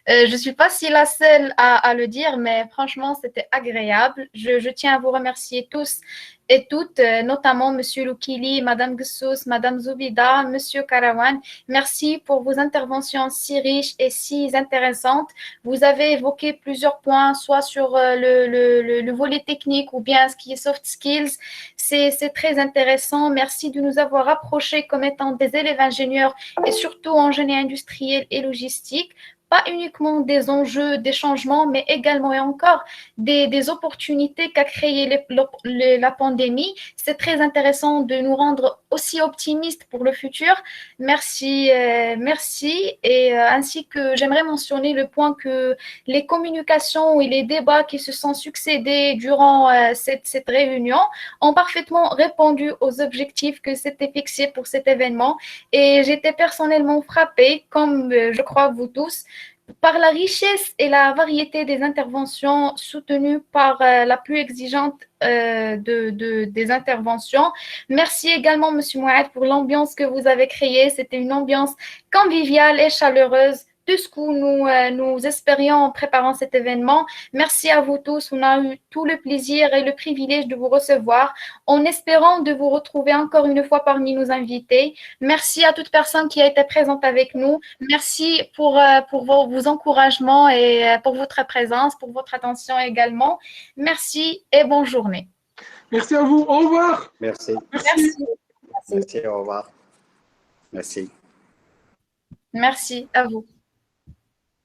Je suis pas si la seule à le dire, mais franchement c'était agréable. Je tiens à vous remercier tous et toutes, notamment Monsieur Loukili, Madame Gussous, Madame Zoubida, Monsieur Karawan. Merci pour vos interventions si riches et si intéressantes. Vous avez évoqué plusieurs points, soit sur le volet technique ou bien ce qui est soft skills. C'est très intéressant. Merci de nous avoir approchés comme étant des élèves ingénieurs et surtout en génie industriel et logistique. Pas uniquement des enjeux, des changements, mais également et encore des opportunités qu'a créé la pandémie. C'est très intéressant de nous rendre aussi optimistes pour le futur. Merci, merci. Et ainsi que j'aimerais mentionner le point que les communications et les débats qui se sont succédés durant cette réunion ont parfaitement répondu aux objectifs que s'était fixés pour cet événement. Et j'étais personnellement frappée, comme je crois vous tous, par la richesse et la variété des interventions soutenues par la plus exigeante des interventions. Merci également, Monsieur Mouad, pour l'ambiance que vous avez créée. C'était une ambiance conviviale et chaleureuse. Tout ce que nous espérions en préparant cet événement. Merci à vous tous. On a eu tout le plaisir et le privilège de vous recevoir en espérant de vous retrouver encore une fois parmi nos invités. Merci à toute personne qui a été présente avec nous. Merci pour vos encouragements et pour votre présence, pour votre attention également. Merci et bonne journée. Merci à vous. Au revoir. Merci. Merci. Merci, au revoir. Merci. Merci à vous.